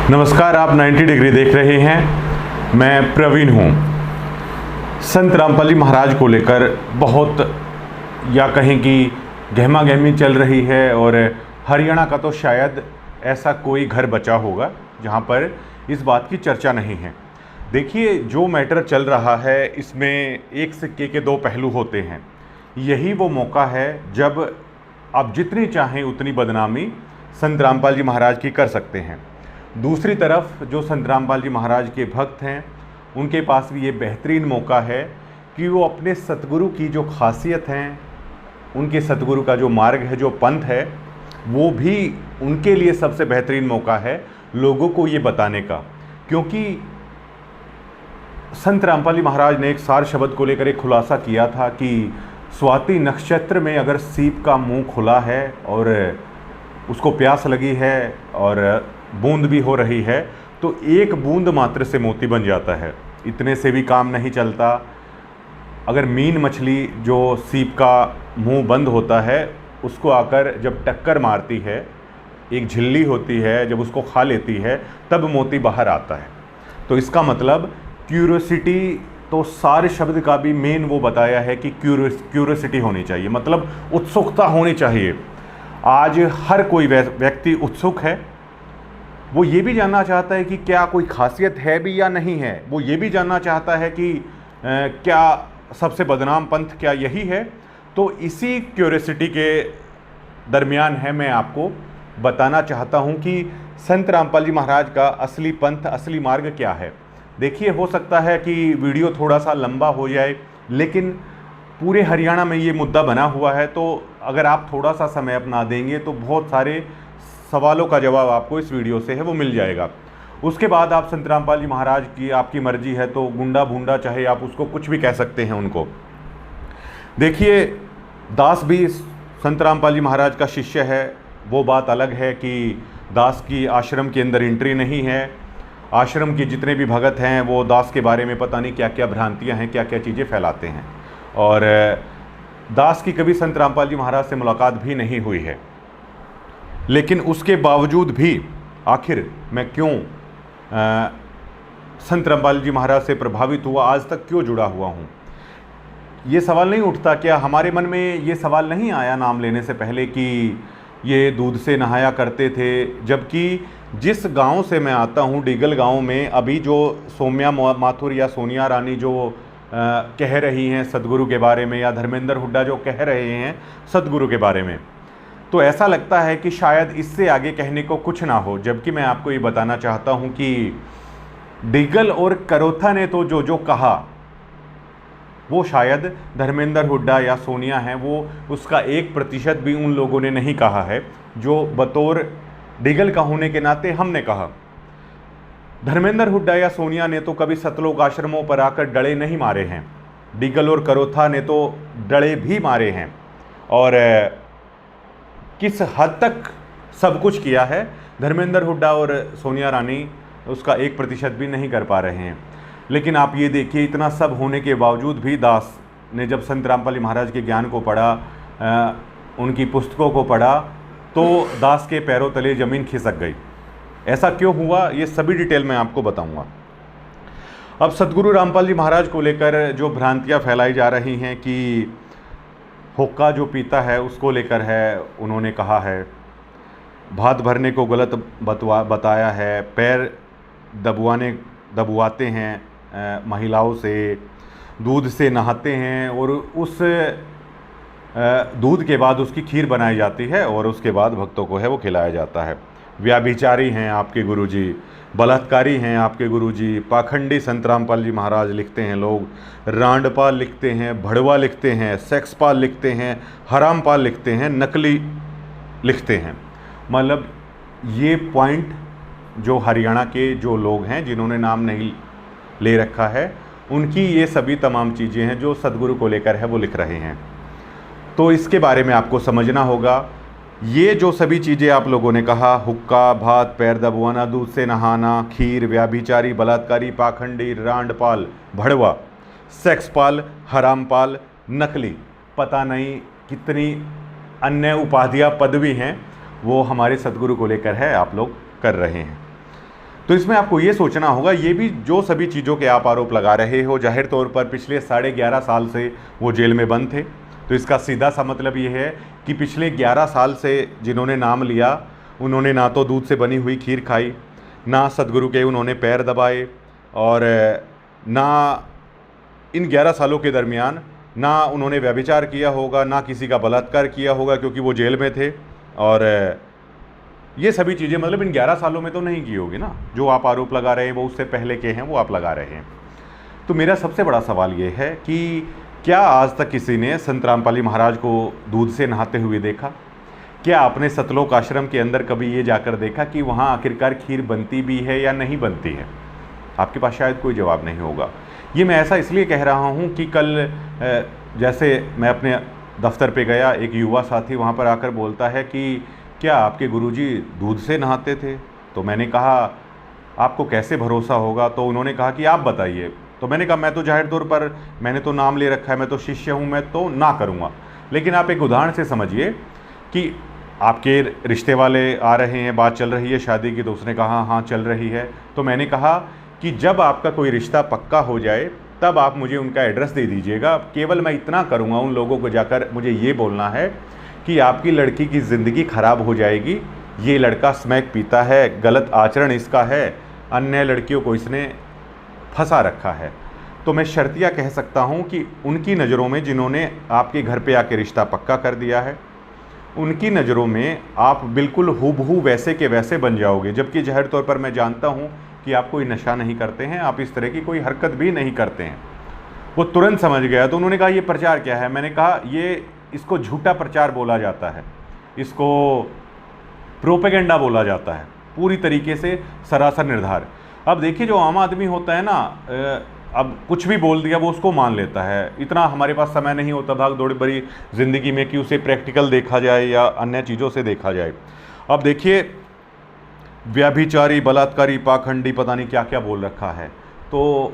नमस्कार, आप 90 डिग्री देख रहे हैं। मैं प्रवीण हूँ। संत रामपाल जी महाराज को लेकर बहुत या कहें कि गहमा गहमी चल रही है और हरियाणा का तो शायद ऐसा कोई घर बचा होगा जहाँ पर इस बात की चर्चा नहीं है। देखिए, जो मैटर चल रहा है इसमें एक सिक्के के दो पहलू होते हैं। यही वो मौका है जब आप जितनी चाहें उतनी बदनामी संत रामपाल जी महाराज की कर सकते हैं। दूसरी तरफ जो संत रामपाल जी महाराज के भक्त हैं उनके पास भी ये बेहतरीन मौका है कि वो अपने सतगुरु की जो खासियत हैं, उनके सतगुरु का जो मार्ग है, जो पंथ है, वो भी उनके लिए सबसे बेहतरीन मौका है लोगों को ये बताने का। क्योंकि संत रामपाल जी महाराज ने एक सार शब्द को लेकर एक खुलासा किया था कि स्वाति नक्षत्र में अगर सीप का मुंह खुला है और उसको प्यास लगी है और बूंद भी हो रही है तो एक बूंद मात्र से मोती बन जाता है। इतने से भी काम नहीं चलता। अगर मीन मछली जो सीप का मुंह बंद होता है उसको आकर जब टक्कर मारती है, एक झिल्ली होती है, जब उसको खा लेती है तब मोती बाहर आता है। तो इसका मतलब क्यूरियोसिटी, तो सारे शब्द का भी मेन वो बताया है कि क्यूरियोसिटी होनी चाहिए, मतलब उत्सुकता होनी चाहिए। आज हर कोई व्यक्ति उत्सुक है। वो ये भी जानना चाहता है कि क्या कोई खासियत है भी या नहीं है। वो ये भी जानना चाहता है कि क्या सबसे बदनाम पंथ क्या यही है। तो इसी क्यूरियोसिटी के दरमियान है मैं आपको बताना चाहता हूँ कि संत रामपाल जी महाराज का असली पंथ, असली मार्ग क्या है। देखिए, हो सकता है कि वीडियो थोड़ा सा लंबा हो जाए, लेकिन पूरे हरियाणा में ये मुद्दा बना हुआ है। तो अगर आप थोड़ा सा समय अपना देंगे तो बहुत सारे सवालों का जवाब आपको इस वीडियो से है वो मिल जाएगा। उसके बाद आप संत रामपाल जी महाराज की आपकी मर्जी है तो गुंडा भूंडा, चाहे आप उसको कुछ भी कह सकते हैं उनको। देखिए, दास भी संत रामपाल जी महाराज का शिष्य है। वो बात अलग है कि दास की आश्रम के अंदर एंट्री नहीं है। आश्रम के जितने भी भगत हैं वो दास के बारे में पता नहीं क्या क्या भ्रांतियाँ हैं, क्या क्या चीज़ें फैलाते हैं। और दास की कभी संत रामपाल जी महाराज से मुलाकात भी नहीं हुई है। लेकिन उसके बावजूद भी आखिर मैं क्यों संत रामपाल जी महाराज से प्रभावित हुआ, आज तक क्यों जुड़ा हुआ हूँ, ये सवाल नहीं उठता। क्या हमारे मन में ये सवाल नहीं आया नाम लेने से पहले कि ये दूध से नहाया करते थे? जबकि जिस गांव से मैं आता हूँ, डिगल गांव में, अभी जो सौम्या माथुर या सोनिया रानी जो कह रही हैं सदगुरु के बारे में, या धर्मेंद्र हुड्डा जो कह रहे हैं सदगुरु के बारे में, तो ऐसा लगता है कि शायद इससे आगे कहने को कुछ ना हो। जबकि मैं आपको ये बताना चाहता हूँ कि डिगल और करोथा ने तो जो जो कहा वो शायद धर्मेंद्र हुड्डा या सोनिया हैं वो उसका 1% भी उन लोगों ने नहीं कहा है जो बतौर डिगल का होने के नाते हमने कहा। धर्मेंद्र हुड्डा या सोनिया ने तो कभी सतलोक आश्रमों पर आकर डड़े नहीं मारे हैं। डिगल और करोथा ने तो डड़े भी मारे हैं और किस हद तक सब कुछ किया है। धर्मेंद्र हुड्डा और सोनिया रानी उसका 1% भी नहीं कर पा रहे हैं। लेकिन आप ये देखिए, इतना सब होने के बावजूद भी दास ने जब संत रामपाल जी महाराज के ज्ञान को पढ़ा, उनकी पुस्तकों को पढ़ा, तो दास के पैरों तले ज़मीन खिसक गई। ऐसा क्यों हुआ, ये सभी डिटेल मैं आपको बताऊंगा। अब सदगुरु रामपाल जी महाराज को लेकर जो भ्रांतियाँ फैलाई जा रही हैं कि हुक्का जो पीता है उसको लेकर है, उन्होंने कहा है भात भरने को गलत बताया है, पैर दबवाते हैं महिलाओं से, दूध से नहाते हैं और उस दूध के बाद उसकी खीर बनाई जाती है और उसके बाद भक्तों को है वो खिलाया जाता है। व्याभिचारी हैं आपके गुरुजी, बलात्कारी हैं आपके गुरुजी, पाखंडी संत रामपाल जी महाराज लिखते हैं लोग, रांडपाल लिखते हैं, भड़वा लिखते हैं, सेक्सपाल लिखते हैं, हरामपाल लिखते हैं, नकली लिखते हैं। मतलब ये पॉइंट जो हरियाणा के जो लोग हैं जिन्होंने नाम नहीं ले रखा है, उनकी ये सभी तमाम चीज़ें हैं जो सदगुरु को लेकर है वो लिख रहे हैं। तो इसके बारे में आपको समझना होगा। ये जो सभी चीज़ें आप लोगों ने कहा, हुक्का, भात, पैर दबवाना, दूध से नहाना, खीर, व्याभिचारी, बलात्कारी, पाखंडी, रांडपाल, भड़वा, सेक्सपाल, हरामपाल, नकली, पता नहीं कितनी अन्य उपाधियाँ, पदवी हैं वो हमारे सदगुरु को लेकर है आप लोग कर रहे हैं। तो इसमें आपको ये सोचना होगा, ये भी जो सभी चीज़ों के आप आरोप लगा रहे हो, जाहिर तौर पर पिछले 11.5 साल से वो जेल में बंद थे। तो इसका सीधा सा मतलब ये है कि पिछले 11 साल से जिन्होंने नाम लिया, उन्होंने ना तो दूध से बनी हुई खीर खाई, ना सदगुरु के उन्होंने पैर दबाए, और ना इन 11 सालों के दरमियान ना उन्होंने व्यभिचार किया होगा, ना किसी का बलात्कार किया होगा, क्योंकि वो जेल में थे। और ये सभी चीज़ें मतलब इन 11 सालों में तो नहीं की होगी ना। जो आप आरोप लगा रहे हैं वो उससे पहले के हैं, वो आप लगा रहे हैं। तो मेरा सबसे बड़ा सवाल ये है कि क्या आज तक किसी ने संत रामपाल जी महाराज को दूध से नहाते हुए देखा? क्या आपने सतलोक आश्रम के अंदर कभी ये जाकर देखा कि वहाँ आखिरकार खीर बनती भी है या नहीं बनती है? आपके पास शायद कोई जवाब नहीं होगा। ये मैं ऐसा इसलिए कह रहा हूँ कि कल जैसे मैं अपने दफ्तर पे गया, एक युवा साथी वहाँ पर आकर बोलता है कि क्या आपके गुरुजी दूध से नहाते थे? तो मैंने कहा आपको कैसे भरोसा होगा? तो उन्होंने कहा कि आप बताइए। तो मैंने कहा मैं तो जाहिर तौर पर, मैंने तो नाम ले रखा है, मैं तो शिष्य हूँ, मैं तो ना करूँगा। लेकिन आप एक उदाहरण से समझिए कि आपके रिश्ते वाले आ रहे हैं, बात चल रही है शादी की, तो उसने कहा हाँ चल रही है। तो मैंने कहा कि जब आपका कोई रिश्ता पक्का हो जाए तब आप मुझे उनका एड्रेस दे दीजिएगा। केवल मैं इतना करूँगा, उन लोगों को जाकर मुझे ये बोलना है कि आपकी लड़की की ज़िंदगी ख़राब हो जाएगी, ये लड़का स्मैक पीता है, गलत आचरण इसका है, अन्य लड़कियों को इसने फंसा रखा है। तो मैं शर्तिया कह सकता हूँ कि उनकी नज़रों में, जिन्होंने आपके घर पे आके रिश्ता पक्का कर दिया है, उनकी नज़रों में आप बिल्कुल हूबहू वैसे के वैसे बन जाओगे। जबकि जाहिर तौर पर मैं जानता हूँ कि आप कोई नशा नहीं करते हैं, आप इस तरह की कोई हरकत भी नहीं करते हैं। वो तुरंत समझ गया। तो उन्होंने कहा ये प्रचार क्या है? मैंने कहा ये इसको झूठा प्रचार बोला जाता है, इसको प्रोपेगेंडा बोला जाता है, पूरी तरीके से सरासर निर्धार। अब देखिए जो आम आदमी होता है ना, अब कुछ भी बोल दिया वो उसको मान लेता है। इतना हमारे पास समय नहीं होता भाग दौड़ भरी ज़िंदगी में कि उसे प्रैक्टिकल देखा जाए या अन्य चीज़ों से देखा जाए। अब देखिए व्यभिचारी, बलात्कारी, पाखंडी, पता नहीं क्या क्या बोल रखा है। तो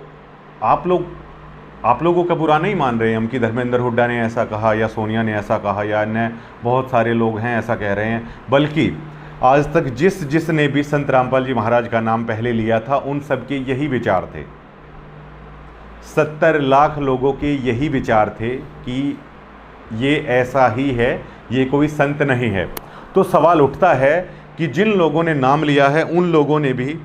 आप लोगों का बुरा नहीं मान रहे हैं हम कि धर्मेंद्र हुड्डा ने ऐसा कहा या सोनिया ने ऐसा कहा या अन्य बहुत सारे लोग हैं ऐसा कह रहे हैं, बल्कि आज तक जिसने भी संत रामपाल जी महाराज का नाम पहले लिया था उन सबके यही विचार थे। 70 लाख लोगों के यही विचार थे कि ये ऐसा ही है, ये कोई संत नहीं है। तो सवाल उठता है कि जिन लोगों ने नाम लिया है उन लोगों ने भी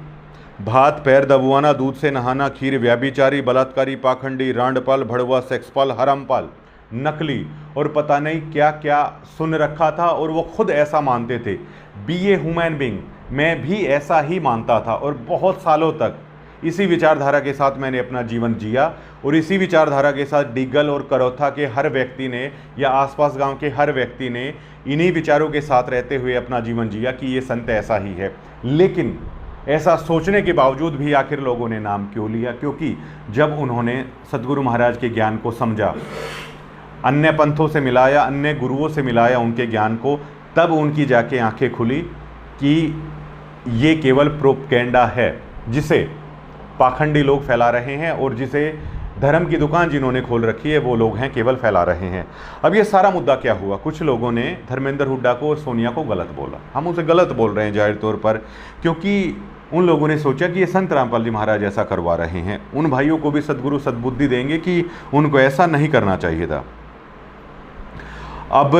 भात पैर दबवाना, दूध से नहाना, खीर, व्याभिचारी, बलात्कारी, पाखंडी, रांडपाल, भड़वा, सेक्सपाल, हरामपाल, नकली और पता नहीं क्या क्या सुन रखा था। और वो खुद ऐसा मानते थे। बी ए ह्यूमन बीइंग, मैं भी ऐसा ही मानता था और बहुत सालों तक इसी विचारधारा के साथ मैंने अपना जीवन जिया। और इसी विचारधारा के साथ डिगल और करौथा के हर व्यक्ति ने या आसपास गांव के हर व्यक्ति ने इन्हीं विचारों के साथ रहते हुए अपना जीवन जिया कि ये संत ऐसा ही है। लेकिन ऐसा सोचने के बावजूद भी आखिर लोगों ने नाम क्यों लिया? क्योंकि जब उन्होंने सदगुरु महाराज के ज्ञान को समझा, अन्य पंथों से मिलाया, अन्य गुरुओं से मिलाया उनके ज्ञान को, तब उनकी जाके आंखें खुली कि ये केवल प्रोपेगेंडा है जिसे पाखंडी लोग फैला रहे हैं और जिसे धर्म की दुकान जिन्होंने खोल रखी है वो लोग हैं केवल फैला रहे हैं। अब ये सारा मुद्दा क्या हुआ? कुछ लोगों ने धर्मेंद्र हुड्डा को और सोनिया को गलत बोला। हम उसे गलत बोल रहे हैं जाहिर तौर पर, क्योंकि उन लोगों ने सोचा कि ये संत रामपाल जी महाराज ऐसा करवा रहे हैं। उन भाइयों को भी सदगुरु सद्बुद्धि देंगे कि उनको ऐसा नहीं करना चाहिए था। अब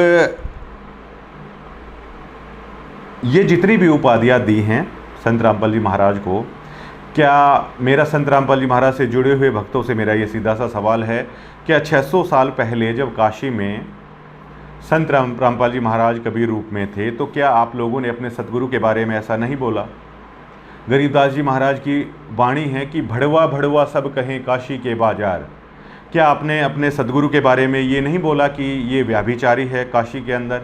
ये जितनी भी उपाधियाँ दी हैं संत रामपाल जी महाराज को, क्या मेरा संत रामपाल जी महाराज से जुड़े हुए भक्तों से मेरा ये सीधा सा सवाल है, क्या 600 साल पहले जब काशी में संत रामपाल जी महाराज कबीर रूप में थे तो क्या आप लोगों ने अपने सतगुरु के बारे में ऐसा नहीं बोला? गरीबदास जी महाराज की वाणी है कि भड़वा भड़वा सब कहें काशी के बाजार। क्या आपने अपने सदगुरु के बारे में ये नहीं बोला कि ये व्याभिचारी है काशी के अंदर?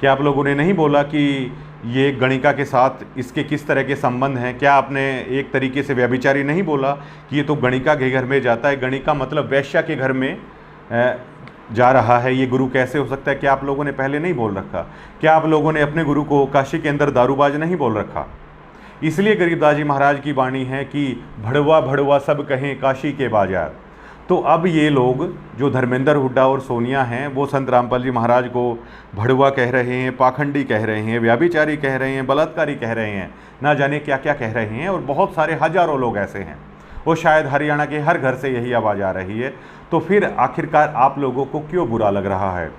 क्या आप लोगों ने नहीं बोला कि ये गणिका के साथ इसके किस तरह के संबंध हैं? क्या आपने एक तरीके से व्यभिचारी नहीं बोला कि ये तो गणिका के घर में जाता है? गणिका मतलब वैश्या के घर में जा रहा है, ये गुरु कैसे हो सकता है? क्या आप लोगों ने पहले नहीं बोल रखा? क्या आप लोगों ने अपने गुरु को काशी के अंदर दारूबाज नहीं बोल रखा? इसलिए गरीबदास जी महाराज की वाणी है कि भड़वा भड़वा सब कहें काशी के बाजार। तो अब ये लोग जो धर्मेंद्र हुड्डा और सोनिया हैं वो संत रामपाल जी महाराज को भड़ुआ कह रहे हैं, पाखंडी कह रहे हैं, व्याभिचारी कह रहे हैं, बलात्कारी कह रहे हैं, ना जाने क्या क्या कह रहे हैं। और बहुत सारे हजारों लोग ऐसे हैं, वो शायद हरियाणा के हर घर से यही आवाज़ आ रही है। तो फिर आखिरकार आप लोगों को क्यों बुरा लग रहा है?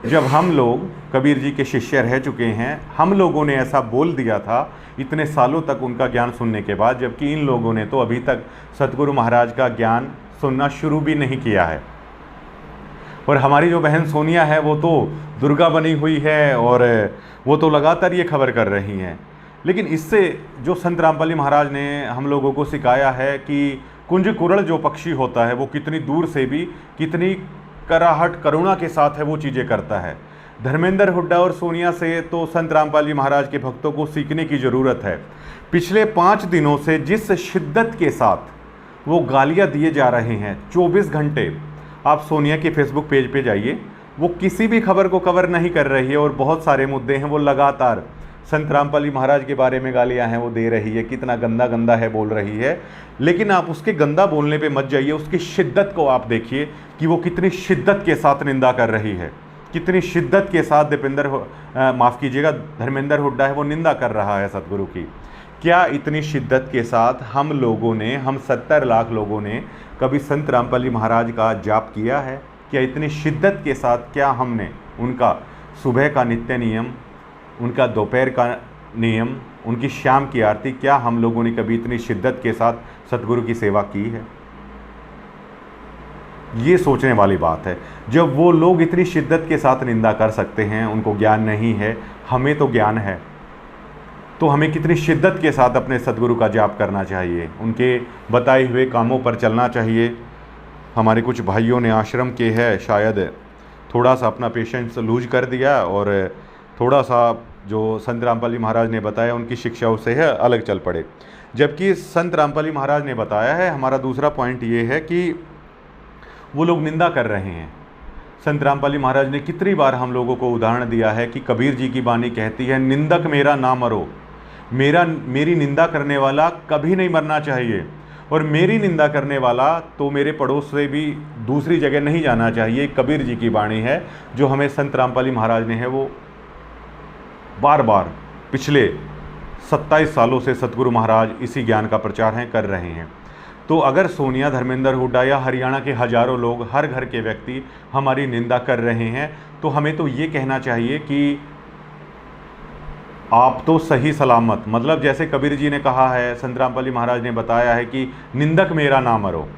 जब हम लोग कबीर जी के शिष्य रह चुके हैं, हम लोगों ने ऐसा बोल दिया था इतने सालों तक उनका ज्ञान सुनने के बाद, जबकि इन लोगों ने तो अभी तक सतगुरु महाराज का ज्ञान सुनना शुरू भी नहीं किया है। और हमारी जो बहन सोनिया है वो तो दुर्गा बनी हुई है और वो तो लगातार ये खबर कर रही हैं। लेकिन इससे जो संत रामपाल जी महाराज ने हम लोगों को सिखाया है कि कुंज कुरल जो पक्षी होता है वो कितनी दूर से भी कितनी कराहट करुणा के साथ है वो चीज़ें करता है। धर्मेंद्र हुड्डा और सोनिया से तो संत रामपाल जी महाराज के भक्तों को सीखने की ज़रूरत है। पिछले 5 दिनों से जिस शिद्दत के साथ वो गालियां दिए जा रहे हैं 24 घंटे, आप सोनिया के फेसबुक पेज पे जाइए, वो किसी भी खबर को कवर नहीं कर रही है और बहुत सारे मुद्दे हैं वो लगातार संत रामपाल जी महाराज के बारे में गालियां हैं वो दे रही है, कितना गंदा गंदा है बोल रही है। लेकिन आप उसके गंदा बोलने पे मत जाइए, उसकी शिद्दत को आप देखिए कि वो कितनी शिद्दत के साथ निंदा कर रही है, कितनी शिद्दत के साथ धर्मेंद्र हुड्डा है वो निंदा कर रहा है सतगुरु की। क्या इतनी शिद्दत के साथ हम 70 लाख लोगों ने कभी संत रामपाल जी महाराज का जाप किया है? क्या इतनी शिद्दत के साथ क्या हमने उनका सुबह का नित्य नियम, उनका दोपहर का नियम, उनकी शाम की आरती, क्या हम लोगों ने कभी इतनी शिद्दत के साथ सतगुरु की सेवा की है? ये सोचने वाली बात है। जब वो लोग इतनी शिद्दत के साथ निंदा कर सकते हैं, उनको ज्ञान नहीं है, हमें तो ज्ञान है, तो हमें कितनी शिद्दत के साथ अपने सतगुरु का जाप करना चाहिए, उनके बताए हुए कामों पर चलना चाहिए। हमारे कुछ भाइयों ने आश्रम के है शायद थोड़ा सा अपना पेशेंस लूज कर दिया और थोड़ा सा जो संत रामपाल जी महाराज ने बताया उनकी शिक्षाओं से है अलग चल पड़े। जबकि संत रामपाल जी महाराज ने बताया है, हमारा दूसरा पॉइंट ये है कि वो लोग निंदा कर रहे हैं। संत रामपाल जी महाराज ने कितनी बार हम लोगों को उदाहरण दिया है कि कबीर जी की वाणी कहती है, निंदक मेरा ना मरो, मेरी निंदा करने वाला कभी नहीं मरना चाहिए, और मेरी निंदा करने वाला तो मेरे पड़ोस से भी दूसरी जगह नहीं जाना चाहिए। कबीर जी की वाणी है जो हमें संत रामपाल जी महाराज ने है वो बार बार पिछले 27 सालों से सतगुरु महाराज इसी ज्ञान का प्रचार हैं कर रहे हैं। तो अगर सोनिया, धर्मेंद्र हुड्डा या हरियाणा के हजारों लोग, हर घर के व्यक्ति हमारी निंदा कर रहे हैं, तो हमें तो ये कहना चाहिए कि आप तो सही सलामत, मतलब जैसे कबीर जी ने कहा है, संत रामपाल जी महाराज ने बताया है कि निंदक मेरा ना मरो,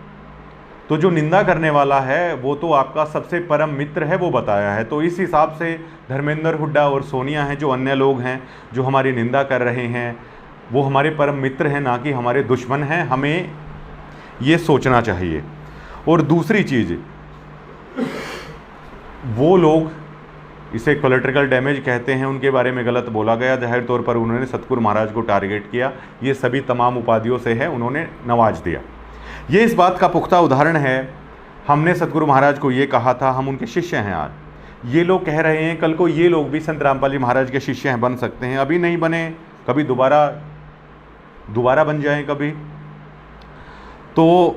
तो जो निंदा करने वाला है वो तो आपका सबसे परम मित्र है, वो बताया है। तो इस हिसाब से धर्मेंद्र हुड्डा और सोनिया हैं, जो अन्य लोग हैं जो हमारी निंदा कर रहे हैं, वो हमारे परम मित्र हैं, ना कि हमारे दुश्मन हैं। हमें ये सोचना चाहिए। और दूसरी चीज़, वो लोग इसे कोलेट्रिकल डैमेज कहते हैं, उनके बारे में गलत बोला गया, जाहिर तौर पर उन्होंने सतगुरु महाराज को टारगेट किया, ये सभी तमाम उपाधियों से है, उन्होंने नवाज दिया। ये इस बात का पुख्ता उदाहरण है। हमने सतगुरु महाराज को ये कहा था, हम उनके शिष्य हैं। आज ये लोग कह रहे हैं कल को ये लोग भी संत रामपाल जी महाराज के शिष्य हैं, बन सकते हैं, अभी नहीं बने, कभी दोबारा बन जाएं कभी। तो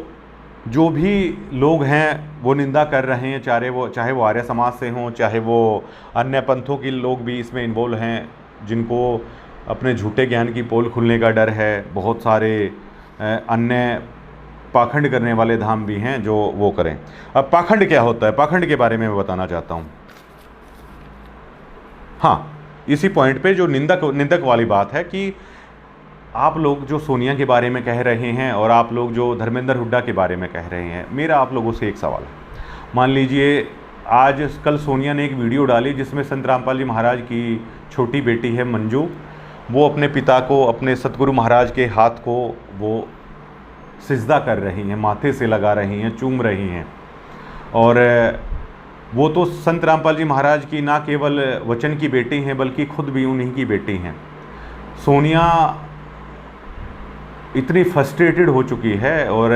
जो भी लोग हैं वो निंदा कर रहे हैं, चाहे वो आर्य समाज से हों, चाहे वो अन्य पंथों के लोग भी इसमें इन्वॉल्व हैं, जिनको अपने झूठे ज्ञान की पोल खुलने का डर है। बहुत सारे अन्य पाखंड करने वाले धाम भी हैं जो वो करें। अब पाखंड क्या होता है, पाखंड के बारे में मैं बताना चाहता हूँ। हाँ, इसी पॉइंट पे जो निंदक वाली बात है कि आप लोग जो सोनिया के बारे में कह रहे हैं और आप लोग जो धर्मेंद्र हुड्डा के बारे में कह रहे हैं, मेरा आप लोगों से एक सवाल है। मान लीजिए कल सोनिया ने एक वीडियो डाली जिसमें संत रामपाल जी महाराज की छोटी बेटी है मंजू, वो अपने पिता को, अपने सतगुरु महाराज के हाथ को वो सिजदा कर रही हैं, माथे से लगा रही हैं, चूम रही हैं। और वो तो संत रामपाल जी महाराज की ना केवल वचन की बेटी हैं बल्कि खुद भी उन्हीं की बेटी हैं। सोनिया इतनी फ्रस्ट्रेटेड हो चुकी है और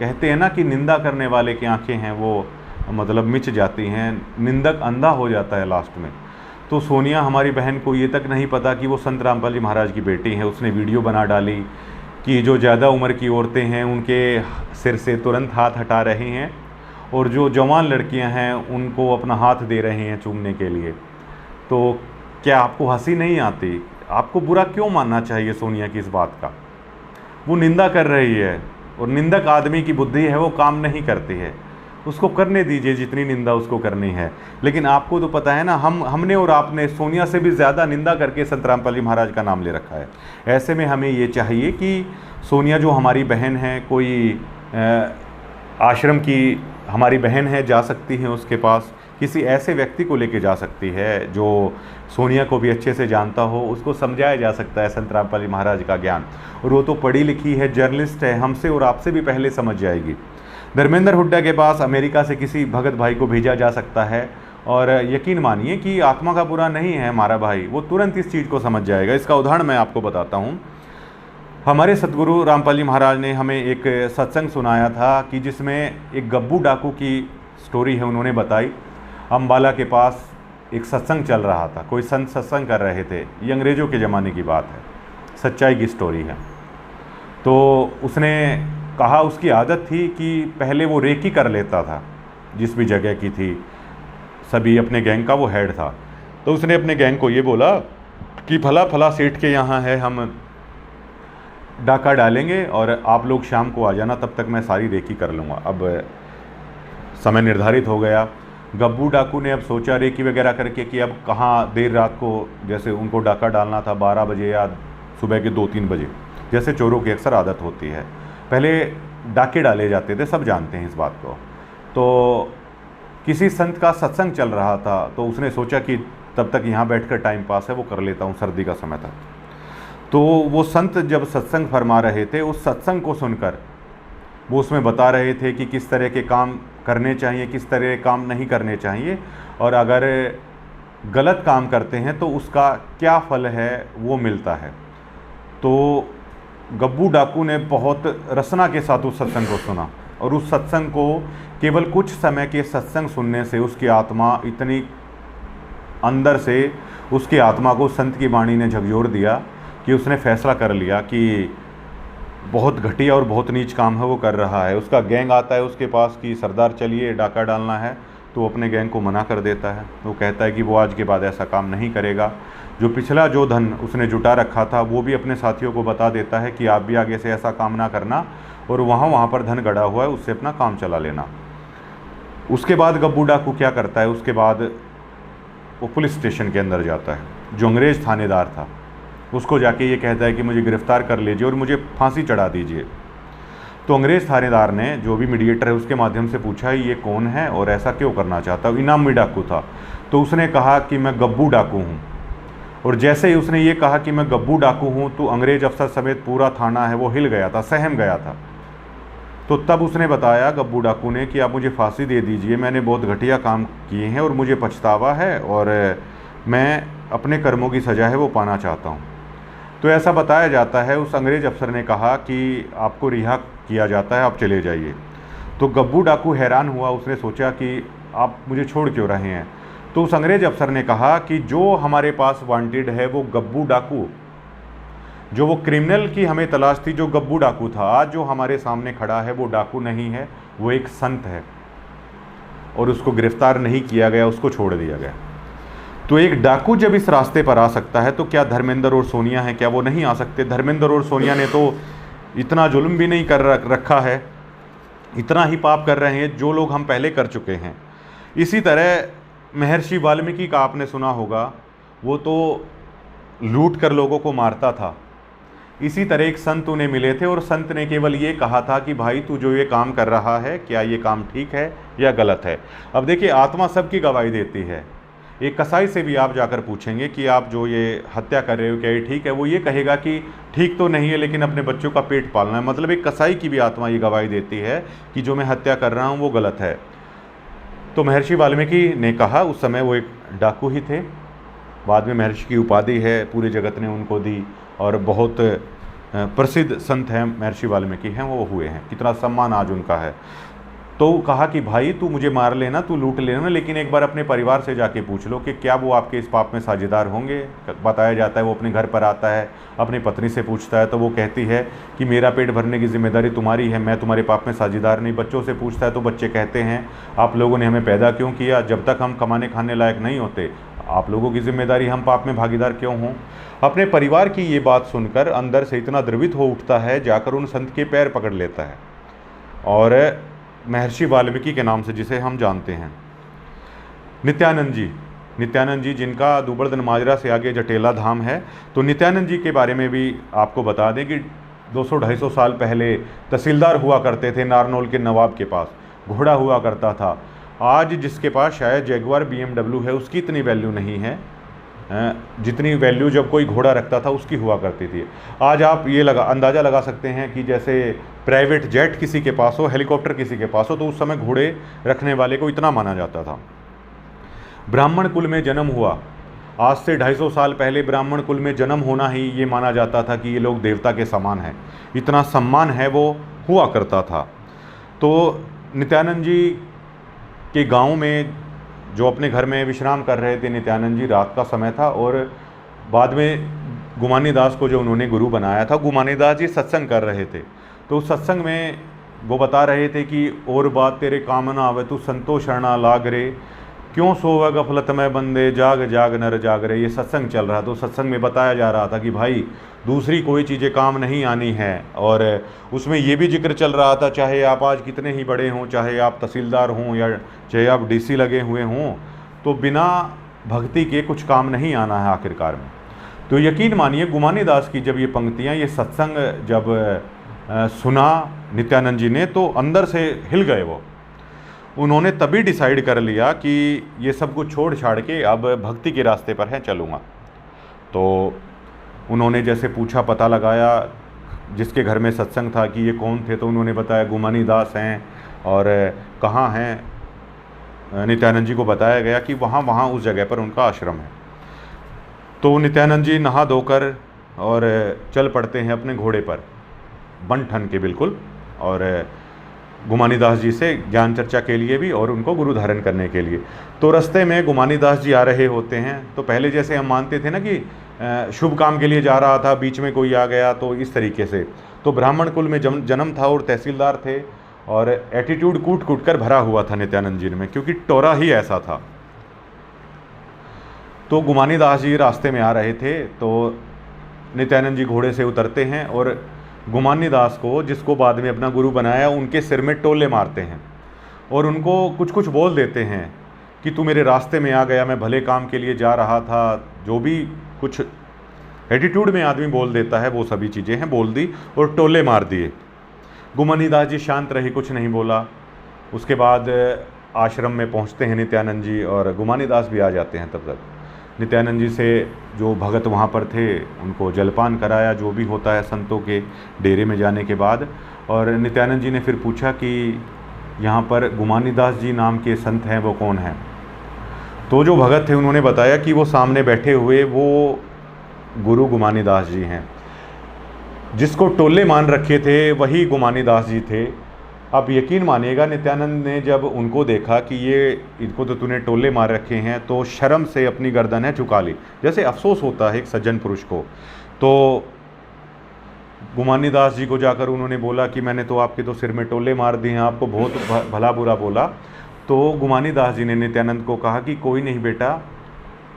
कहते हैं ना कि निंदा करने वाले की आंखें हैं वो मतलब मिच जाती हैं, निंदक अंधा हो जाता है लास्ट में। तो सोनिया हमारी बहन को ये तक नहीं पता कि वो संत रामपाल जी महाराज की बेटी है। उसने वीडियो बना डाली कि जो ज़्यादा उम्र की औरतें हैं उनके सिर से तुरंत हाथ हटा रहे हैं और जो जवान लड़कियां हैं उनको अपना हाथ दे रहे हैं चूमने के लिए। तो क्या आपको हंसी नहीं आती? आपको बुरा क्यों मानना चाहिए सोनिया की इस बात का? वो निंदा कर रही है और निंदक आदमी की बुद्धि है वो काम नहीं करती है। उसको करने दीजिए जितनी निंदा उसको करनी है। लेकिन आपको तो पता है ना, हमने और आपने सोनिया से भी ज़्यादा निंदा करके संत रामपाल जी महाराज का नाम ले रखा है। ऐसे में हमें ये चाहिए कि सोनिया जो हमारी बहन है, कोई आश्रम की हमारी बहन है, जा सकती हैं उसके पास, किसी ऐसे व्यक्ति को लेके जा सकती है जो सोनिया को भी अच्छे से जानता हो, उसको समझाया जा सकता है संत रामपाल जी महाराज का ज्ञान। और वो तो पढ़ी लिखी है, जर्नलिस्ट है, हमसे और आपसे भी पहले समझ जाएगी। धर्मेंद्र हुड्डा के पास अमेरिका से किसी भगत भाई को भेजा जा सकता है और यकीन मानिए कि आत्मा का बुरा नहीं है हमारा भाई, वो तुरंत इस चीज़ को समझ जाएगा। इसका उदाहरण मैं आपको बताता हूँ। हमारे सतगुरु रामपाल जी महाराज ने हमें एक सत्संग सुनाया था कि जिसमें एक गब्बू डाकू की स्टोरी है, उन्होंने बताई। अम्बाला के पास एक सत्संग चल रहा था, कोई संत सत्संग कर रहे थे, ये अंग्रेज़ों के ज़माने की बात है, सच्चाई की स्टोरी है। तो उसने कहा उसकी आदत थी कि पहले वो रेकी कर लेता था, जिस भी जगह की थी, सभी अपने गैंग का वो हेड था। तो उसने अपने गैंग को ये बोला कि फला फला सेठ के यहाँ है, हम डाका डालेंगे और आप लोग शाम को आ जाना, तब तक मैं सारी रेकी कर लूँगा। अब समय निर्धारित हो गया। गब्बू डाकू ने अब सोचा रेकी वगैरह करके कि अब कहाँ देर रात को, जैसे उनको डाका डालना था 12 बजे या सुबह के 2-3 बजे, जैसे चोरों की अक्सर आदत होती है। पहले डाके डाले जाते थे, सब जानते हैं इस बात को। तो किसी संत का सत्संग चल रहा था, तो उसने सोचा कि तब तक यहाँ बैठकर टाइम पास है वो कर लेता हूँ, सर्दी का समय था। तो वो संत जब सत्संग फरमा रहे थे, उस सत्संग को सुनकर वो उसमें बता रहे थे कि किस तरह के काम करने चाहिए, किस तरह के काम नहीं करने चाहिए, और अगर गलत काम करते हैं तो उसका क्या फल है वो मिलता है। तो गब्बू डाकू ने बहुत रसना के साथ उस सत्संग को सुना और उस सत्संग को केवल कुछ समय के सत्संग सुनने से उसकी आत्मा इतनी अंदर से, उसकी आत्मा को संत की वाणी ने झकझोर दिया कि उसने फैसला कर लिया कि बहुत घटिया और बहुत नीच काम है वो कर रहा है। उसका गैंग आता है उसके पास कि सरदार चलिए डाका डालना है, तो अपने गैंग को मना कर देता है। वो कहता है कि वो आज के बाद ऐसा काम नहीं करेगा। जो पिछला जो धन उसने जुटा रखा था वो भी अपने साथियों को बता देता है कि आप भी आगे से ऐसा काम ना करना, और वहाँ पर धन गड़ा हुआ है उससे अपना काम चला लेना। उसके बाद गब्बू डाकू क्या करता है, उसके बाद वो पुलिस स्टेशन के अंदर जाता है। जो अंग्रेज़ थानेदार था उसको जाके ये कहता है कि मुझे गिरफ़्तार कर लीजिए और मुझे फांसी चढ़ा दीजिए। तो अंग्रेज़ थानेदार ने, जो भी मीडिएटर है उसके माध्यम से पूछा ये कौन है और ऐसा क्यों करना चाहता है। इनामी डाकू था। तो उसने कहा कि मैं गब्बू डाकू हूँ। और जैसे ही उसने ये कहा कि मैं गब्बू डाकू हूँ तो अंग्रेज़ अफसर समेत पूरा थाना है वो हिल गया था, सहम गया था। तो तब उसने बताया गब्बू डाकू ने कि आप मुझे फांसी दे दीजिए, मैंने बहुत घटिया काम किए हैं और मुझे पछतावा है और मैं अपने कर्मों की सज़ा है वो पाना चाहता हूँ। तो ऐसा बताया जाता है। उस अंग्रेज़ अफसर ने कहा कि आपको रिहा किया जाता है, आप चले जाइए। तो गब्बू डाकू हैरान हुआ, उसने सोचा कि आप मुझे छोड़ क्यों रहे हैं। तो उस अंग्रेज़ अफसर ने कहा कि जो हमारे पास वांटेड है वो गब्बू डाकू, जो वो क्रिमिनल की हमें तलाश थी, जो गब्बू डाकू था, आज जो हमारे सामने खड़ा है वो डाकू नहीं है, वो एक संत है और उसको गिरफ्तार नहीं किया गया, उसको छोड़ दिया गया। तो एक डाकू जब इस रास्ते पर आ सकता है तो क्या धर्मेंद्र और सोनिया हैं, क्या वो नहीं आ सकते? धर्मेंद्र और सोनिया ने तो इतना जुल्म भी नहीं कर रखा है, इतना ही पाप कर रहे हैं जो लोग हम पहले कर चुके हैं। इसी तरह महर्षि वाल्मीकि का आपने सुना होगा, वो तो लूट कर लोगों को मारता था। इसी तरह एक संत उन्हें मिले थे और संत ने केवल ये कहा था कि भाई तू जो ये काम कर रहा है, क्या ये काम ठीक है या गलत है। अब देखिए, आत्मा सबकी गवाही देती है। एक कसाई से भी आप जाकर पूछेंगे कि आप जो ये हत्या कर रहे हो क्या ये ठीक है, वो ये कहेगा कि ठीक तो नहीं है लेकिन अपने बच्चों का पेट पालना है। मतलब एक कसाई की भी आत्मा ये गवाही देती है कि जो मैं हत्या कर रहा हूँ वो गलत है। तो महर्षि वाल्मीकि ने कहा, उस समय वो एक डाकू ही थे, बाद में महर्षि की उपाधि है पूरे जगत ने उनको दी और बहुत प्रसिद्ध संत हैं महर्षि वाल्मीकि हैं वो हुए हैं, कितना सम्मान आज उनका है। तो कहा कि भाई तू मुझे मार लेना, तू लूट लेना, लेकिन एक बार अपने परिवार से जाके पूछ लो कि क्या वो आपके इस पाप में साझेदार होंगे। बताया जाता है वो अपने घर पर आता है, अपनी पत्नी से पूछता है, तो वो कहती है कि मेरा पेट भरने की जिम्मेदारी तुम्हारी है, मैं तुम्हारे पाप में साझेदार नहीं। बच्चों से पूछता है तो बच्चे कहते हैं आप लोगों ने हमें पैदा क्यों किया, जब तक हम कमाने खाने लायक नहीं होते आप लोगों की जिम्मेदारी, हम पाप में भागीदार क्यों हों। अपने परिवार की ये बात सुनकर अंदर से इतना द्रवित हो उठता है, जाकर उन संत के पैर पकड़ लेता है और महर्षि वाल्मीकि के नाम से जिसे हम जानते हैं, नित्यानंद जी जिनका दुबर्दन माजरा से आगे जटेला धाम है। तो नित्यानंद जी के बारे में भी आपको बता दें कि 200-250 साल पहले तहसीलदार हुआ करते थे नारनौल के नवाब के पास, घोड़ा हुआ करता था। आज जिसके पास शायद जैगुआर BMW है उसकी इतनी वैल्यू नहीं है जितनी वैल्यू जब कोई घोड़ा रखता था उसकी हुआ करती थी। आज आप ये अंदाज़ा लगा सकते हैं कि जैसे प्राइवेट जेट किसी के पास हो, हेलीकॉप्टर किसी के पास हो, तो उस समय घोड़े रखने वाले को इतना माना जाता था। ब्राह्मण कुल में जन्म हुआ, आज से 250 साल पहले ब्राह्मण कुल में जन्म होना ही ये माना जाता था कि ये लोग देवता के समान हैं, इतना सम्मान है वो हुआ करता था। तो नित्यानंद जी के गांव में जो अपने घर में विश्राम कर रहे थे नित्यानंद जी, रात का समय था और बाद में गुमानी दास को जो उन्होंने गुरु बनाया था, गुमानी दास जी सत्संग कर रहे थे। तो उस सत्संग में वो बता रहे थे कि और बात तेरे काम ना आवे, तू संतो शरणा लाग रे, क्यों सोवे गफलत में बंदे, जाग जाग नर जाग रे। ये सत्संग चल रहा, तो सत्संग में बताया जा रहा था कि भाई दूसरी कोई चीज़ें काम नहीं आनी है। और उसमें ये भी जिक्र चल रहा था, चाहे आप आज कितने ही बड़े हों, चाहे आप तहसीलदार हों या चाहे आप DC लगे हुए हों, तो बिना भक्ति के कुछ काम नहीं आना है आखिरकार में। तो यकीन मानिए गुमानी दास की जब ये पंक्तियाँ, ये सत्संग जब सुना नित्यानंद जी ने तो अंदर से हिल गए वो। उन्होंने तभी डिसाइड कर लिया कि ये सब कुछ छोड़ छाड़ के अब भक्ति के रास्ते पर है चलूँगा। तो उन्होंने जैसे पूछा, पता लगाया जिसके घर में सत्संग था कि ये कौन थे, तो उन्होंने बताया गुमानी दास हैं और कहाँ हैं। नित्यानंद जी को बताया गया कि वहाँ उस जगह पर उनका आश्रम है। तो नित्यानंद जी नहा धोकर और चल पड़ते हैं अपने घोड़े पर, बन ठन के बिल्कुल, और गुमानी दास जी से ज्ञान चर्चा के लिए भी और उनको गुरु धारण करने के लिए। तो रास्ते में गुमानी दास जी आ रहे होते हैं। तो पहले जैसे हम मानते थे ना कि शुभ काम के लिए जा रहा था, बीच में कोई आ गया, तो इस तरीके से। तो ब्राह्मण कुल में जन्म था और तहसीलदार थे और एटीट्यूड कूट कूट कर भरा हुआ था नित्यानंद जी में, क्योंकि टोरा ही ऐसा था। तो गुमानी दास जी रास्ते में आ रहे थे, तो नित्यानंद जी घोड़े से उतरते हैं और गुमानी दास को, जिसको बाद में अपना गुरु बनाया, उनके सिर में टोले मारते हैं और उनको कुछ कुछ बोल देते हैं कि तू मेरे रास्ते में आ गया, मैं भले काम के लिए जा रहा था। जो भी कुछ एटीट्यूड में आदमी बोल देता है वो सभी चीज़ें हैं बोल दी और टोले मार दिए। गुमानी दास जी शांत रहे, कुछ नहीं बोला। उसके बाद आश्रम में पहुंचते हैं नित्यानंद जी और गुमानी दास भी आ जाते हैं। तब तक नित्यानंद जी से जो भगत वहाँ पर थे उनको जलपान कराया, जो भी होता है संतों के डेरे में जाने के बाद। और नित्यानंद जी ने फिर पूछा कि यहाँ पर गुमानी दास जी नाम के संत हैं, वो कौन हैं। तो जो भगत थे उन्होंने बताया कि वो सामने बैठे हुए वो गुरु गुमानी दास जी हैं। जिसको टोले मान रखे थे वही गुमानी दास जी थे। अब यकीन मानिएगा, नित्यानंद ने जब उनको देखा कि ये इनको तो तूने टोले मार रखे हैं, तो शर्म से अपनी गर्दन है झुका ली, जैसे अफसोस होता है एक सज्जन पुरुष को। तो गुमानी दास जी को जाकर उन्होंने बोला कि मैंने तो आपके तो सिर में टोले मार दिए हैं, आपको बहुत भला बुरा बोला। तो गुमानी दास जी ने नित्यानंद को कहा कि कोई नहीं बेटा,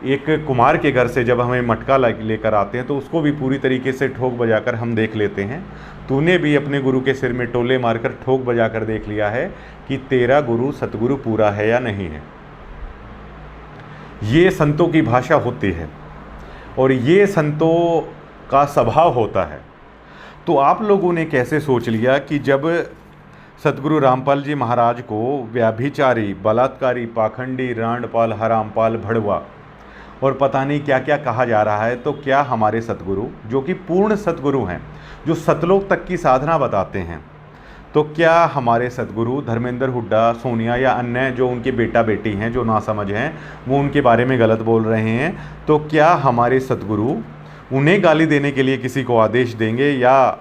एक कुमार के घर से जब हमें मटका लेकर आते हैं तो उसको भी पूरी तरीके से ठोक बजाकर हम देख लेते हैं। तूने भी अपने गुरु के सिर में टोले मारकर ठोक बजाकर देख लिया है कि तेरा गुरु सतगुरु पूरा है या नहीं है। ये संतों की भाषा होती है और ये संतों का स्वभाव होता है। तो आप लोगों ने कैसे सोच लिया कि जब सतगुरु रामपाल जी महाराज को व्याभिचारी, बलात्कारी, पाखंडी, रांडपाल, हरामपाल, भड़वा और पता नहीं क्या क्या कहा जा रहा है, तो क्या हमारे सतगुरु जो कि पूर्ण सतगुरु हैं, जो सतलोक तक की साधना बताते हैं, तो क्या हमारे सतगुरु धर्मेंद्र हुड्डा, सोनिया या अन्य जो उनके बेटा बेटी हैं जो नासमझ हैं, वो उनके बारे में गलत बोल रहे हैं, तो क्या हमारे सतगुरु उन्हें गाली देने के लिए किसी को आदेश देंगे या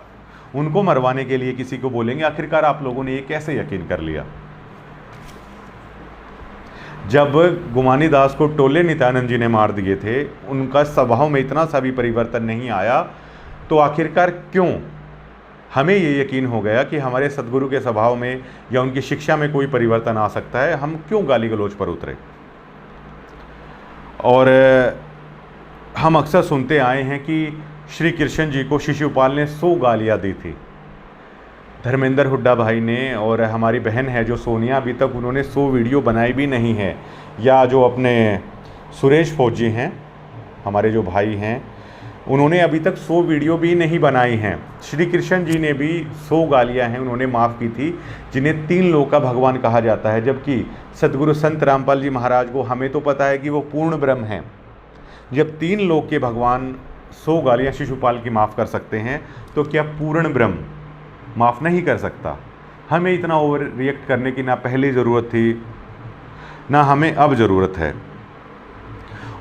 उनको मरवाने के लिए किसी को बोलेंगे? आखिरकार आप लोगों ने ये कैसे यकीन कर लिया? जब गुमानी दास को टोले नित्यानंद जी ने मार दिए थे, उनका स्वभाव में इतना सा भी परिवर्तन नहीं आया, तो आखिरकार क्यों हमें ये यकीन हो गया कि हमारे सदगुरु के स्वभाव में या उनकी शिक्षा में कोई परिवर्तन आ सकता है? हम क्यों गाली गलौज पर उतरे? और हम अक्सर सुनते आए हैं कि श्री कृष्ण जी को शिशुपाल ने 100 गालियाँ दी थी। धर्मेंद्र हुड्डा भाई ने, और हमारी बहन है जो सोनिया, अभी तक उन्होंने 100 वीडियो बनाई भी नहीं है। या जो अपने सुरेश फौजी हैं, हमारे जो भाई हैं, उन्होंने अभी तक 100 वीडियो भी नहीं बनाई हैं। श्री कृष्ण जी ने भी 100 गालियां हैं उन्होंने माफ़ की थी, जिन्हें 3 लोक का भगवान कहा जाता है। जबकि सदगुरु संत रामपाल जी महाराज को हमें तो पता है कि वो पूर्ण ब्रह्म हैं। जब 3 लोक के भगवान 100 गालियां शिशुपाल की माफ़ कर सकते हैं, तो क्या पूर्ण ब्रह्म माफ़ नहीं कर सकता? हमें इतना ओवर रिएक्ट करने की ना पहले ज़रूरत थी, ना हमें अब ज़रूरत है।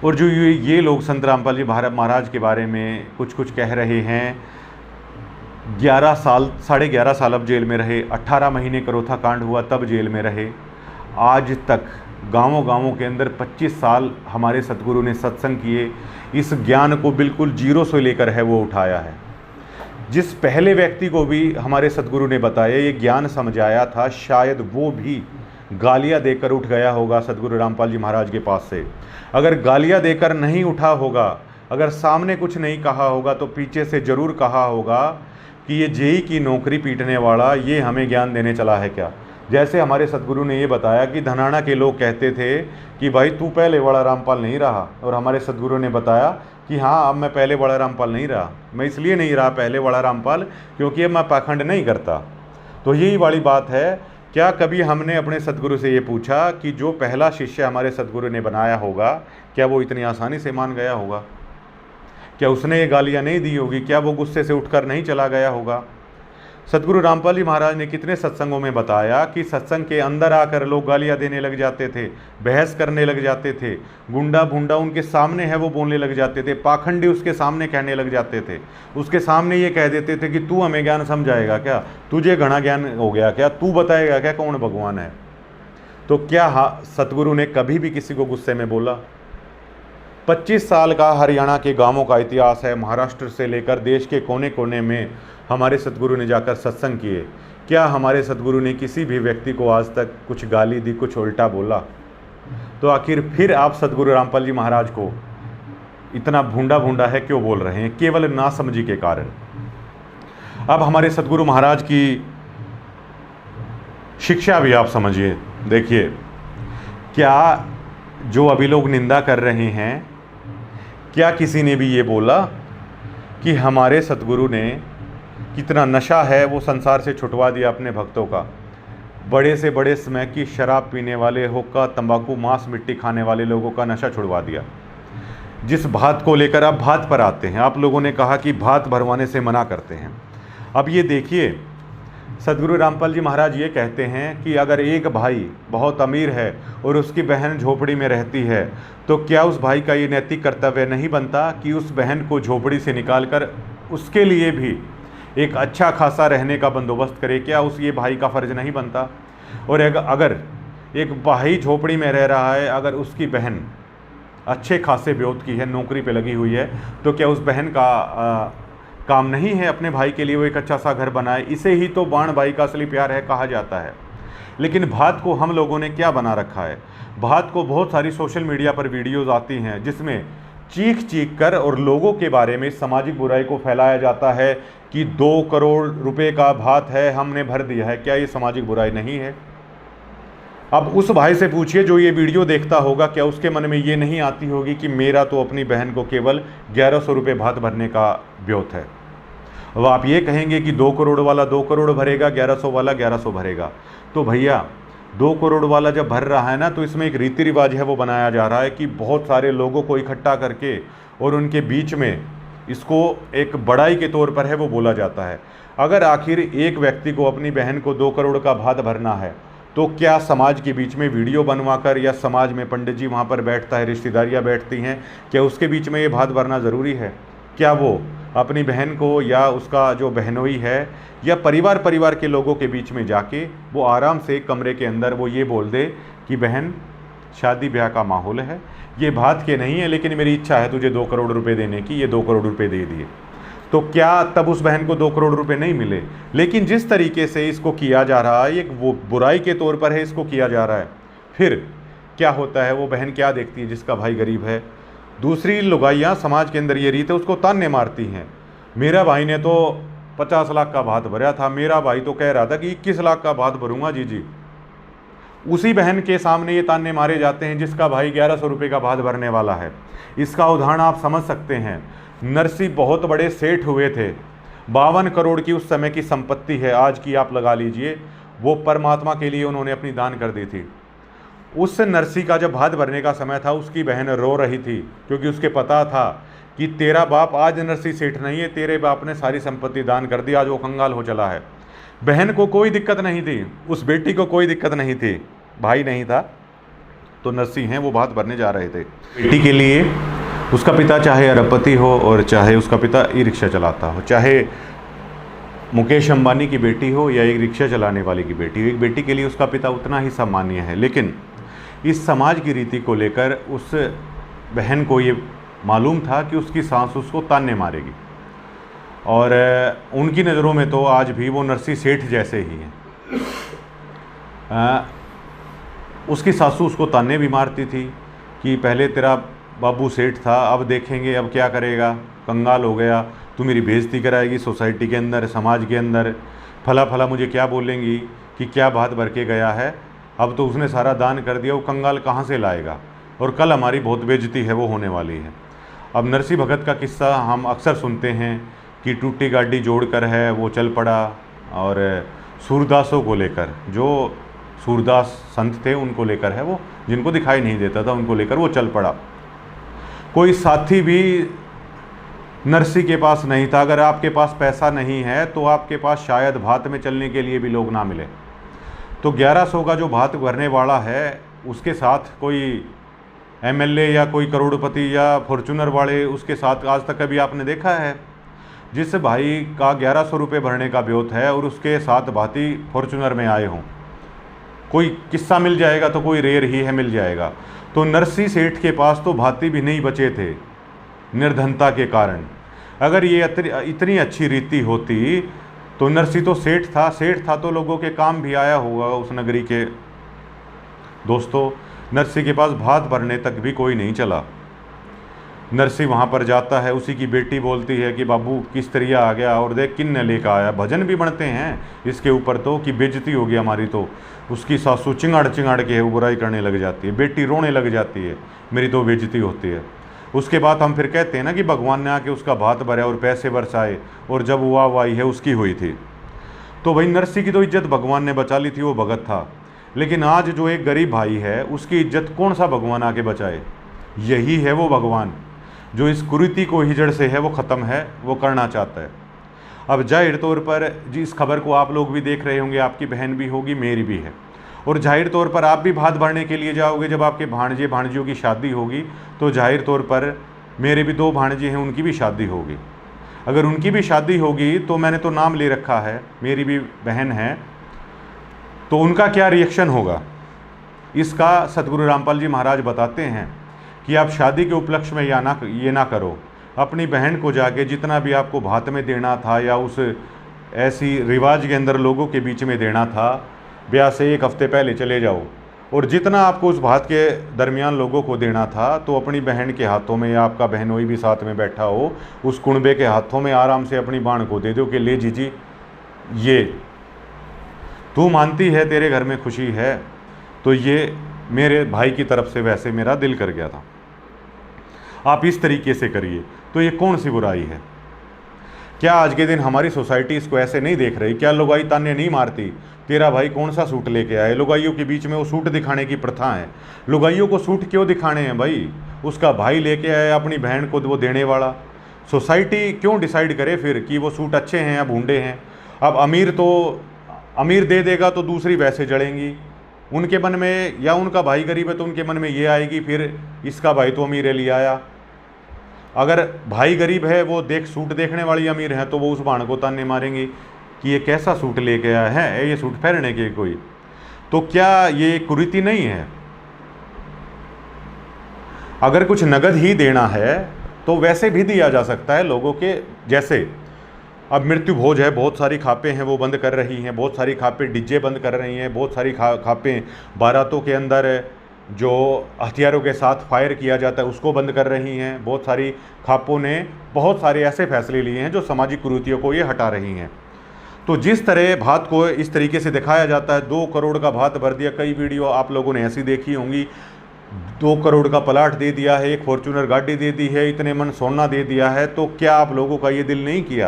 और जो ये लोग संत रामपाल जी महाराज के बारे में कुछ कह रहे हैं, 11 साल 11.5 साल अब जेल में रहे, 18 महीने करोथा कांड हुआ तब जेल में रहे। आज तक गांवों के अंदर 25 साल हमारे सतगुरु ने सत्संग किए, इस ज्ञान को बिल्कुल जीरो से लेकर है वो उठाया है। जिस पहले व्यक्ति को भी हमारे सतगुरु ने बताया, ये ज्ञान समझाया था, शायद वो भी गालियाँ देकर उठ गया होगा सतगुरु रामपाल जी महाराज के पास से। अगर गालियाँ देकर नहीं उठा होगा, अगर सामने कुछ नहीं कहा होगा, तो पीछे से ज़रूर कहा होगा कि ये जेई की नौकरी पीटने वाला ये हमें ज्ञान देने चला है क्या। जैसे हमारे सतगुरु ने ये बताया कि धनाना के लोग कहते थे कि भाई तू पहले बड़ा रामपाल नहीं रहा, और हमारे सतगुरु ने बताया कि हाँ, अब मैं पहले बड़ा रामपाल नहीं रहा। मैं इसलिए नहीं रहा पहले बड़ा रामपाल क्योंकि अब मैं पाखंड नहीं करता। तो यही वाली बात है। क्या कभी हमने अपने सतगुरु से ये पूछा कि जो पहला शिष्य हमारे सतगुरु ने बनाया होगा, क्या वो इतनी आसानी से मान गया होगा? क्या उसने ये गालियाँ नहीं दी होगी? क्या वो गुस्से से उठकर नहीं चला गया होगा? सतगुरु रामपाल जी महाराज ने कितने सत्संगों में बताया कि सत्संग के अंदर आकर लोग गालियाँ देने लग जाते थे, बहस करने लग जाते थे, गुंडा भुंडा उनके सामने है वो बोलने लग जाते थे, पाखंडी उसके सामने कहने लग जाते थे, उसके सामने ये कह देते थे कि तू हमें ज्ञान समझाएगा क्या, तुझे घना ज्ञान हो गया क्या, तू बताएगा क्या कौन भगवान है। तो क्या सतगुरु ने कभी भी किसी को गुस्से में बोला? 25 साल का हरियाणा के गांवों का इतिहास है, महाराष्ट्र से लेकर देश के कोने कोने में हमारे सतगुरु ने जाकर सत्संग किए। क्या हमारे सतगुरु ने किसी भी व्यक्ति को आज तक कुछ गाली दी, कुछ उल्टा बोला? तो आखिर फिर आप सतगुरु रामपाल जी महाराज को इतना भूंडा है क्यों बोल रहे हैं? केवल नासमझी के कारण। अब हमारे सतगुरु महाराज की शिक्षा भी आप समझिए। देखिए, क्या जो अभी लोग निंदा कर रहे हैं, क्या किसी ने भी ये बोला कि हमारे सतगुरु ने कितना नशा है वो संसार से छुटवा दिया अपने भक्तों का? बड़े से बड़े समय की शराब पीने वाले, हुक्का, तंबाकू, मांस, मिट्टी खाने वाले लोगों का नशा छुड़वा दिया। जिस बात को लेकर आप बात पर आते हैं, आप लोगों ने कहा कि बात भरवाने से मना करते हैं। अब ये देखिए, सतगुरु रामपाल जी महाराज ये कहते हैं कि अगर एक भाई बहुत अमीर है और उसकी बहन झोपड़ी में रहती है, तो क्या उस भाई का ये नैतिक कर्तव्य नहीं बनता कि उस बहन को झोपड़ी से निकालकर उसके लिए भी एक अच्छा खासा रहने का बंदोबस्त करे? क्या उस ये भाई का फ़र्ज नहीं बनता? और अगर एक भाई झोपड़ी में रह रहा है, अगर उसकी बहन अच्छे खासे ब्योत की है, नौकरी पे लगी हुई है, तो क्या उस बहन का काम नहीं है अपने भाई के लिए वो एक अच्छा सा घर बनाए? इसे ही तो बाण भाई का असली प्यार है कहा जाता है। लेकिन बात को हम लोगों ने क्या बना रखा है? बात को बहुत सारी सोशल मीडिया पर वीडियोज़ आती हैं जिसमें चीख कर और लोगों के बारे में सामाजिक बुराई को फैलाया जाता है कि 2 करोड़ रुपए का भात है, हमने भर दिया है। क्या ये सामाजिक बुराई नहीं है? अब उस भाई से पूछिए जो ये वीडियो देखता होगा, क्या उसके मन में ये नहीं आती होगी कि मेरा तो अपनी बहन को केवल 1100 रुपये भात भरने का ब्योत है? अब आप ये कहेंगे कि 2 करोड़ वाला 2 करोड़ भरेगा, 1100 वाला 1100 भरेगा। तो भैया, 2 करोड़ वाला जब भर रहा है ना, तो इसमें एक रीति रिवाज है वो बनाया जा रहा है कि बहुत सारे लोगों को इकट्ठा करके और उनके बीच में इसको एक बड़ाई के तौर पर है वो बोला जाता है। अगर आखिर एक व्यक्ति को अपनी बहन को 2 करोड़ का भात भरना है, तो क्या समाज के बीच में वीडियो बनवाकर, या समाज में पंडित जी वहाँ पर बैठता है, रिश्तेदारियाँ बैठती हैं, क्या उसके बीच में ये भात भरना ज़रूरी है? क्या वो अपनी बहन को या उसका जो बहनोई है या परिवार के लोगों के बीच में जाके वो आराम से कमरे के अंदर वो ये बोल दे कि बहन शादी ब्याह का माहौल है, ये बात के नहीं है, लेकिन मेरी इच्छा है तुझे 2 करोड़ रुपए देने की। ये 2 करोड़ रुपए दे दिए। तो क्या तब उस बहन को 2 करोड़ रुपए नहीं मिले? लेकिन जिस तरीके से इसको किया जा रहा है, एक वो बुराई के तौर पर है, इसको किया जा रहा है। फिर क्या होता है, वो बहन क्या देखती है जिसका भाई गरीब है? दूसरी लुगाइयाँ समाज के अंदर ये रीत है, उसको ताने मारती हैं। मेरा भाई ने तो 50 लाख का भात भरा था, मेरा भाई तो कह रहा था कि 21 लाख का भात भरूंगा जी। उसी बहन के सामने ये ताने मारे जाते हैं जिसका भाई 1100 रुपये का भात भरने वाला है। इसका उदाहरण आप समझ सकते हैं। नरसी बहुत बड़े सेठ हुए थे, 52 करोड़ की उस समय की संपत्ति है, आज की आप लगा लीजिए। वो परमात्मा के लिए उन्होंने अपनी दान कर दी थी। उस नरसी का जब भात भरने का समय था, उसकी बहन रो रही थी, क्योंकि उसके पता था कि तेरा बाप आज नरसी सेठ नहीं है, तेरे बाप ने सारी संपत्ति दान कर दी, आज वो कंगाल हो चला है। बहन को कोई दिक्कत नहीं थी, उस बेटी को कोई दिक्कत नहीं थी, भाई नहीं था, तो नरसी हैं वो भात भरने जा रहे थे। बेटी के लिए उसका पिता चाहे अरबपति हो और चाहे उसका पिता ई रिक्शा चलाता हो, चाहे मुकेश अंबानी की बेटी हो या एक रिक्शा चलाने वाले की बेटी हो, एक बेटी के लिए उसका पिता उतना ही सम्मानीय है। लेकिन इस समाज की रीति को लेकर उस बहन को ये मालूम था कि उसकी सास उसको ताने मारेगी, और उनकी नज़रों में तो आज भी वो नरसी सेठ जैसे ही हैं। उसकी सासू उसको ताने भी मारती थी कि पहले तेरा बाबू सेठ था, अब देखेंगे अब क्या करेगा, कंगाल हो गया, तू मेरी बेइज्जती कराएगी सोसाइटी के अंदर, समाज के अंदर, फला फला मुझे क्या बोलेंगी कि क्या भात भर के गया है, अब तो उसने सारा दान कर दिया, वो कंगाल कहाँ से लाएगा, और कल हमारी बहुत बेइज्जती है वो होने वाली है। अब नरसी भगत का किस्सा हम अक्सर सुनते हैं कि टूटी गाड़ी जोड़कर है वो चल पड़ा, और सूरदासों को लेकर, जो सूरदास संत थे उनको लेकर है वो, जिनको दिखाई नहीं देता था उनको लेकर वो चल पड़ा। कोई साथी भी नरसी के पास नहीं था। अगर आपके पास पैसा नहीं है तो आपके पास शायद भात में चलने के लिए भी लोग ना मिले। तो 1100 का जो भात भरने वाला है उसके साथ कोई एमएलए या कोई करोड़पति या फॉर्चूनर वाले उसके साथ आज तक कभी आपने देखा है? जिस भाई का 1100 रुपये भरने का ब्योत है और उसके साथ भाती फॉर्चूनर में आए हों, कोई किस्सा मिल जाएगा तो कोई रेयर ही है, मिल जाएगा। तो नरसी सेठ के पास तो भाती भी नहीं बचे थे निर्धनता के कारण। अगर ये इतनी अच्छी रीति होती तो नरसी तो सेठ था तो लोगों के काम भी आया होगा उस नगरी के। दोस्तों, नरसी के पास भात भरने तक भी कोई नहीं चला। नरसी वहाँ पर जाता है, उसी की बेटी बोलती है कि बाबू किस तरह आ गया, और देख किन ने लेकर आया। भजन भी बनते हैं इसके ऊपर तो कि बेइज्जती होगी हमारी। तो उसकी सासू चिंगाड़ चिंगाड़ के बुराई करने लग जाती है, बेटी रोने लग जाती है, मेरी तो बेइज्जती होती है। उसके बाद हम फिर कहते हैं ना कि भगवान ने आके उसका भात भरा और पैसे बरसाए, और जब वाहवाही है उसकी हुई थी। तो भाई नरसी की तो इज्जत भगवान ने बचा ली थी, वो भगत था। लेकिन आज जो एक गरीब भाई है उसकी इज्जत कौन सा भगवान आके बचाए? यही है वो भगवान जो इस कुरीति को ही जड़ से है वो ख़त्म है, वो करना चाहता है। अब जाहिर तौर पर जी इस खबर को आप लोग भी देख रहे होंगे, आपकी बहन भी होगी, मेरी भी है, और जाहिर तौर पर आप भी भात भरने के लिए जाओगे। जब आपके भाणजे भाणजियों की शादी होगी तो जाहिर तौर पर मेरे भी 2 भाणजे हैं, उनकी भी शादी होगी। अगर उनकी भी शादी होगी तो मैंने तो नाम ले रखा है, मेरी भी बहन है, तो उनका क्या रिएक्शन होगा इसका सतगुरु रामपाल जी महाराज बताते हैं कि आप शादी के उपलक्ष्य में ये ना करो। अपनी बहन को जाके जितना भी आपको भात में देना था या उस ऐसी रिवाज के अंदर लोगों के बीच में देना था, ब्याह से 1 हफ्ते पहले चले जाओ, और जितना आपको उस भात के दरमियान लोगों को देना था तो अपनी बहन के हाथों में, या आपका बहनोई भी साथ में बैठा हो उस कुणबे के हाथों में आराम से अपनी बाण को दे दो कि ले जीजी, ये तू मानती है तेरे घर में खुशी है, तो ये मेरे भाई की तरफ से वैसे मेरा दिल कर गया था, आप इस तरीके से करिए। तो ये कौन सी बुराई है? क्या आज के दिन हमारी सोसाइटी इसको ऐसे नहीं देख रही? क्या लुगाई ताने नहीं मारती तेरा भाई कौन सा सूट लेके आए? लुगाइयों के बीच में वो सूट दिखाने की प्रथा है। लुगाइयों को सूट क्यों दिखाने हैं भाई? उसका भाई लेके आया अपनी बहन को वो देने वाला। सोसाइटी क्यों डिसाइड करे फिर कि वो सूट अच्छे हैं या भूंडे हैं? अब अमीर दे देगा तो दूसरी वैसे जड़ेंगी उनके मन में, या उनका भाई गरीब है तो उनके मन में ये आएगी फिर इसका भाई तो अमीर है ले आया। अगर भाई गरीब है, वो सूट देखने वाली अमीर है, तो वो उस बाण को ताने मारेंगी कि ये कैसा सूट लेके आया है, ये सूट पहनने के कोई। तो क्या ये कुरीति नहीं है? अगर कुछ नगद ही देना है तो वैसे भी दिया जा सकता है लोगों के, जैसे अब मृत्यु भोज है, बहुत सारी खापें हैं वो बंद कर रही हैं, बहुत सारी खापें डीजे बंद कर रही हैं, बहुत सारी खापें बारातों के अंदर जो हथियारों के साथ फायर किया जाता है उसको बंद कर रही हैं, बहुत सारी खापों ने बहुत सारे ऐसे फैसले लिए हैं जो सामाजिक कुरीतियों को ये हटा रही हैं। तो जिस तरह भात को इस तरीके से दिखाया जाता है, 2 करोड़ का भात भर दिया, कई वीडियो आप लोगों ने ऐसी देखी होंगी, 2 करोड़ का प्लाट दे दिया है, एक फॉर्च्यूनर गाड़ी दे दी है, इतने मन सोना दे दिया है, तो क्या आप लोगों का ये दिल नहीं किया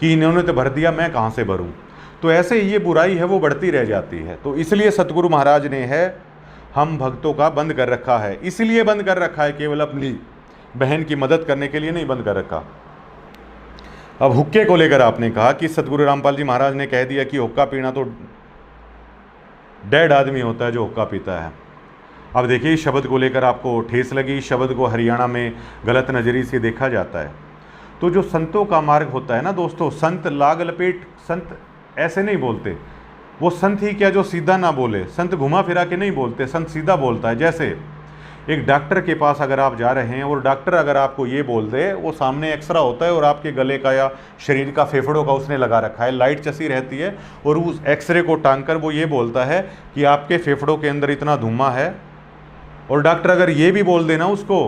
कि इन्होंने तो भर दिया, मैं कहाँ से भरूं? तो ऐसे ये बुराई है वो बढ़ती रह जाती है। तो इसलिए सतगुरु महाराज ने है हम भक्तों का बंद कर रखा है, इसलिए बंद कर रखा है, केवल अपनी बहन की मदद करने के लिए नहीं बंद कर रखा। अब हुक्के को लेकर आपने कहा कि सतगुरु रामपाल जी महाराज ने कह दिया कि हुक्का पीना तो डेड आदमी होता है जो हुक्का पीता है। अब देखिए इस शब्द को लेकर आपको ठेस लगी, इस शब्द को हरियाणा में गलत नज़रिए से देखा जाता है। तो जो संतों का मार्ग होता है ना दोस्तों, संत लाग लपेट, संत ऐसे नहीं बोलते, वो संत ही क्या जो सीधा ना बोले, संत घुमा फिरा के नहीं बोलते, संत सीधा बोलता है। जैसे एक डॉक्टर के पास अगर आप जा रहे हैं और डॉक्टर अगर आपको ये बोल दे, वो सामने एक्सरा होता है और आपके गले का या शरीर का फेफड़ों का उसने लगा रखा है, लाइट चसी रहती है, और उस एक्सरे को टांग कर वो ये बोलता है कि आपके फेफड़ों के अंदर इतना धुआं है, और डॉक्टर अगर ये भी बोल देना उसको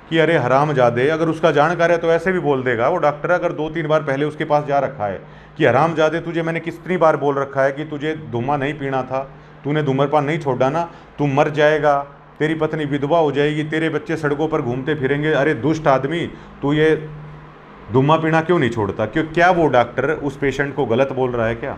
कि अरे हरामजादे, अगर उसका जानकार है तो ऐसे भी बोल देगा वो डॉक्टर, अगर 2-3 बार पहले उसके पास जा रखा है कि हरामजादे तुझे मैंने कितनी बार बोल रखा है कि तुझे धुआं नहीं पीना था, तूने धूम्रपान नहीं छोड़ा ना, तू मर जाएगा, तेरी पत्नी विधवा हो जाएगी, तेरे बच्चे सड़कों पर घूमते फिरेंगे, अरे दुष्ट आदमी तू ये धुआं पीना क्यों नहीं छोड़ता? क्यों क्या वो डॉक्टर उस पेशेंट को गलत बोल रहा है क्या?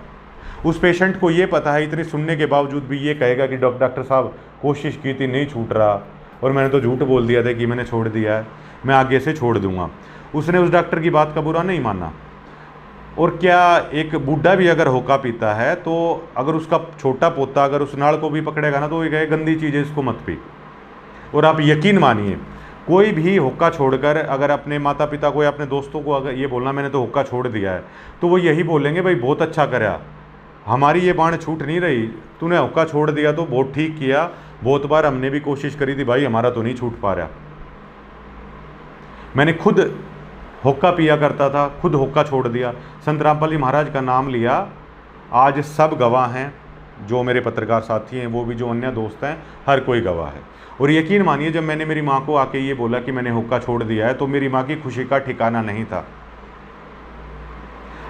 उस पेशेंट को ये पता है, इतनी सुनने के बावजूद भी ये कहेगा कि डॉक्टर साहब कोशिश की थी नहीं छूट रहा, और मैंने तो झूठ बोल दिया था कि मैंने छोड़ दिया है, मैं आगे से छोड़ दूंगा। उसने उस डॉक्टर की बात का बुरा नहीं माना। और क्या एक बूढ़ा भी अगर होका पीता है तो अगर उसका छोटा पोता अगर उस नाल को भी पकड़ेगा ना तो वो कहे गंदी चीज़ है इसको मत पी। और आप यकीन मानिए कोई भी हुक्का छोड़कर अगर अपने माता पिता को या अपने दोस्तों को अगर ये बोलना मैंने तो हुक्का छोड़ दिया है, तो वो यही बोलेंगे भाई बहुत अच्छा करा, हमारी ये बाण छूट नहीं रही, तूने हुक्का छोड़ दिया तो बहुत ठीक किया, बहुत बार हमने भी कोशिश करी थी भाई, हमारा तो नहीं छूट पा रहा। मैंने खुद हुक्का पिया करता था, खुद हुक्का छोड़ दिया, संत रामपाल जी महाराज का नाम लिया, आज सब गवाह हैं, जो मेरे पत्रकार साथी हैं वो भी, जो अन्य दोस्त हैं, हर कोई गवाह है। और यकीन मानिए जब मैंने मेरी माँ को आके ये बोला कि मैंने हुक्का छोड़ दिया है तो मेरी माँ की खुशी का ठिकाना नहीं था।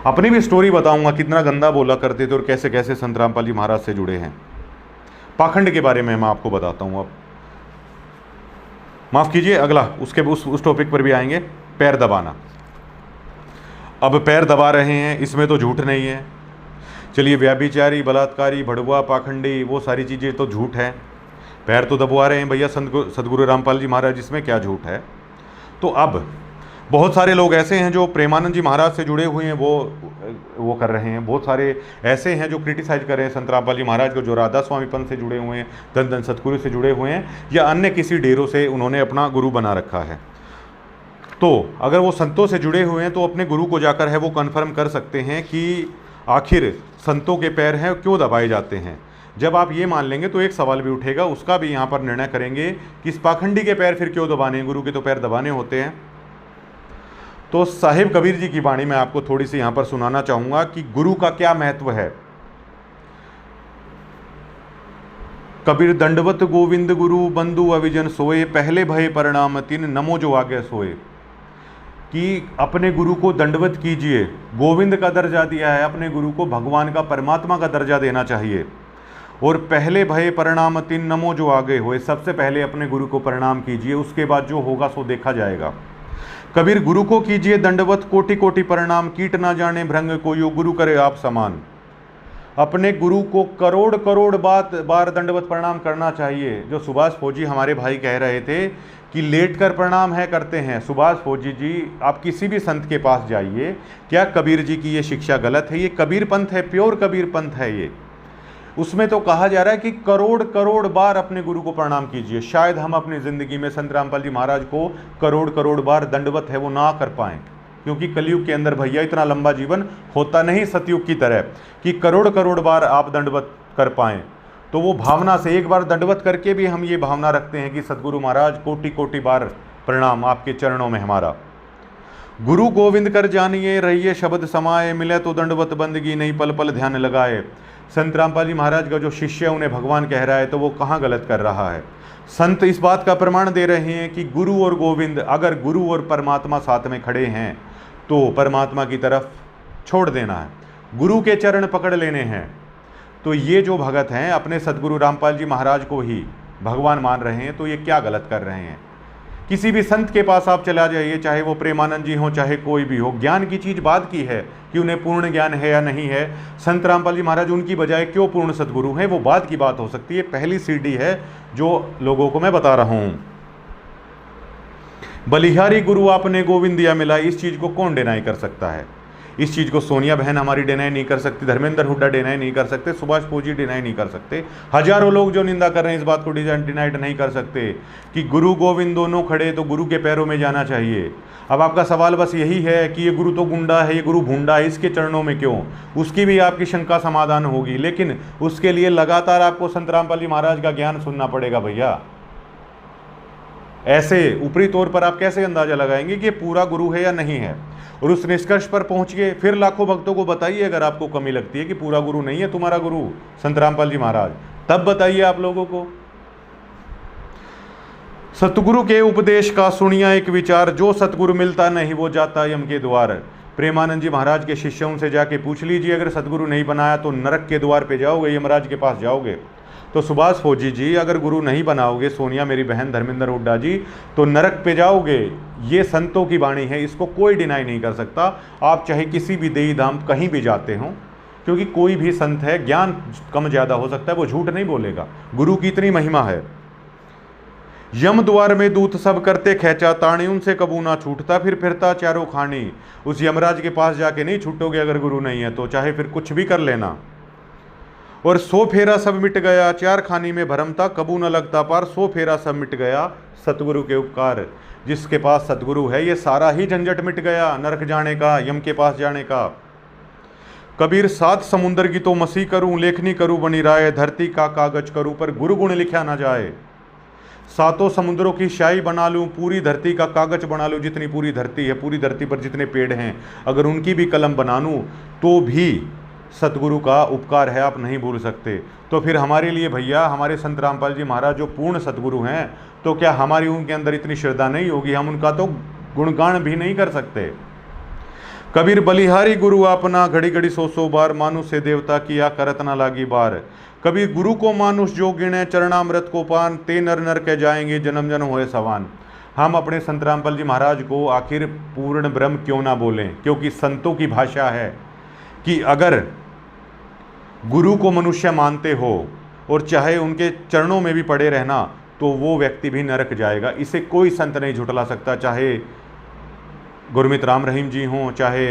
अपनी भी स्टोरी बताऊंगा कितना गंदा बोला करते थे और कैसे कैसे संत रामपाल जी महाराज से जुड़े हैं। पाखंड के बारे में मैं आपको बताता हूँ। अब माफ़ कीजिए, अगला उसके उस टॉपिक पर भी आएंगे, पैर दबाना। अब पैर दबा रहे हैं, इसमें तो झूठ नहीं है। चलिए व्याभिचारी, बलात्कारी, भड़ुआ, पाखंडी, वो सारी चीज़ें तो झूठ है, पैर तो दबवा रहे हैं भैया सदगुरु रामपाल जी महाराज, इसमें क्या झूठ है? तो अब बहुत सारे लोग ऐसे हैं जो प्रेमानंद जी महाराज से जुड़े हुए हैं, वो कर रहे हैं। बहुत सारे ऐसे हैं जो क्रिटिसाइज कर रहे हैं संत रामपाल जी महाराज को, जो राधा स्वामी पंथ से जुड़े हुए हैं, धन धन सतगुरु से जुड़े हुए हैं, या अन्य किसी डेरों से उन्होंने अपना गुरु बना रखा है। तो अगर वो संतों से जुड़े हुए हैं तो अपने गुरु को जाकर है वो कन्फर्म कर सकते हैं कि आखिर संतों के पैर हैं क्यों दबाए जाते हैं। जब आप ये मान लेंगे तो एक सवाल भी उठेगा, उसका भी यहाँ पर निर्णय करेंगे कि इस पाखंडी के पैर फिर क्यों दबाने हैं, गुरु के तो पैर दबाने होते हैं। तो साहिब कबीर जी की वाणी मैं आपको थोड़ी सी यहाँ पर सुनाना चाहूँगा कि गुरु का क्या महत्व है। कबीर दंडवत गोविंद गुरु बंधु अविजन सोए, पहले भय परिणाम तिन नमो जो आगे सोए। कि अपने गुरु को दंडवत कीजिए, गोविंद का दर्जा दिया है, अपने गुरु को भगवान का, परमात्मा का दर्जा देना चाहिए। और पहले भय परिणाम तिन नमो जो आगे होए, सबसे पहले अपने गुरु को प्रणाम कीजिए, उसके बाद जो होगा सो देखा जाएगा। कबीर गुरु को कीजिए दंडवत कोटि कोटि प्रणाम, कीट ना जाने भ्रंग को यो गुरु करे आप समान। अपने गुरु को करोड़ करोड़ बार दंडवत प्रणाम करना चाहिए। जो सुभाष फौजी हमारे भाई कह रहे थे कि लेट कर प्रणाम है करते हैं, सुभाष फौजी जी आप किसी भी संत के पास जाइए, क्या कबीर जी की ये शिक्षा गलत है? ये कबीर पंथ है, प्योर कबीर पंथ है ये। उसमें तो कहा जा रहा है कि करोड़ करोड़ बार अपने गुरु को प्रणाम कीजिए। शायद हम अपनी ज़िंदगी में संत रामपाल जी महाराज को करोड़ करोड़ बार दंडवत है वो ना कर पाएँ, क्योंकि कलयुग के अंदर भैया इतना लंबा जीवन होता नहीं सतयुग की तरह कि करोड़ करोड़ बार आप दंडवत कर पाएँ। तो वो भावना से एक बार दंडवत करके भी हम ये भावना रखते हैं कि सतगुरु महाराज कोटि कोटि बार प्रणाम आपके चरणों में हमारा। गुरु गोविंद कर जानिए रहिए शब्द समाए, मिले तो दंडवत बंदगी नहीं पल पल ध्यान लगाए। संत रामपाल जी महाराज का जो शिष्य है उन्हें भगवान कह रहा है, तो वो कहाँ गलत कर रहा है। संत इस बात का प्रमाण दे रहे हैं कि गुरु और गोविंद, अगर गुरु और परमात्मा साथ में खड़े हैं तो परमात्मा की तरफ छोड़ देना है, गुरु के चरण पकड़ लेने हैं। तो ये जो भगत हैं अपने सतगुरु रामपाल जी महाराज को ही भगवान मान रहे हैं, तो ये क्या गलत कर रहे हैं। किसी भी संत के पास आप चला जाइए, चाहे वो प्रेमानंद जी हों चाहे कोई भी हो, ज्ञान की चीज़ बात की है कि उन्हें पूर्ण ज्ञान है या नहीं है। संत रामपाल जी महाराज उनकी बजाय क्यों पूर्ण सतगुरु हैं, वो बात की बात हो सकती है। पहली सीढ़ी है जो लोगों को मैं बता रहा हूँ। बलिहारी गुरु आपने गोविंदिया मिला, इस चीज़ को कौन डिनाई कर सकता है। इस चीज़ को सोनिया बहन हमारी डिनाई नहीं कर सकती, धर्मेंद्र हुड्डा डिनाई नहीं कर सकते, सुभाष फौजी डिनाई नहीं कर सकते, हजारों लोग जो निंदा कर रहे हैं इस बात को डिनाइट नहीं कर सकते कि गुरु गोविंद दोनों खड़े तो गुरु के पैरों में जाना चाहिए। अब आपका सवाल बस यही है कि ये गुरु तो गुंडा है, ये गुरु भूंडा है, इसके चरणों में क्यों, उसकी भी आपकी शंका समाधान होगी। लेकिन उसके लिए लगातार आपको संत रामपाल जी महाराज का ज्ञान सुनना पड़ेगा भैया। ऐसे ऊपरी तौर पर आप कैसे अंदाजा लगाएंगे कि ये पूरा गुरु है या नहीं है, और उस निष्कर्ष पर पहुंचिए, फिर लाखों भक्तों को बताइए अगर आपको कमी लगती है कि पूरा गुरु नहीं है तुम्हारा गुरु संत रामपाल जी महाराज, तब बताइए आप लोगों को। सतगुरु के उपदेश का सुनिया एक विचार, जो सतगुरु मिलता नहीं वो जाता यम के द्वार। प्रेमानंद जी महाराज के शिष्यों से जाके पूछ लीजिए, अगर सतगुरु नहीं बनाया तो नरक के द्वार पे जाओगे, यमराज के पास जाओगे। तो सुभाष फौजी जी अगर गुरु नहीं बनाओगे, सोनिया मेरी बहन, धर्मेंद्र हुड्डा जी, तो नरक पे जाओगे। ये संतों की वाणी है, इसको कोई डिनाई नहीं कर सकता। आप चाहे किसी भी देवी धाम कहीं भी जाते हो, क्योंकि कोई भी संत है, ज्ञान कम ज़्यादा हो सकता है, वो झूठ नहीं बोलेगा। गुरु की इतनी महिमा है। यम द्वार में दूत सब करते खेचा ताणी, उनसे कबू ना छूटता फिर फिरता चारों खानी। उस यमराज के पास जाके नहीं छूटोगे अगर गुरु नहीं है तो, चाहे फिर कुछ भी कर लेना। और 100 फेरा सब मिट गया, चार खानी में भरम था कबू न लगता पार। 100 फेरा सब मिट गया सतगुरु के उपकार। जिसके पास सतगुरु है ये सारा ही झंझट मिट गया, नरक जाने का, यम के पास जाने का। कबीर 7 समुंदर की तो मसी करूं, लेखनी करूं बनी राय, धरती का कागज करूं पर गुरु गुण लिखा ना जाए। 7 समुद्रों की शाही बना लूं, पूरी धरती का कागज बना लूं, जितनी पूरी धरती है, पूरी धरती पर जितने पेड़ हैं, अगर उनकी भी कलम बना लूं तो भी सतगुरु का उपकार है, आप नहीं भूल सकते। तो फिर हमारे लिए भैया, हमारे संत रामपाल जी महाराज जो पूर्ण सतगुरु हैं, तो क्या हमारी उनके अंदर इतनी श्रद्धा नहीं होगी, हम उनका तो गुणगान भी नहीं कर सकते। कबीर बलिहारी गुरु अपना, घड़ी घड़ी 100 बार, मानुष से देवता किया करत ना लागी बार। कबीर गुरु को मानुष जो गिने, चरणामृत को पान, ते नर नर के जाएंगे जन्म जन्म होए सवान। हम अपने संत रामपाल जी महाराज को आखिर पूर्ण ब्रह्म क्यों ना बोलें, क्योंकि संतों की भाषा है कि अगर गुरु को मनुष्य मानते हो और चाहे उनके चरणों में भी पड़े रहना, तो वो व्यक्ति भी नरक जाएगा। इसे कोई संत नहीं झुटला सकता, चाहे गुरमीत राम रहीम जी हों, चाहे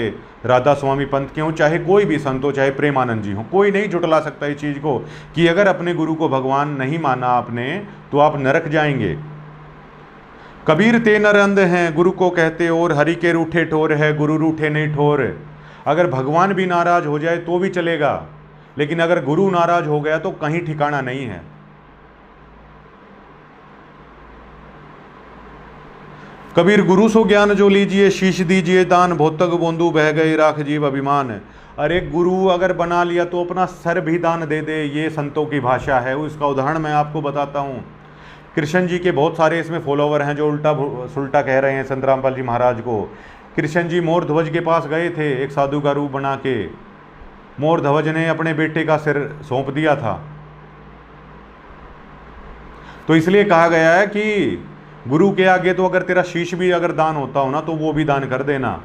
राधा स्वामी पंथ के हों, चाहे कोई भी संत हो, चाहे प्रेमानंद जी हों, कोई नहीं झुटला सकता इस चीज़ को कि अगर अपने गुरु को भगवान नहीं माना आपने तो आप नरक जाएंगे। कबीर ते नर अंध हैं, गुरु को कहते और, हरि के रूठे ठोर है, गुरु रूठे नहीं ठोर। अगर भगवान भी नाराज हो जाए तो भी चलेगा, लेकिन अगर गुरु नाराज हो गया तो कहीं ठिकाना नहीं है। कबीर गुरु सो ज्ञान जो लीजिए, शीश दीजिए दान, भौतक बोंदू बह गई राख जीव अभिमान। अरे गुरु अगर बना लिया तो अपना सर भी दान दे दे, ये संतों की भाषा है। उसका उदाहरण मैं आपको बताता हूँ। कृष्ण जी के बहुत सारे इसमें फॉलोवर हैं जो उल्टा सुल्टा कह रहे हैं संत रामपाल जी महाराज को। कृष्ण जी मोर ध्वज के पास गए थे एक साधु का रूप बना के, मोर ध्वज ने अपने बेटे का सिर सौंप दिया था। तो इसलिए कहा गया है कि गुरु के आगे तो अगर तेरा शीश भी अगर दान होता हो ना, तो वो भी दान कर देना।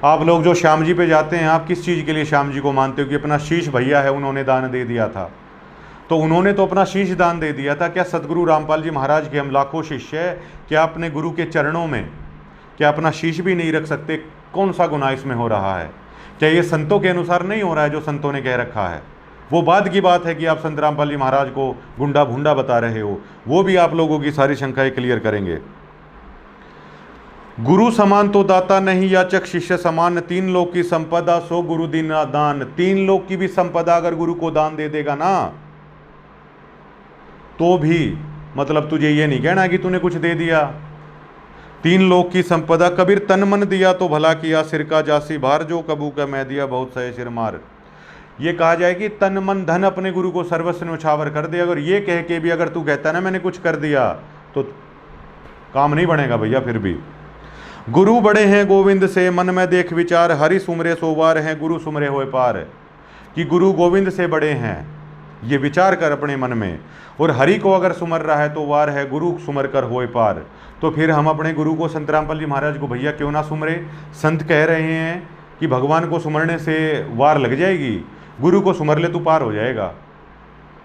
आप लोग जो श्याम जी पे जाते हैं, आप किस चीज़ के लिए श्याम जी को मानते हो? कि अपना शीश भैया है उन्होंने दान दे दिया था। तो उन्होंने तो अपना शीश दान दे दिया था। क्या सतगुरु रामपाल जी महाराज के हम लाखों शिष्य है, क्या अपने गुरु के चरणों में क्या अपना शीश भी नहीं रख सकते? कौन सा गुनाह इसमें हो रहा है? क्या ये संतों के अनुसार नहीं हो रहा है जो संतों ने कह रखा है? वो बाद की बात है कि आप संत रामपाल जी महाराज को गुंडा भुंडा बता रहे हो, वो भी आप लोगों की सारी शंकाएं क्लियर करेंगे। गुरु समान तो दाता नहीं, याचक शिष्य समान, तीन लोक की संपदा सो गुरु दीना दान। तीन लोक की भी संपदा अगर गुरु को दान दे देगा ना, तो भी मतलब तुझे ये नहीं कहना कि तूने कुछ दे दिया। तीन लोक की संपदा, कबीर तन मन दिया तो भला किया, सिर का जासी भार, जो कबू का मैं दिया बहुत सहे सिर मार। ये कहा जाए कि तन मन धन अपने गुरु को सर्वस्व न्यौछावर कर दे। अगर ये कह के भी अगर तू कहता है ना मैंने कुछ कर दिया, तो काम नहीं बनेगा भैया। फिर भी गुरु बड़े हैं गोविंद से, मन में देख विचार, हरि सुमरे सोवार हैं, गुरु सुमरे होए पार। कि गुरु गोविंद से बड़े हैं, ये विचार कर अपने मन में, और हरि को अगर सुमर रहा है तो वार है, गुरु सुमर कर होए पार। तो फिर हम अपने गुरु को संत रामपाल जी महाराज को भैया क्यों ना सुमरे। संत कह रहे हैं कि भगवान को सुमरने से वार लग जाएगी, गुरु को सुमर ले तू पार हो जाएगा।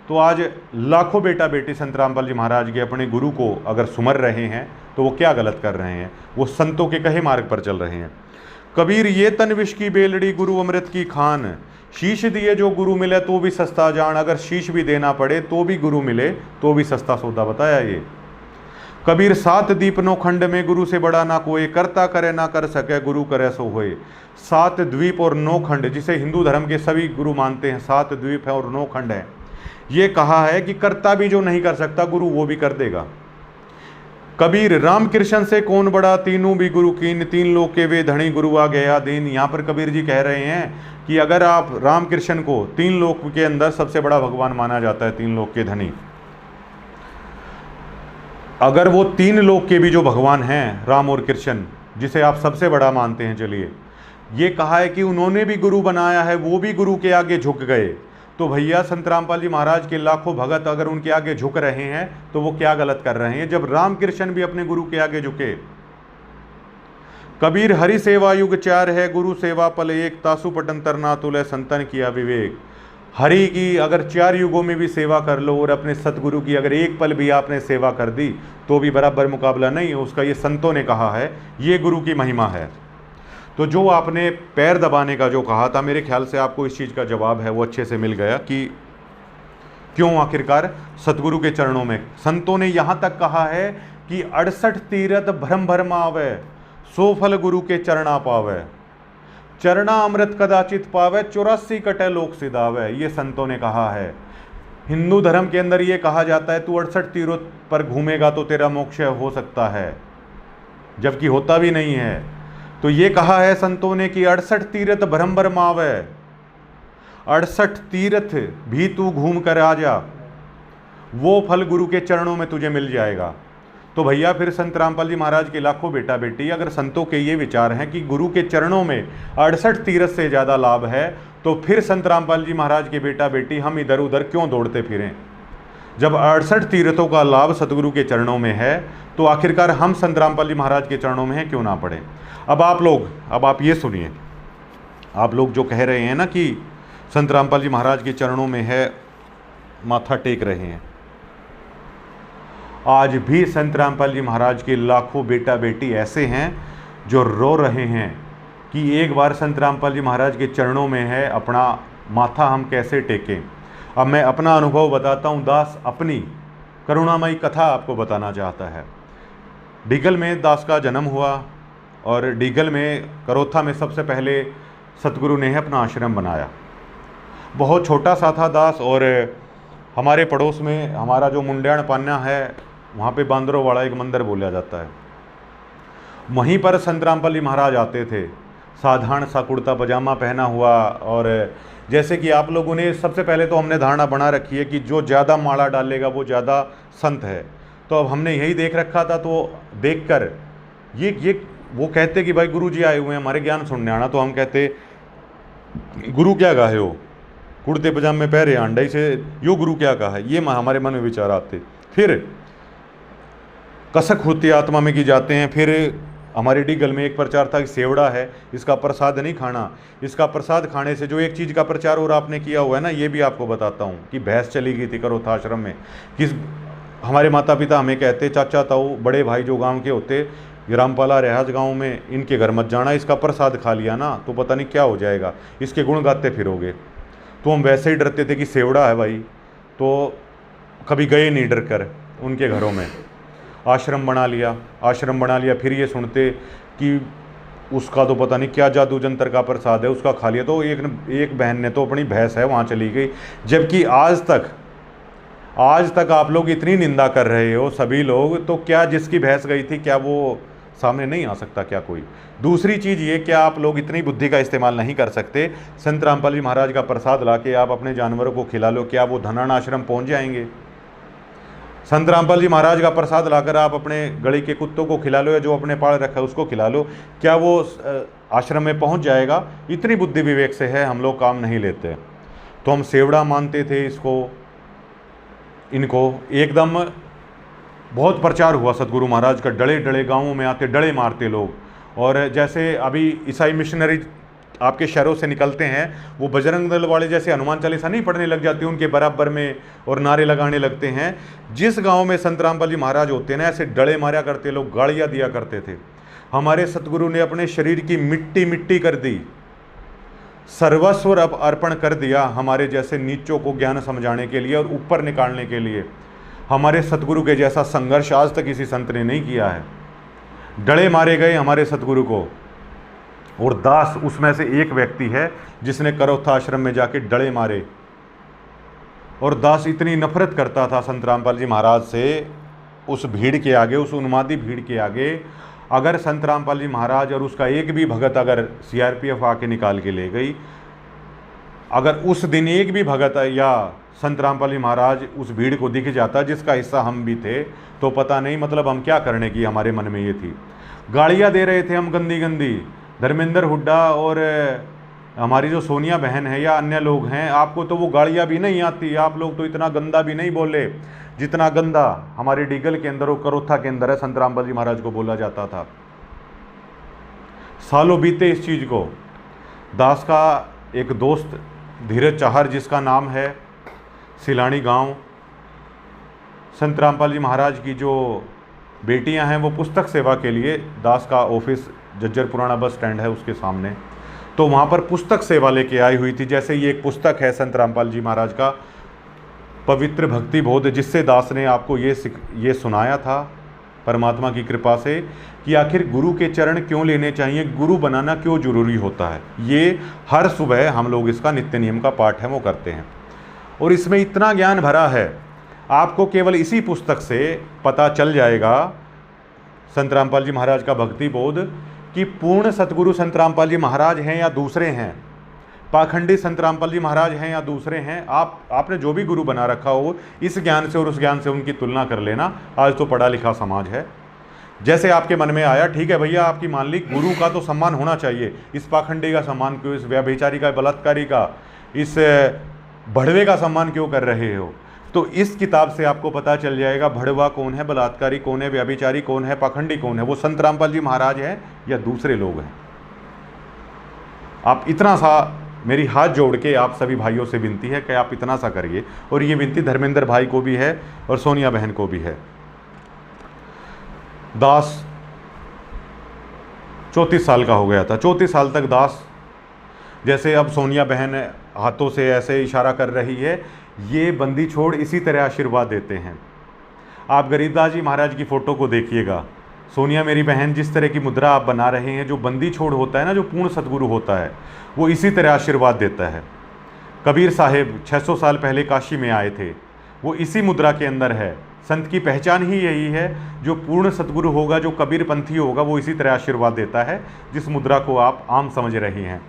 तो आज लाखों बेटा बेटी संत रामपाल जी महाराज के अपने गुरु को अगर सुमर रहे हैं तो वो क्या गलत कर रहे हैं, वो संतों के कहे मार्ग पर चल रहे हैं। कबीर ये तन विष की बेलड़ी, गुरु अमृत की खान, शीश दिए जो गुरु मिले तो भी सस्ता जान। अगर शीश भी देना पड़े तो भी गुरु मिले तो भी सस्ता सौदा बताया ये। कबीर सात दीप नो खंड में, गुरु से बड़ा ना कोई, करता करे ना कर सके, गुरु करे सो होए। सात द्वीप और 9 खंड, जिसे हिंदू धर्म के सभी गुरु मानते हैं, 7 द्वीप है और 9 खंड है। ये कहा है कि करता भी जो नहीं कर सकता गुरु वो भी कर देगा। कबीर राम कृष्ण से कौन बड़ा, तीनों भी गुरु कीन, तीन लोग के वे धनी, गुरु आ गया दीन। यहाँ पर कबीर जी कह रहे हैं कि अगर आप राम कृष्ण को 3 लोक के अंदर सबसे बड़ा भगवान माना जाता है, 3 लोक के धनी, अगर वो 3 लोक के भी जो भगवान हैं राम और कृष्ण, जिसे आप सबसे बड़ा मानते हैं, चलिए ये कहा है कि उन्होंने भी गुरु बनाया है, वो भी गुरु के आगे झुक गए, तो भैया संत रामपाल जी महाराज के लाखों भगत अगर उनके आगे झुक रहे हैं तो वो क्या गलत कर रहे हैं, जब राम कृष्ण भी अपने गुरु के आगे झुके। कबीर हरि सेवा युग 4 है, गुरु सेवा पल एक, तासु पटन तरना तुले, संतन किया विवेक। हरि की अगर 4 युगों में भी सेवा कर लो और अपने सतगुरु की अगर एक पल भी आपने सेवा कर दी तो भी बराबर मुकाबला नहीं है उसका। ये संतों ने कहा है, ये गुरु की महिमा है। तो जो आपने पैर दबाने का जो कहा था, मेरे ख्याल से आपको इस चीज़ का जवाब है वो अच्छे से मिल गया कि क्यों आखिरकार सतगुरु के चरणों में। संतों ने यहाँ तक कहा है कि 68 तीरथ भ्रम भरम आवे, सो फल गुरु के चरणा पावे, चरणा अमृत कदाचित पावे, 84 कटे लोक सिधावे। ये संतों ने कहा है। हिंदू धर्म के अंदर ये कहा जाता है तू 68 तीरों पर घूमेगा तो तेरा मोक्ष हो सकता है, जबकि होता भी नहीं है। तो ये कहा है संतों ने कि 68 तीर्थ भ्रम भरम आवे, 68 तीर्थ भी तू घूम कर आ जा, वो फल गुरु के चरणों में तुझे मिल जाएगा। तो भैया फिर संत रामपाल जी महाराज के लाखों बेटा बेटी, अगर संतों के ये विचार हैं कि गुरु के चरणों में 68 तीर्थ से ज़्यादा लाभ है, तो फिर संत रामपाल जी महाराज के बेटा बेटी हम इधर उधर क्यों दौड़ते फिरें। जब 68 तीर्थों का लाभ सतगुरु के चरणों में है तो आखिरकार हम संत रामपाल जी महाराज के चरणों में हैं क्यों ना पड़े। अब आप ये सुनिए, आप लोग जो कह रहे हैं ना कि संत रामपाल जी महाराज के चरणों में है, माथा टेक रहे हैं, आज भी संत रामपाल जी महाराज के लाखों बेटा बेटी ऐसे हैं जो रो रहे हैं कि एक बार संत रामपाल जी महाराज के चरणों में है, अपना माथा हम कैसे टेकें। अब मैं अपना अनुभव बताता हूँ। दास अपनी करुणामयी कथा आपको बताना चाहता है। डीगल में दास का जन्म हुआ और डीगल में करोथा में सबसे पहले सतगुरु ने अपना आश्रम बनाया। बहुत छोटा सा था दास, और हमारे पड़ोस में हमारा जो मुंड्याण पान्या है वहाँ पे बांदरों वाला एक मंदिर बोला जाता है, वहीं पर संत रामपाल जी महाराज आते थे, साधारण सा कुर्ता पजामा पहना हुआ। और जैसे कि आप लोगों ने सबसे पहले तो हमने धारणा बना रखी है कि जो ज़्यादा माला डालेगा वो ज़्यादा संत है, तो अब हमने यही देख रखा था। तो देखकर ये वो कहते कि भाई गुरु जी आए हुए हैं हमारे ज्ञान सुनने आना, तो हम कहते गुरु क्या कहा है, वो कुर्ते पजामे पहरे अंडाई से यो गुरु क्या कहा है, ये हमारे मन में विचार आते। फिर कसक होती आत्मा में की जाते हैं। फिर हमारे डीगल में एक प्रचार था कि सेवड़ा है, इसका प्रसाद नहीं खाना, इसका प्रसाद खाने से जो एक चीज़ का प्रचार और आपने किया हुआ है ना, ये भी आपको बताता हूँ कि भैंस चली गई थी करोथा आश्रम में। किस हमारे माता पिता हमें कहते, चाचा ताऊ बड़े भाई जो गांव के होते, रामपाला रिहाज गांव में इनके घर मत जाना, इसका प्रसाद खा लिया ना तो पता नहीं क्या हो जाएगा, इसके गुण गाते फिरोगे। तो हम वैसे ही डरते थे कि सेवड़ा है भाई, तो कभी गए नहीं डर कर उनके घरों में। आश्रम बना लिया, आश्रम बना लिया। फिर ये सुनते कि उसका तो पता नहीं क्या जादू जंतर का प्रसाद है, उसका खा लिया। तो एक बहन ने तो अपनी भैंस है वहाँ चली गई। जबकि आज तक आप लोग इतनी निंदा कर रहे हो सभी लोग, तो क्या जिसकी भैंस गई थी क्या वो सामने नहीं आ सकता क्या कोई? दूसरी चीज़ ये, क्या आप लोग इतनी बुद्धि का इस्तेमाल नहीं कर सकते? संत रामपाल जी महाराज का प्रसाद लाके आप अपने जानवरों को खिला लो, क्या वो धनान आश्रम पहुँच जाएंगे? संत रामपाल जी महाराज का प्रसाद लाकर आप अपने गली के कुत्तों को खिला लो, या जो अपने पाल रखा है उसको खिला लो, क्या वो आश्रम में पहुंच जाएगा? इतनी बुद्धि विवेक से है, हम लोग काम नहीं लेते। तो हम सेवड़ा मानते थे इनको एकदम बहुत प्रचार हुआ सतगुरु महाराज का, डले डले गाँवों में आते डले मारते लोग। और जैसे अभी ईसाई मिशनरी आपके शहरों से निकलते हैं, वो बजरंग दल वाले जैसे हनुमान चालीसा नहीं पढ़ने लग जाते उनके बराबर में, और नारे लगाने लगते हैं। जिस गांव में संत रामपाल जी महाराज होते हैं ना, ऐसे डले मारा करते लोग, गालियाँ दिया करते थे। हमारे सतगुरु ने अपने शरीर की मिट्टी मिट्टी कर दी, सर्वस्व अर्पण कर दिया हमारे जैसे नीचों को ज्ञान समझाने के लिए और ऊपर निकालने के लिए। हमारे सतगुरु के जैसा संघर्ष आज तक किसी संत ने नहीं किया है। डले मारे गए हमारे सतगुरु को, और दास उसमें से एक व्यक्ति है जिसने करोथा आश्रम में जाके डले मारे। और दास इतनी नफरत करता था संत रामपाल जी महाराज से, उस भीड़ के आगे, उस उन्मादी भीड़ के आगे अगर संत रामपाल जी महाराज और उसका एक भी भगत अगर सीआरपीएफ आके निकाल के ले गई, अगर उस दिन एक भी भगत या संत रामपाल जी महाराज उस भीड़ को दिख जाता जिसका हिस्सा हम भी थे, तो पता नहीं मतलब हम क्या करने की हमारे मन में ये थी। गालियाँ दे रहे थे हम गंदी गंदी। धर्मेंद्र हुड्डा और हमारी जो सोनिया बहन है या अन्य लोग हैं, आपको तो वो गालियाँ भी नहीं आती, आप लोग तो इतना गंदा भी नहीं बोले जितना गंदा हमारे डीगल के अंदर और करोथा के अंदर है संत रामपाल जी महाराज को बोला जाता था। सालों बीते इस चीज़ को। दास का एक दोस्त धीरज चाहर, जिसका नाम है सिलानी गांव, संत रामपाल जी महाराज की जो बेटियां हैं वो पुस्तक सेवा के लिए, दास का ऑफिस जज्जर पुराना बस स्टैंड है उसके सामने, तो वहाँ पर पुस्तक सेवा लेके आई हुई थी। जैसे ये एक पुस्तक है संत रामपाल जी महाराज का पवित्र भक्ति बोध, जिससे दास ने आपको ये सुनाया था परमात्मा की कृपा से कि आखिर गुरु के चरण क्यों लेने चाहिए, गुरु बनाना क्यों जरूरी होता है। ये हर सुबह हम लोग इसका नित्य नियम का पाठ है वो करते हैं, और इसमें इतना ज्ञान भरा है, आपको केवल इसी पुस्तक से पता चल जाएगा संत रामपाल जी महाराज का भक्ति बोध कि पूर्ण सतगुरु संत रामपाल जी महाराज हैं या दूसरे हैं, पाखंडी संत रामपाल जी महाराज हैं या दूसरे हैं। आपने जो भी गुरु बना रखा हो, इस ज्ञान से और उस ज्ञान से उनकी तुलना कर लेना। आज तो पढ़ा लिखा समाज है, जैसे आपके मन में आया ठीक है भैया, आपकी मान ली, गुरु का तो सम्मान होना चाहिए, इस पाखंडी का सम्मान क्यों, इस व्यभिचारी का, बलात्कारी का, इस भड़वे का सम्मान क्यों कर रहे हो? तो इस किताब से आपको पता चल जाएगा भड़वा कौन है, बलात्कारी कौन है, व्यभिचारी कौन है, पाखंडी कौन है। वो संत रामपाल जी महाराज हैं या दूसरे लोग हैं। आप इतना सा, मेरी हाथ जोड़ के आप सभी भाइयों से विनती है कि आप इतना सा करिए, और ये विनती धर्मेंद्र भाई को भी है और सोनिया बहन को भी है। दास 34 साल का हो गया था। 34 साल तक दास, जैसे अब सोनिया बहन हाथों से ऐसे इशारा कर रही है, ये बंदी छोड़ इसी तरह आशीर्वाद देते हैं। आप गरीबदास जी महाराज की फ़ोटो को देखिएगा, सोनिया मेरी बहन, जिस तरह की मुद्रा आप बना रहे हैं, जो बंदी छोड़ होता है ना, जो पूर्ण सतगुरु होता है, वो इसी तरह आशीर्वाद देता है। कबीर साहेब 600 साल पहले काशी में आए थे, वो इसी मुद्रा के अंदर है। संत की पहचान ही यही है, जो पूर्ण सतगुरु होगा, जो कबीर पंथी होगा, वो इसी तरह आशीर्वाद देता है, जिस मुद्रा को आप आम समझ रही हैं।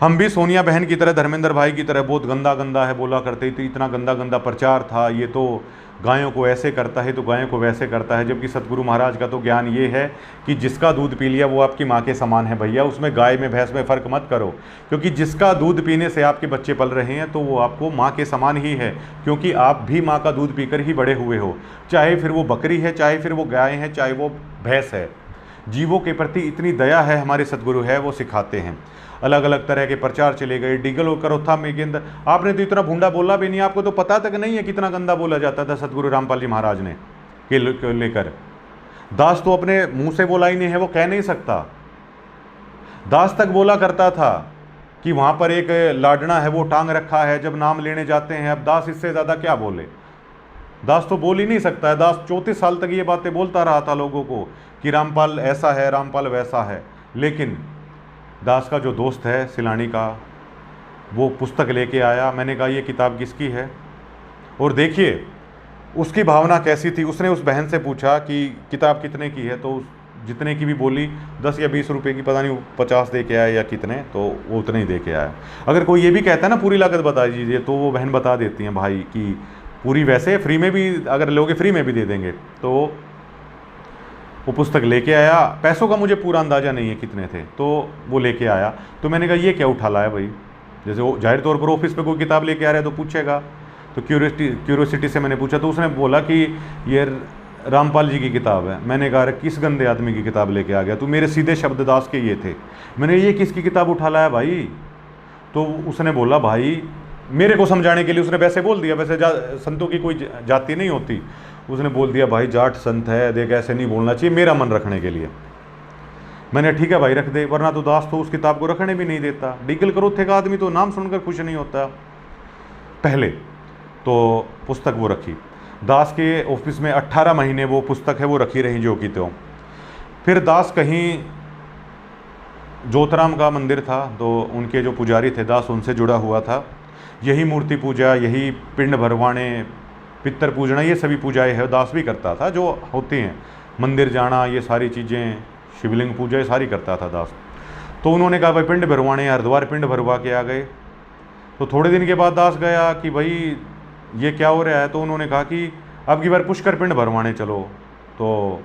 हम भी सोनिया बहन की तरह, धर्मेंद्र भाई की तरह बहुत गंदा गंदा है बोला करते थे, इतना गंदा गंदा प्रचार था, ये तो गायों को ऐसे करता है तो गायों को वैसे करता है। जबकि सतगुरु महाराज का तो ज्ञान ये है कि जिसका दूध पी लिया वो आपकी माँ के समान है भैया, उसमें गाय में भैंस में फ़र्क मत करो, क्योंकि जिसका दूध पीने से आपके बच्चे पल रहे हैं तो वो आपको माँ के समान ही है, क्योंकि आप भी माँ का दूध पीकर ही बड़े हुए हो, चाहे फिर वो बकरी है, चाहे फिर वो गाय है, चाहे वो भैंस है। जीवों के प्रति इतनी दया है हमारे सतगुरु है, वो सिखाते हैं। अलग अलग तरह के प्रचार चले गए, डीगल और करोथा में के अंदर आपने तो इतना भूंडा बोला भी नहीं, आपको तो पता तक नहीं है कितना गंदा बोला जाता था सतगुरु रामपाल जी महाराज ने के लेकर। दास तो अपने मुंह से वो लाइनें हैं वो कह नहीं सकता। दास तक बोला करता था कि वहाँ पर एक लाडना है वो टांग रखा है, जब नाम लेने जाते हैं। अब दास इससे ज़्यादा क्या बोले, दास तो बोल ही नहीं सकता है। दास 34 साल तक ये बातें बोलता रहा था लोगों को कि रामपाल ऐसा है, रामपाल वैसा है। लेकिन दास का जो दोस्त है सिलानी का, वो पुस्तक लेके आया। मैंने कहा ये किताब किसकी है? और देखिए उसकी भावना कैसी थी। उसने उस बहन से पूछा कि किताब कितने की है, तो जितने की भी बोली 10 या 20 रुपए की, पता नहीं 50 दे के आया या कितने, तो वो उतने ही दे के आया। अगर कोई ये भी कहता है ना पूरी लागत बता दीजिए, तो वो बहन बता देती हैं भाई कि पूरी, वैसे फ्री में भी अगर लोगे फ्री में भी दे देंगे। तो वो पुस्तक लेके आया। पैसों का मुझे पूरा अंदाज़ा नहीं है कितने थे, तो वो लेके आया। तो मैंने कहा ये क्या उठा लाया भाई? जैसे वो जाहिर तौर पर ऑफिस पे कोई किताब लेके आ रहा है तो पूछेगा। तो क्यूरियोसिटी से मैंने पूछा, तो उसने बोला कि ये रामपाल जी की किताब है। मैंने कहा किस गंदे आदमी की किताब लेके आ गया तू? मेरे सीधे शब्द दास के ये थे। मैंने ये किसकी किताब उठा लाया भाई? तो उसने बोला भाई, मेरे को समझाने के लिए उसने वैसे बोल दिया, वैसे संतों की कोई जाति नहीं होती। उसने बोल दिया भाई जाट संत है, देख ऐसे नहीं बोलना चाहिए, मेरा मन रखने के लिए। मैंने ठीक है भाई रख दे, वरना तो दास तो उस किताब को रखने भी नहीं देता। डीगल करो थे का आदमी तो नाम सुनकर खुश नहीं होता। पहले तो पुस्तक वो रखी। दास के ऑफिस में 18 महीने वो पुस्तक है वो रखी रही जो की त्यों। फिर दास कहीं ज्योतराम का मंदिर था, तो उनके जो पुजारी थे दास उनसे जुड़ा हुआ था। यही मूर्ति पूजा, यही पिंड भरवाने, पितर पूजना, ये सभी पूजाएं है दास भी करता था जो होती हैं। मंदिर जाना, ये सारी चीज़ें, शिवलिंग पूजा, ये सारी करता था दास। तो उन्होंने कहा भाई पिंड भरवाने, हरिद्वार पिंड भरवा के आ गए। तो थोड़े दिन के बाद दास गया कि भाई ये क्या हो रहा है? तो उन्होंने कहा कि अब की बार पुष्कर पिंड भरवाने चलो। तो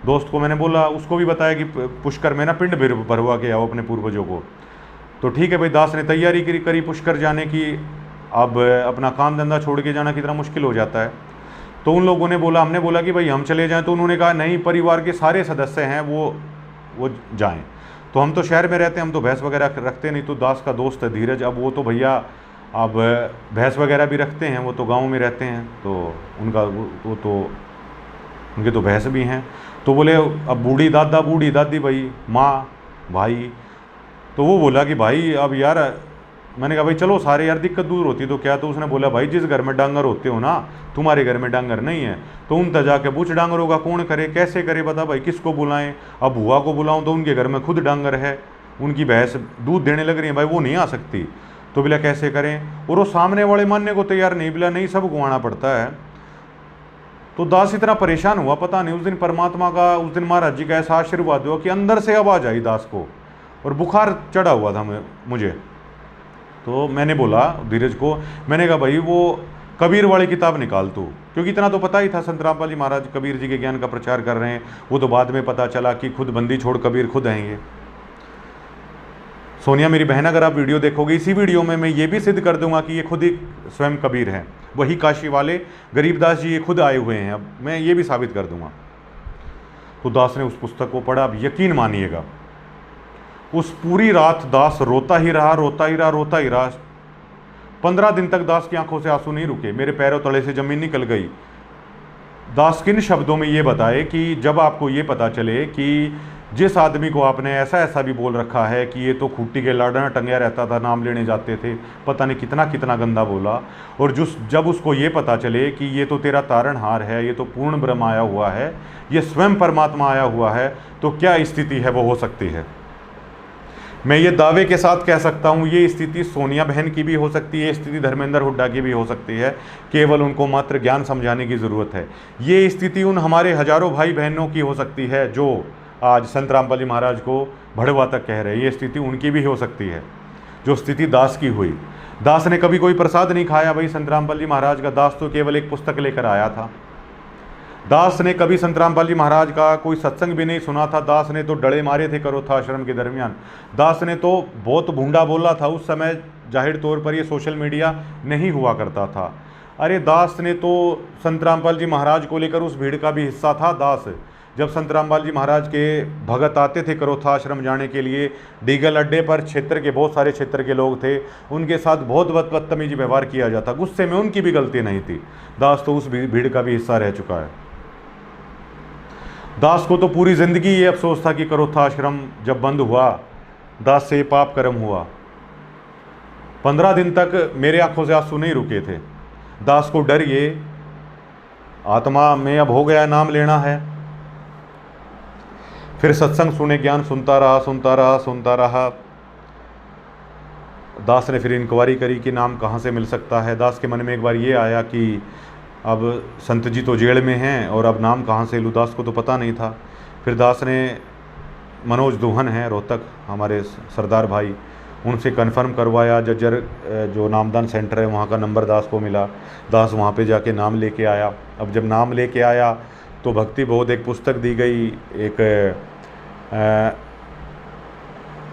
दोस्त को मैंने बोला, उसको भी बताया कि पुष्कर में ना पिंड भरवा के आओ अपने पूर्वजों को। तो ठीक है भाई, दास ने तैयारी करी पुष्कर जाने की। अब अपना काम धंधा छोड़ के जाना कितना मुश्किल हो जाता है। तो उन लोगों ने बोला, हमने बोला कि भाई हम चले जाएं, तो उन्होंने कहा नहीं, परिवार के सारे सदस्य हैं वो जाएं। तो हम तो शहर में रहते हैं, हम तो भैंस वगैरह रखते नहीं। तो दास का दोस्त है धीरज, अब वो तो भैया अब भैंस वगैरह भी रखते हैं, वो तो गाँव में रहते हैं, तो उनका वो तो उनके तो भैंस भी हैं। तो बोले अब बूढ़ी दादी भाई, माँ भाई। तो वो बोला कि भाई अब यार, मैंने कहा भाई चलो सारे यार, दिक्कत दूर होती तो क्या? तो उसने बोला भाई जिस घर में डांगर होते हो ना, तुम्हारे घर में डांगर नहीं है, तो उन तक जाके पूछ डांगरों का कौन करे, कैसे करे, बता भाई किसको बुलाएं? अब बुआ को बुलाऊं तो उनके घर में खुद डांगर है, उनकी भैंस दूध देने लग रही है, भाई वो नहीं आ सकती। तो बोला कैसे करें? और वो सामने वाले मानने को तैयार नहीं। बोला नहीं, सब गुआना पड़ता है। तो दास इतना परेशान हुआ, पता नहीं उस दिन परमात्मा का, उस दिन महाराज जी का ऐसा आशीर्वाद हुआ कि अंदर से आवाज़ आई दास को, और बुखार चढ़ा हुआ था मुझे। तो मैंने बोला धीरज को, मैंने कहा भाई वो कबीर वाली किताब निकाल तू, क्योंकि इतना तो पता ही था संत रामपाल जी महाराज कबीर जी के ज्ञान का प्रचार कर रहे हैं। वो तो बाद में पता चला कि खुद बंदी छोड़ कबीर खुद आएंगे। सोनिया मेरी बहन, अगर आप वीडियो देखोगे, इसी वीडियो में मैं ये भी सिद्ध कर दूंगा कि ये खुद ही स्वयं कबीर हैं, वही काशी वाले गरीबदास जी ये खुद आए हुए हैं। अब मैं ये भी साबित कर दूंगा। तो दास ने उस पुस्तक को पढ़ा। अब यकीन मानिएगा, उस पूरी रात दास रोता ही रहा। 15 दिन तक दास की आंखों से आंसू नहीं रुके, मेरे पैरों तले से जमीन निकल गई। दास किन शब्दों में ये बताए कि जब आपको ये पता चले कि जिस आदमी को आपने ऐसा भी बोल रखा है कि ये तो खूटी के लाडा टंगया रहता था, नाम लेने जाते थे, पता नहीं कितना गंदा बोला, और जब उसको ये पता चले कि ये तो तेरा तारणहार है, ये तो पूर्ण ब्रह्म आया हुआ है, ये स्वयं परमात्मा आया हुआ है, तो क्या स्थिति है वो हो सकती है। मैं ये दावे के साथ कह सकता हूँ, ये स्थिति सोनिया बहन की भी हो सकती है, स्थिति धर्मेंद्र हुड्डा की भी हो सकती है। केवल उनको मात्र ज्ञान समझाने की ज़रूरत है। ये स्थिति उन हमारे हजारों भाई बहनों की हो सकती है जो आज संत रामपाल जी महाराज को भड़वा तक कह रहे हैं। ये स्थिति उनकी भी हो सकती है जो स्थिति दास की हुई। दास ने कभी कोई प्रसाद नहीं खाया भाई संत रामपाल जी महाराज का। दास तो केवल एक पुस्तक लेकर आया था। दास ने कभी संत रामपाल जी महाराज का कोई सत्संग भी नहीं सुना था। दास ने तो डड़े मारे थे करोथा आश्रम के दरमियान। दास ने तो बहुत भूंडा बोला था। उस समय जाहिर तौर पर ये सोशल मीडिया नहीं हुआ करता था। अरे दास ने तो संत रामपाल जी महाराज को लेकर उस भीड़ का भी हिस्सा था। दास जब संत रामपाल जी महाराज के भगत आते थे करोथा आश्रम जाने के लिए, डीगल अड्डे पर क्षेत्र के बहुत सारे क्षेत्र के लोग थे, उनके साथ बहुत बदतमीजी व्यवहार किया जाता। गुस्से में उनकी भी गलती नहीं थी। दास तो उस भीड़ का भी हिस्सा रह चुका है। दास को तो पूरी ज़िंदगी ये अफसोस था कि करोथा आश्रम जब बंद हुआ, दास से पाप कर्म हुआ। 15 दिन तक मेरे आंखों से आंसू नहीं रुके थे। दास को डर ये आत्मा में अब हो गया नाम लेना है। फिर सत्संग सुने, ज्ञान सुनता रहा सुनता रहा सुनता रहा। दास ने फिर इंक्वायरी करी कि नाम कहाँ से मिल सकता है। दास के मन में एक बार ये आया कि अब संत जी तो जेल में हैं और अब नाम कहाँ से लूँ, दास को तो पता नहीं था। फिर दास ने मनोज दुहन हैं रोहतक, हमारे सरदार भाई, उनसे कन्फर्म करवाया। जज्जर जो नामदान सेंटर है वहाँ का नंबर दास को मिला। दास वहाँ पे जाके नाम लेके आया। अब जब नाम लेके आया तो भक्ति बोध एक पुस्तक दी गई, एक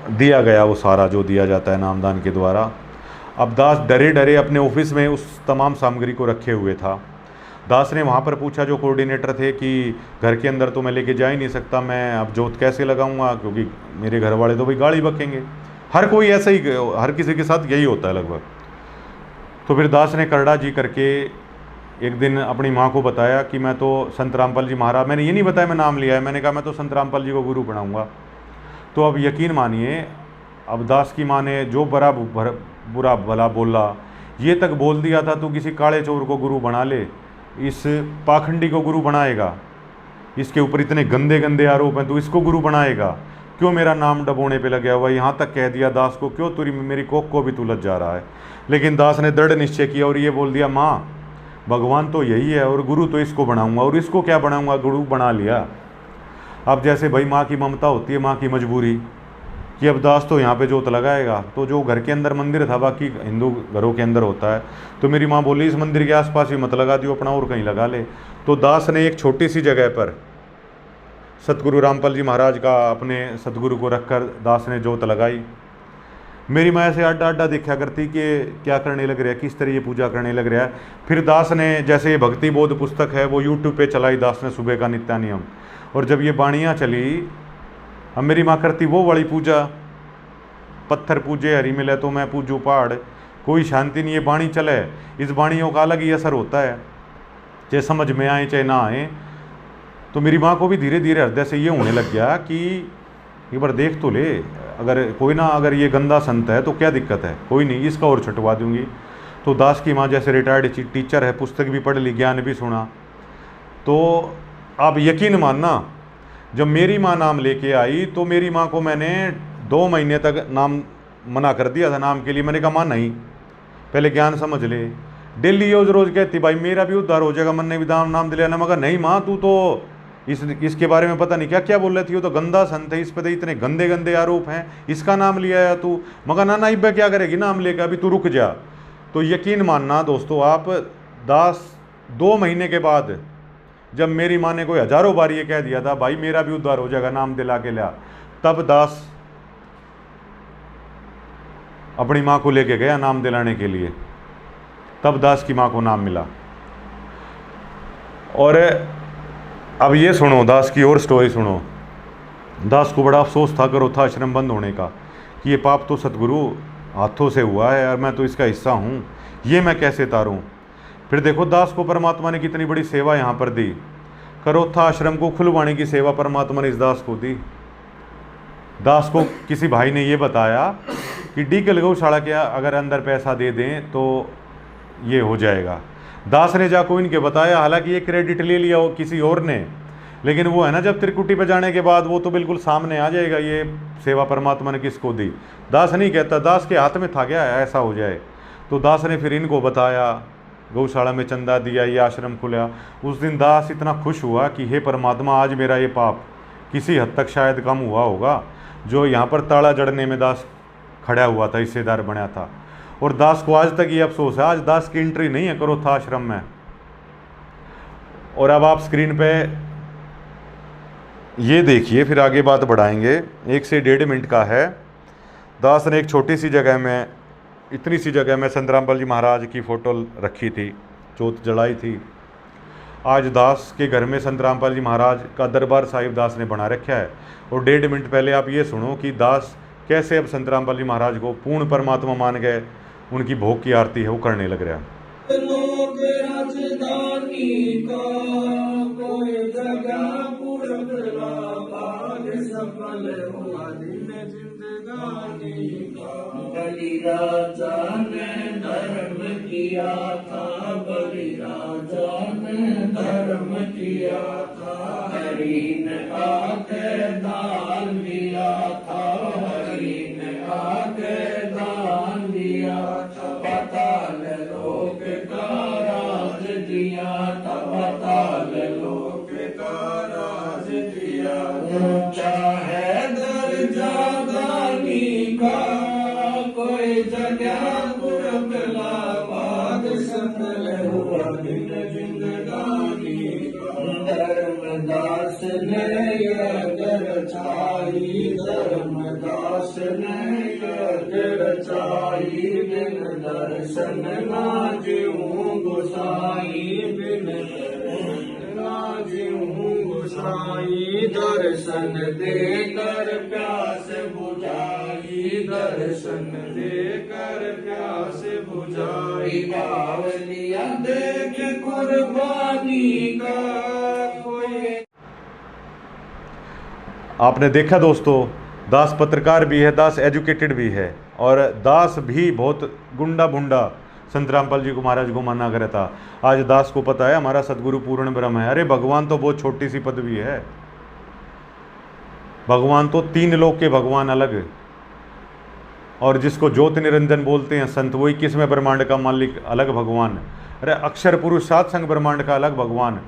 दिया गया वो सारा जो दिया जाता है नामदान के द्वारा। अब दास डरे डरे अपने ऑफिस में उस तमाम सामग्री को रखे हुए था। दास ने वहाँ पर पूछा जो कोऑर्डिनेटर थे कि घर के अंदर तो मैं लेके जा ही नहीं सकता, मैं अब जोत कैसे लगाऊंगा, क्योंकि मेरे घर वाले तो भाई गाली बकेंगे। हर कोई ऐसा ही, हर किसी के साथ यही होता है लगभग। तो फिर दास ने करड़ा जी करके एक दिन अपनी माँ को बताया कि मैं तो संत रामपाल जी महाराज, मैंने ये नहीं बताया मैं नाम लिया है, मैंने कहा मैं तो संत रामपाल जी को गुरु बनाऊंगा। तो अब यकीन मानिए, अब दास की माँ ने जो बुरा भला बोला, ये तक बोल दिया था तू किसी काले चोर को गुरु बना ले, इस पाखंडी को गुरु बनाएगा, इसके ऊपर इतने गंदे गंदे आरोप हैं, तू इसको गुरु बनाएगा, क्यों मेरा नाम डबोने पे लगा हुआ। यहाँ तक कह दिया दास को, क्यों तुरी मेरी कोख को भी तू लज जा रहा है। लेकिन दास ने दृढ़ निश्चय किया और ये बोल दिया, माँ भगवान तो यही है और गुरु तो इसको बनाऊंगा, और इसको क्या बनाऊंगा, गुरु बना लिया। अब जैसे भाई माँ की ममता होती है, माँ की मजबूरी कि अब दास तो यहाँ पे जोत लगाएगा। तो जो घर के अंदर मंदिर था, बाकी हिंदू घरों के अंदर होता है, तो मेरी माँ बोली इस मंदिर के आसपास ही मत लगा दियो, अपना और कहीं लगा ले। तो दास ने एक छोटी सी जगह पर सतगुरु रामपाल जी महाराज का अपने सतगुरु को रखकर दास ने जोत लगाई। मेरी माँ ऐसे अड्डा अड्डा देखा करती कि क्या करने लग रहा है, किस तरह ये पूजा करने लग रहा है। फिर दास ने, जैसे ये भक्ति बोध पुस्तक है वो यूट्यूब पे चलाई दास ने सुबह का नित्य नियम, और जब ये बाणियाँ चली, अब मेरी माँ करती वो वाली पूजा, पत्थर पूजे हरी मिले तो मैं पूजू पहाड़, कोई शांति नहीं है, बाणी चले, इस बाणियों का अलग ही असर होता है, चाहे समझ में आए चाहे ना आए। तो मेरी माँ को भी धीरे धीरे हृदय से ये होने लग गया कि एक बार देख तो ले, अगर कोई ना, अगर ये गंदा संत है तो क्या दिक्कत है, कोई नहीं, इसका और छुटवा दूंगी। तो दास की माँ जैसे रिटायर्ड टीचर है, पुस्तक भी पढ़ ली, ज्ञान भी सुना। तो आप यकीन मानना, जब मेरी माँ नाम लेके आई तो मेरी माँ को मैंने 2 महीने तक नाम मना कर दिया था नाम के लिए। मैंने कहा माँ नहीं, पहले ज्ञान समझ ले। डेली रोज रोज कहती भाई मेरा भी उद्धार हो जाएगा, मन ने भी नाम दिलाया ना। मगर नहीं माँ, तू तो इसके बारे में पता नहीं क्या क्या बोल रही थी, वो तो गंदा संत है, इस पर इतने गंदे गंदे आरोप हैं, इसका नाम लिया है तू। मगर ना इब्बा क्या करेगी नाम लेकर, अभी तू रुक जा। तो यकीन मानना दोस्तों आप, दास 2 महीने के बाद जब मेरी माँ ने कोई हजारों बार ये कह दिया था भाई मेरा भी उद्धार हो जाएगा, नाम दिला के लिया, तब दास अपनी माँ को लेके गया नाम दिलाने के लिए, तब दास की माँ को नाम मिला। और अब ये सुनो, दास की और स्टोरी सुनो। दास को बड़ा अफसोस था करोथा आश्रम बंद होने का, कि ये पाप तो सतगुरु हाथों से हुआ है और मैं तो इसका हिस्सा हूँ, ये मैं कैसे तारूं। फिर देखो दास को परमात्मा ने कितनी बड़ी सेवा यहाँ पर दी। करोथा आश्रम को खुलवाने की सेवा परमात्मा ने इस दास को दी। दास को किसी भाई ने ये बताया कि डीकल गौशाला के अगर अंदर पैसा दे दें तो ये हो जाएगा। दास ने जाको इनके बताया, हालांकि ये क्रेडिट ले लिया हो किसी और ने, लेकिन वो है ना, जब त्रिकुटी पे जाने के बाद वो तो बिल्कुल सामने आ जाएगा ये सेवा परमात्मा ने किसको दी। दास नहीं कहता, दास के हाथ में था क्या ऐसा हो जाए। तो दास ने फिर इनको बताया, गौशाला में चंदा दिया, ये आश्रम खुला। उस दिन दास इतना खुश हुआ कि हे परमात्मा, आज मेरा ये पाप किसी हद तक शायद कम हुआ होगा। जो यहाँ पर ताला जड़ने में दास खड़ा हुआ था, हिस्सेदार बना था। और दास को आज तक ये अफसोस है, आज दास की एंट्री नहीं है करोथा आश्रम में। और अब आप स्क्रीन पे ये देखिए, फिर आगे बात बढ़ाएंगे। 1 से 1.5 मिनट का है। दास ने एक छोटी सी जगह में, इतनी सी जगह में संत रामपाल जी महाराज की फ़ोटो रखी थी, जोत जलाई थी। आज दास के घर में संत रामपाल जी महाराज का दरबार साहिब दास ने बना रखा है। और 1.5 मिनट पहले आप ये सुनो कि दास कैसे अब संत रामपाल जी महाराज को पूर्ण परमात्मा मान गए, उनकी भोग की आरती है वो करने लग रहा है। बलि राजा ने धर्म किया था, बलि राजा ने धर्म दिया था, हरि ने आके दान दिया था, हरि ने आके दान दिया था, पाताल लोक का राज दिया था, पाताल लोक का राज दिया। ऊंचा है दर्जा दानी का, कोई जगह पुरबलाबाद, सफल हुआ दिन जिंदगानी का। धर्मदास ने यज्ञ रचाई, धर्मदास ने यज्ञ रचाई, बिन दर्शन ना जीऊं गोसाई, बिन दर्शन ना जीऊं गोसाई। दर्शन देकर प्यास बुझाई, दर्शन देकर प्यास बुझाई। बावलिया देख कुर्बानी का कोई। आपने देखा दोस्तों, दास पत्रकार भी है, दास एजुकेटेड भी है, और दास भी बहुत गुंडा भुंडा संत रामपाल जी को महाराज को माना करता। आज दास को पता है हमारा सदगुरु पूर्ण ब्रह्म है। अरे भगवान तो बहुत छोटी सी पदवी है, भगवान तो 3 लोक के भगवान अलग, और जिसको ज्योत निरंजन बोलते हैं संत, वो 21वें ब्रह्मांड का मालिक अलग भगवान। अरे अक्षर पुरुष सात संग ब्रह्मांड का अलग भगवान।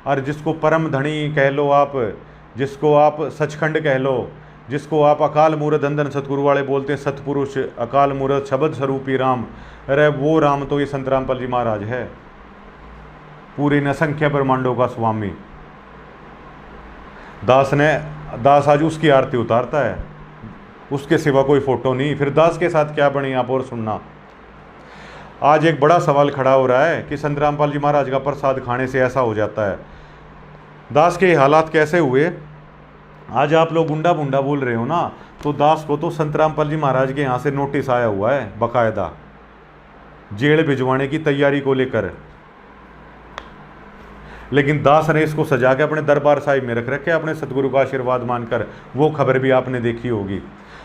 और जिसको परम धनी कह लो आप, जिसको आप सचखंड कह लो, जिसको आप अकाल मूर्त अंदन सतगुरु वाले बोलते हैं सतपुरुष, अकाल मूर्त शब्द स्वरूपी राम, अरे वो राम तो ये संत रामपाल जी महाराज है, पूरे असंख्य ब्रह्मांडों का स्वामी। दास आज उसकी आरती उतारता है, उसके सिवा कोई फोटो नहीं। फिर दास के साथ क्या बनी आप और सुनना। आज एक बड़ा सवाल खड़ा हो रहा है कि संत रामपाल जी महाराज का प्रसाद खाने से ऐसा हो जाता है। दास के हालात कैसे हुए? आज आप लोग गुंडा बुंडा बोल रहे हो ना, तो दास को तो संत रामपाल जी महाराज के यहाँ से नोटिस आया हुआ है बकायदा, जेल भिजवाने की तैयारी को लेकर। लेकिन दास ने इसको सजा के अपने दरबार साहिब में रख रखे, अपने सतगुरु का आशीर्वाद मानकर। वो खबर भी आपने देखी होगी।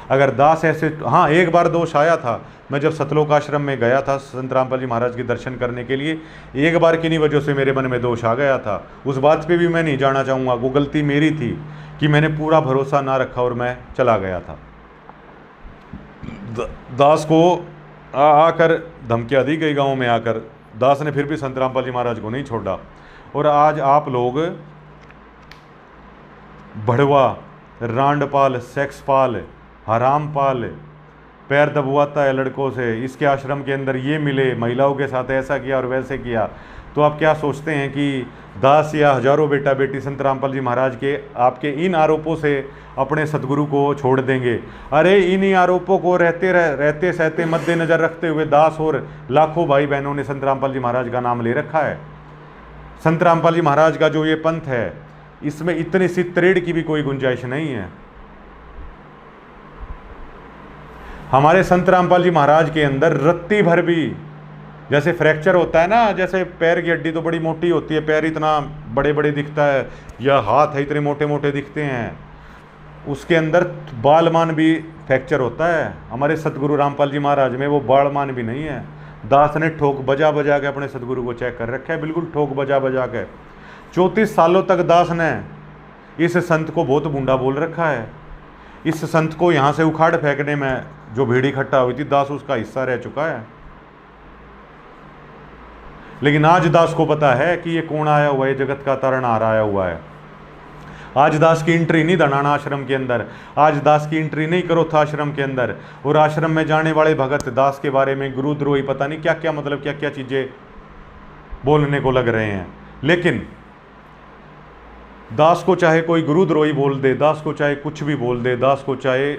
अगर दास ऐसे, हाँ एक बार दोष आया था, मैं जब सतलोक आश्रम में गया था संत रामपाल जी महाराज के दर्शन करने के लिए, एक बार किन्हीं वजह से मेरे मन में दोष आ गया था। उस बात पे भी मैं नहीं जाना चाहूँगा, वो गलती मेरी थी कि मैंने पूरा भरोसा ना रखा और मैं चला गया था। दास को आकर धमकियाँ दी गई गाँव में आकर, दास ने फिर भी संत रामपाल जी महाराज को नहीं छोड़ा। और आज आप लोग भड़वा, रांडपाल, सेक्सपाल, हरामपाल पैर दबवाता है लड़कों से, इसके आश्रम के अंदर ये मिले, महिलाओं के साथ ऐसा किया और वैसे किया, तो आप क्या सोचते हैं कि दास या हजारों बेटा बेटी संत रामपाल जी महाराज के आपके इन आरोपों से अपने सतगुरु को छोड़ देंगे? अरे इन्हीं आरोपों को रहते सहते मद्देनजर रखते हुए दास और लाखों भाई बहनों ने संत रामपाल जी महाराज का नाम ले रखा है। संत रामपाल जी महाराज का जो ये पंथ है, इसमें इतनी सी त्रेड़ की भी कोई गुंजाइश नहीं है। हमारे संत रामपाल जी महाराज के अंदर रत्ती भर भी, जैसे फ्रैक्चर होता है ना, जैसे पैर की हड्डी तो बड़ी मोटी होती है, पैर इतना बड़े बड़े दिखता है, या हाथ है इतने मोटे मोटे दिखते हैं, उसके अंदर बालमान भी फ्रैक्चर होता है। हमारे सतगुरु रामपाल जी महाराज में वो बालमान भी नहीं है। दास ने ठोक बजा बजा के अपने सतगुरु को चेक कर रखा है, बिल्कुल ठोक बजा बजा के। 34 सालों तक दास ने इस संत को बहुत बूंदा बोल रखा है। इस संत को यहाँ से उखाड़ फेंकने में जो भीड़ इकट्ठा हुई थी, दास उसका हिस्सा रह चुका है। लेकिन आज दास को पता है कि ये कौन आया हुआ है, जगत का तारणहार आया हुआ है। आज दास की एंट्री नहीं धनाना आश्रम के अंदर, आज दास की एंट्री नहीं करोथा आश्रम के अंदर। और आश्रम में जाने वाले भगत दास के बारे में गुरुद्रोही पता नहीं क्या क्या, मतलब क्या क्या चीजें बोलने को लग रहे हैं। लेकिन दास को चाहे कोई गुरुद्रोही बोल दे, दास को चाहे कुछ भी बोल दे, दास को चाहे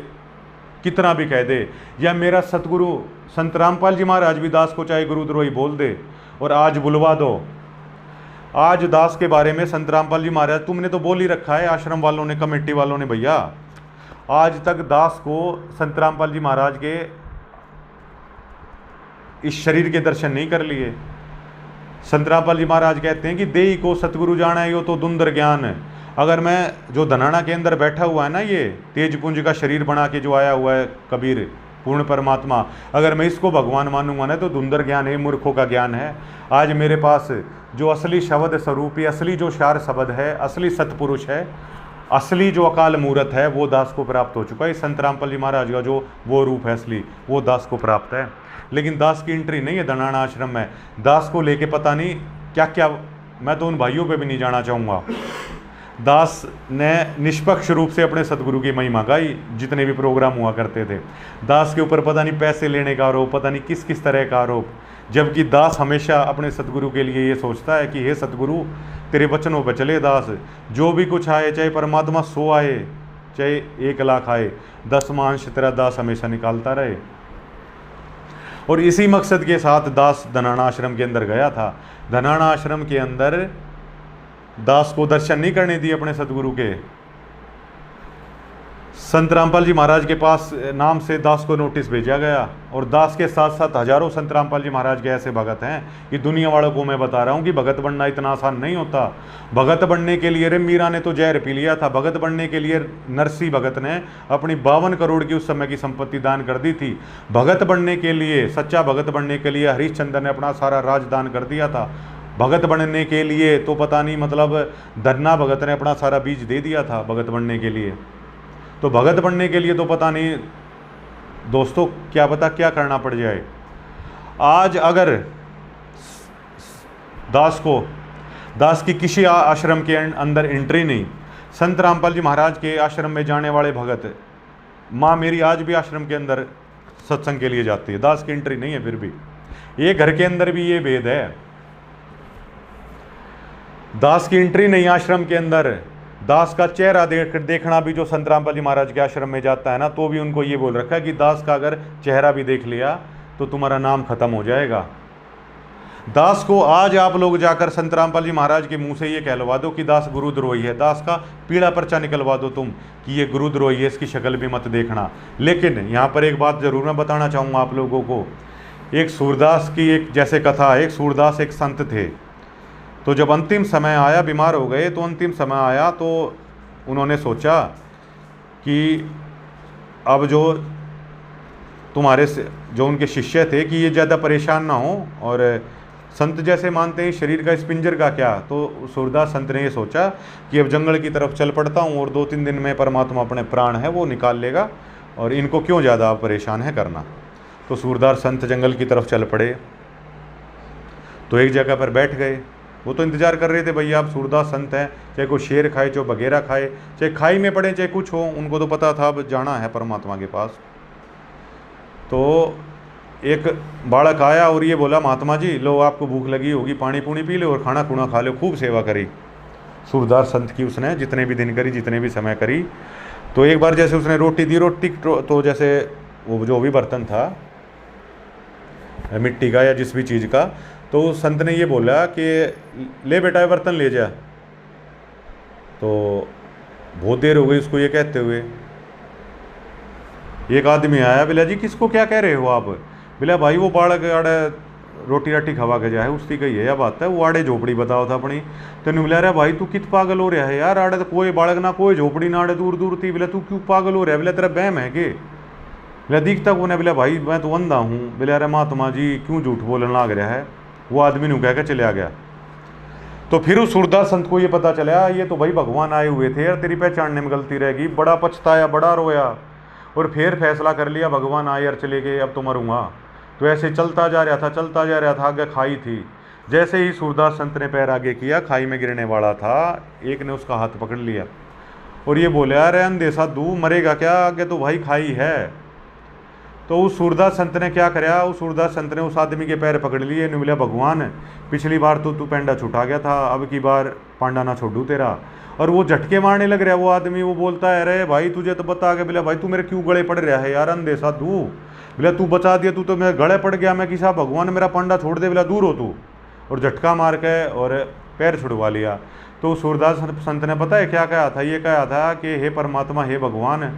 कितना भी कह दे, या मेरा सतगुरु संत रामपाल जी महाराज भी दास को चाहे गुरुद्रोही बोल दे और आज बुलवा दो। आज दास के बारे में संत रामपाल जी महाराज तुमने तो बोल ही रखा है, आश्रम वालों ने, कमेटी वालों ने, भैया आज तक दास को संत रामपाल जी महाराज के इस शरीर के दर्शन नहीं कर लिए। संत रामपाल जी महाराज कहते हैं कि देही को सतगुरु जाना है यो तो दुंदर ज्ञान है। अगर मैं जो धनाना के अंदर बैठा हुआ है ना, ये तेजपुंज का शरीर बना के जो आया हुआ है कबीर, पूर्ण परमात्मा। अगर मैं इसको भगवान मानूंगा ना तो धुंधर ज्ञान है, मूर्खों का ज्ञान है। आज मेरे पास जो असली शब्द स्वरूपी, असली जो सार शब्द है, असली सतपुरुष है, असली जो अकाल मूर्त है, वो दास को प्राप्त हो चुका है। संत रामपाल जी महाराज का जो वो रूप है असली, वो दास को प्राप्त है। लेकिन दास की एंट्री नहीं है धनाना आश्रम में। दास को लेके पता नहीं क्या क्या, मैं तो उन भाइयों पे भी नहीं जाना चाहूँगा। दास ने निष्पक्ष रूप से अपने सदगुरु की महिमा गाई, जितने भी प्रोग्राम हुआ करते थे। दास के ऊपर पता नहीं पैसे लेने का आरोप, पता नहीं किस किस तरह का आरोप, जबकि दास हमेशा अपने सदगुरु के लिए ये सोचता है कि हे सदगुरु, तेरे वचनों पर चले दास, जो भी कुछ आए, चाहे परमात्मा 100 आए, चाहे 1 लाख आए, 10वां अंश तेरा दास हमेशा निकालता रहे। और इसी मकसद के साथ दास धनाना आश्रम के अंदर गया था। धनाना आश्रम के अंदर दास को दर्शन नहीं करने दिए अपने सदगुरु के। संत रामपाल जी महाराज के पास नाम से दास को नोटिस भेजा गया, और दास के साथ साथ हजारों संत रामपाल जी महाराज के ऐसे भगत हैं कि दुनिया वालों को मैं बता रहा हूँ कि भगत बनना इतना आसान नहीं होता। भगत बनने के लिए रे मीरा ने तो जहर पी लिया था। भगत बनने के लिए नरसी भगत ने अपनी 52 करोड़ की उस समय की संपत्ति दान कर दी थी। भगत बनने के लिए, सच्चा भगत बनने के लिए हरिश्चंद्र ने अपना सारा राज दान कर दिया था। भगत बनने के लिए तो पता नहीं, मतलब धन्ना भगत ने अपना सारा बीज दे दिया था भगत बनने के लिए। तो भगत बनने के लिए तो पता नहीं दोस्तों क्या पता क्या करना पड़ जाए। आज अगर दास की किसी आश्रम के अंदर एंट्री नहीं, संत रामपाल जी महाराज के आश्रम में जाने वाले भगत, माँ मेरी आज भी आश्रम के अंदर सत्संग के लिए जाती है, दास की एंट्री नहीं है। फिर भी ये घर के अंदर भी ये भेद है, दास की एंट्री नहीं आश्रम के अंदर। दास का चेहरा देखना भी जो संत रामपाल जी महाराज के आश्रम में जाता है ना, तो भी उनको ये बोल रखा है कि दास का अगर चेहरा भी देख लिया तो तुम्हारा नाम खत्म हो जाएगा। दास को आज आप लोग जाकर संत रामपाल जी महाराज के मुंह से ये कहलवा दो कि दास गुरुद्रोही है, दास का पीला पर्चा निकलवा दो तुम कि ये गुरुद्रोही है, इसकी शक्ल भी मत देखना। लेकिन यहाँ पर एक बात जरूर मैं बताना चाहूँगा आप लोगों को। एक सूरदास की एक जैसे कथा है, एक सूरदास एक संत थे। तो जब अंतिम समय आया, बीमार हो गए, तो अंतिम समय आया तो उन्होंने सोचा कि अब जो तुम्हारे जो उनके शिष्य थे कि ये ज़्यादा परेशान ना हो, और संत जैसे मानते हैं शरीर का इस पिंजर का क्या। तो सूरदास संत ने ये सोचा कि अब जंगल की तरफ चल पड़ता हूँ, और 2-3 दिन में परमात्मा अपने प्राण है वो निकाल लेगा, और इनको क्यों ज़्यादा परेशान है करना। तो सूरदास संत जंगल की तरफ चल पड़े। तो एक जगह पर बैठ गए। वो तो इंतजार कर रहे थे भैया, आप सूरदास संत हैं, चाहे कोई शेर खाए, चाहे बगेरा खाए, चाहे खाई में पड़े, चाहे कुछ हो, उनको तो पता था अब जाना है परमात्मा के पास। तो एक बालक आया और ये बोला, महात्मा जी लो आपको भूख लगी होगी, पानी पूनी पी लो और खाना खुना खा लो। खूब सेवा करी सूरदास संत की उसने, जितने भी दिन करी, जितने भी समय करी। तो एक बार जैसे उसने रोटी दी, रोटी तो जैसे वो जो भी बर्तन था मिट्टी का या जिस भी चीज़ का, तो संत ने ये बोला कि ले बेटा बर्तन ले जा। तो बहुत देर हो गई उसको ये कहते हुए। एक आदमी आया, बोला जी किसको क्या कह रहे हो आप। बोला भाई वो बालक आड़े रोटी राटी खवा के जाए, उसकी कही है या बात है, वो आड़े झोपड़ी बताओ था अपनी। तो नहीं बोला, अरे भाई तू कित पागल हो रहा है यार, आड़े तो कोई बालक ना कोई झोपड़ी ना, आड़े दूर दूर थी। बोला तू क्यों पागल हो रहा है। बोला तेरा बहम है के। बोला दिखता कौन है। बोला भाई मैं तो अंधा हूँ। बोला अरे महात्मा जी क्यों झूठ बोलने लग रहा है। वो आदमी ने कह के चले आ गया। तो फिर उस सूरदास संत को ये पता चला ये तो भाई भगवान आए हुए थे, यार तेरी पहचानने में गलती रहेगी। बड़ा पछताया, बड़ा रोया, और फिर फैसला कर लिया भगवान आए और चले गए, अब तो मरूंगा। तो ऐसे चलता जा रहा था, आगे खाई थी। जैसे ही सूरदास संत ने पैर आगे किया, खाई में गिरने वाला था, एक ने उसका हाथ पकड़ लिया और ये बोले अरे अंधे साधु मरेगा क्या, आगे तो भाई खाई है। तो उस सूरदास संत ने क्या कराया, उस सूरदास संत ने उस आदमी के पैर पकड़ लिए। ने बोला भगवान पिछली बार तो तू पेंडा छुटा गया था, अब की बार पांडा ना छोड़ू तेरा। और वो झटके मारने लग रहा है वो आदमी। वो बोलता है अरे भाई तुझे तो बता के। बोला भाई तू मेरे क्यों गले पड़ रहा है यार अंधे साधु। बोला तू बचा दिया, तू तो मेरे गले पड़ गया, मैं किसा भगवान मेरा पांडा छोड़ दे। बोला दूर हो तू। और झटका मार के और पैर छुड़वा लिया। तो सूरदास संत ने पता है क्या कहा था, ये कहा था कि हे परमात्मा हे भगवान,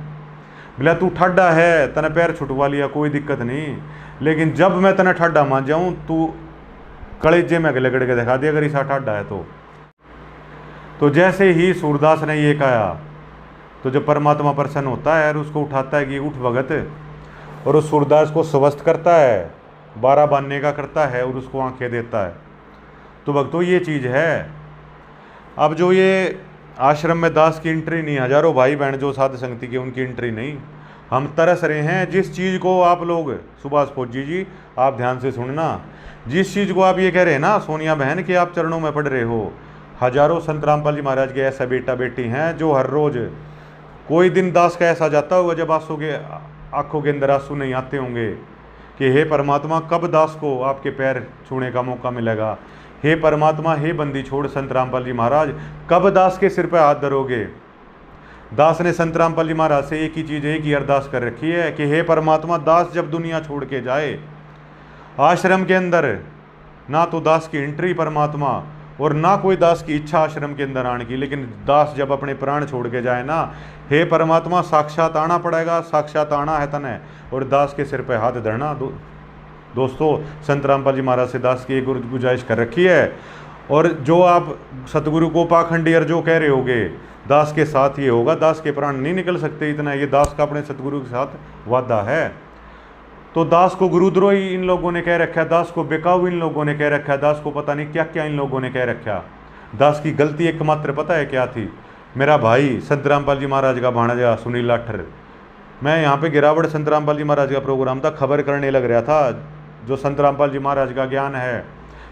बोला तू ठाडा है, तने पैर छुटवा लिया कोई दिक्कत नहीं, लेकिन जब मैं तने ठाडा मान जाऊं तू कलेजे में लगड़ के दिखा दे अगर ऐसा ठाडा है तो जैसे ही सूरदास ने ये कहा तो जब परमात्मा प्रसन्न होता है और उसको उठाता है कि उठ भगत, और उस सूरदास को स्वस्थ करता है, 12 बांधने का करता है और उसको आंखें देता है। तो भक्तों ये चीज़ है। अब जो ये आश्रम में दास की एंट्री नहीं, हजारों भाई बहन जो साध संगति के उनकी एंट्री नहीं, हम तरस रहे हैं जिस चीज़ को आप लोग, सुभाष फौजी जी आप ध्यान से सुनना, जिस चीज़ को आप ये कह रहे हैं ना सोनिया बहन कि आप चरणों में पढ़ रहे हो, हजारों संत रामपाल जी महाराज के ऐसा बेटा बेटी हैं जो हर रोज़, कोई दिन दास का ऐसा जाता होगा जब आंखों के अंदर आंसू नहीं आते होंगे कि हे परमात्मा कब दास को आपके पैर छूने का मौका मिलेगा, हे परमात्मा हे बंदी छोड़ संत रामपाल जी महाराज कब दास के सिर पर हाथ धरोगे। दास ने संत रामपाल जी महाराज से एक ही चीज़, एक ही अरदास कर रखी है कि हे परमात्मा दास जब दुनिया छोड़ के जाए, आश्रम के अंदर ना तो दास की एंट्री परमात्मा और ना कोई दास की इच्छा आश्रम के अंदर आने की, लेकिन दास जब अपने प्राण छोड़ के जाए ना, हे परमात्मा साक्षात आना पड़ेगा, साक्षात आना है तने, और दास के सिर पे हाथ धरना। दोस्तों संत रामपाल जी महाराज से दास की एक गुजारिश कर रखी है। और जो आप सतगुरु को पाखंडी और जो कह रहे होगे दास के साथ ये होगा, दास के प्राण नहीं निकल सकते, इतना ये दास का अपने सतगुरु के साथ वादा है। तो दास को गुरुद्रोही इन लोगों ने कह रखा, दास को बेकाऊ इन लोगों ने कह रखा, दास को पता नहीं क्या क्या इन लोगों ने कह रखा। दास की गलती एकमात्र पता है क्या थी? मेरा भाई संत रामपाल जी महाराज का भाणजा सुनील लाठर, मैं यहाँ पे गिरावट संत रामपाल जी महाराज का प्रोग्राम था, खबर करने लग रहा था। जो संत रामपाल जी महाराज का ज्ञान है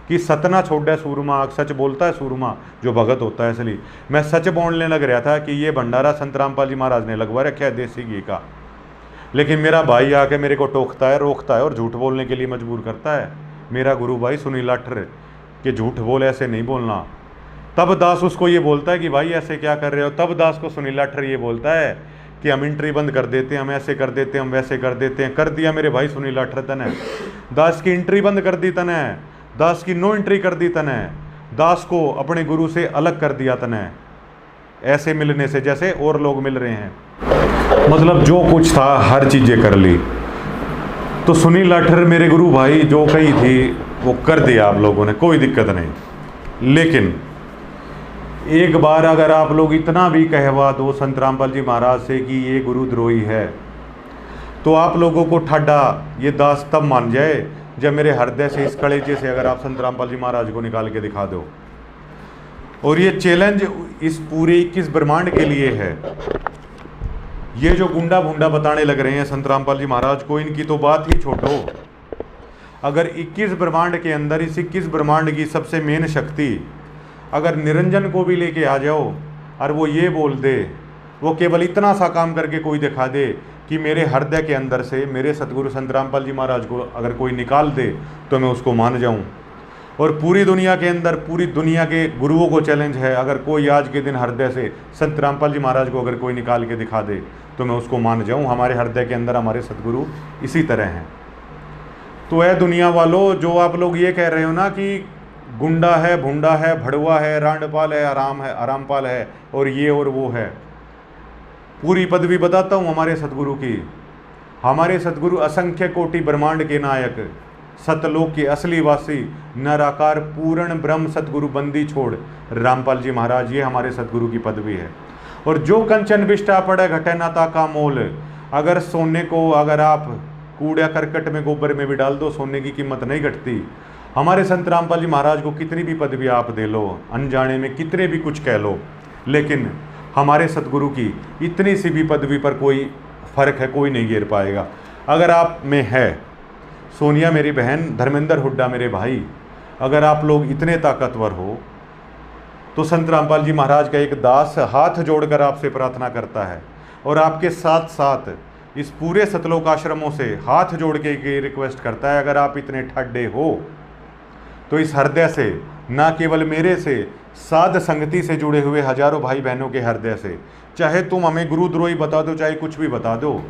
कि सतना छोड़ा सूरमा, सच बोलता है सूरमा जो भगत होता है, इसलिए मैं सच बोलने लग रहा था कि ये भंडारा संत रामपाल जी महाराज ने लगवा रखा है देसी घी का। लेकिन मेरा भाई आके मेरे को टोकता है, रोकता है और झूठ बोलने के लिए मजबूर करता है। मेरा गुरु भाई सुनील लाठर कि झूठ बोल, ऐसे नहीं बोलना। तब दास उसको ये बोलता है कि भाई ऐसे क्या कर रहे हो। तब दास को सुनील लाठर ये बोलता है कि हम एंट्री बंद कर देते हैं, हम ऐसे कर देते हैं, हम वैसे कर देते हैं। कर दिया मेरे भाई सुनील लाठर तने, दास की एंट्री बंद कर दी तने, दास की नो एंट्री कर दी तने, दास को अपने गुरु से अलग कर दिया तने, ऐसे मिलने से जैसे और लोग मिल रहे हैं। मतलब जो कुछ था हर चीज़ें कर ली। तो सुनील लाठर मेरे गुरु भाई जो कही थी वो कर दिया आप लोगों ने, कोई दिक्कत नहीं। लेकिन एक बार अगर आप लोग इतना भी कहवा दो संत रामपाल जी महाराज से कि ये गुरुद्रोही है, तो आप लोगों को ठाडा ये दास तब मान जाए जब मेरे हृदय से, इस कलेजे से अगर आप संत रामपाल जी महाराज को निकाल के दिखा दो। और ये चैलेंज इस पूरे 21 ब्रह्मांड के लिए है। ये जो गुंडा भुंडा बताने लग रहे हैं संत रामपाल जी महाराज को, इनकी तो बात ही छोड़ो। अगर 21 ब्रह्मांड के अंदर इस 21 ब्रह्मांड की सबसे मेन शक्ति अगर निरंजन को भी लेके आ जाओ और वो ये बोल दे, वो केवल इतना सा काम करके कोई दिखा दे कि मेरे हृदय के अंदर से मेरे सतगुरु संत रामपाल जी महाराज को अगर कोई निकाल दे तो मैं उसको मान जाऊं। और पूरी दुनिया के अंदर पूरी दुनिया के गुरुओं को चैलेंज है, अगर कोई आज के दिन हृदय से संत रामपाल जी महाराज को अगर कोई निकाल के दिखा दे तो मैं उसको मान जाऊं। हमारे हृदय के अंदर हमारे सतगुरु इसी तरह हैं। तो है दुनिया वालों, जो आप लोग ये कह रहे हो ना कि गुंडा है, भुंडा है, भड़वा है, रांडपाल है, आरामपाल है और ये और वो है, पूरी पदवी बताता हूँ हमारे सतगुरु की। हमारे सतगुरु असंख्य कोटि ब्रह्मांड के नायक, सतलोक के असली वासी, निराकार पूर्ण ब्रह्म सतगुरु बंदी छोड़ रामपाल जी महाराज, ये हमारे सतगुरु की पदवी है। और जो कंचन बिष्टा पड़े घटे नाता का मोल, अगर सोने को अगर आप कूड़ा करकट में गोबर में भी डाल दो, सोने की कीमत नहीं घटती। हमारे संत रामपाल जी महाराज को कितनी भी पदवी आप दे लो, अनजाने में कितने भी कुछ कह लो, लेकिन हमारे सतगुरु की इतनी सी भी पदवी पर कोई फर्क है, कोई नहीं गिर पाएगा। अगर आप में है, सोनिया मेरी बहन, धर्मेंद्र हुड्डा मेरे भाई, अगर आप लोग इतने ताकतवर हो तो संत रामपाल जी महाराज का एक दास हाथ जोड़कर आपसे प्रार्थना करता है और आपके साथ साथ इस पूरे सतलोक आश्रमों से हाथ जोड़ के ये रिक्वेस्ट करता है, अगर आप इतने ठाडे हो तो इस हृदय से, ना केवल मेरे से, साध संगति से जुड़े हुए हजारों भाई बहनों के हृदय से, चाहे तुम हमें गुरुद्रोही बता दो, चाहे कुछ भी बता दो,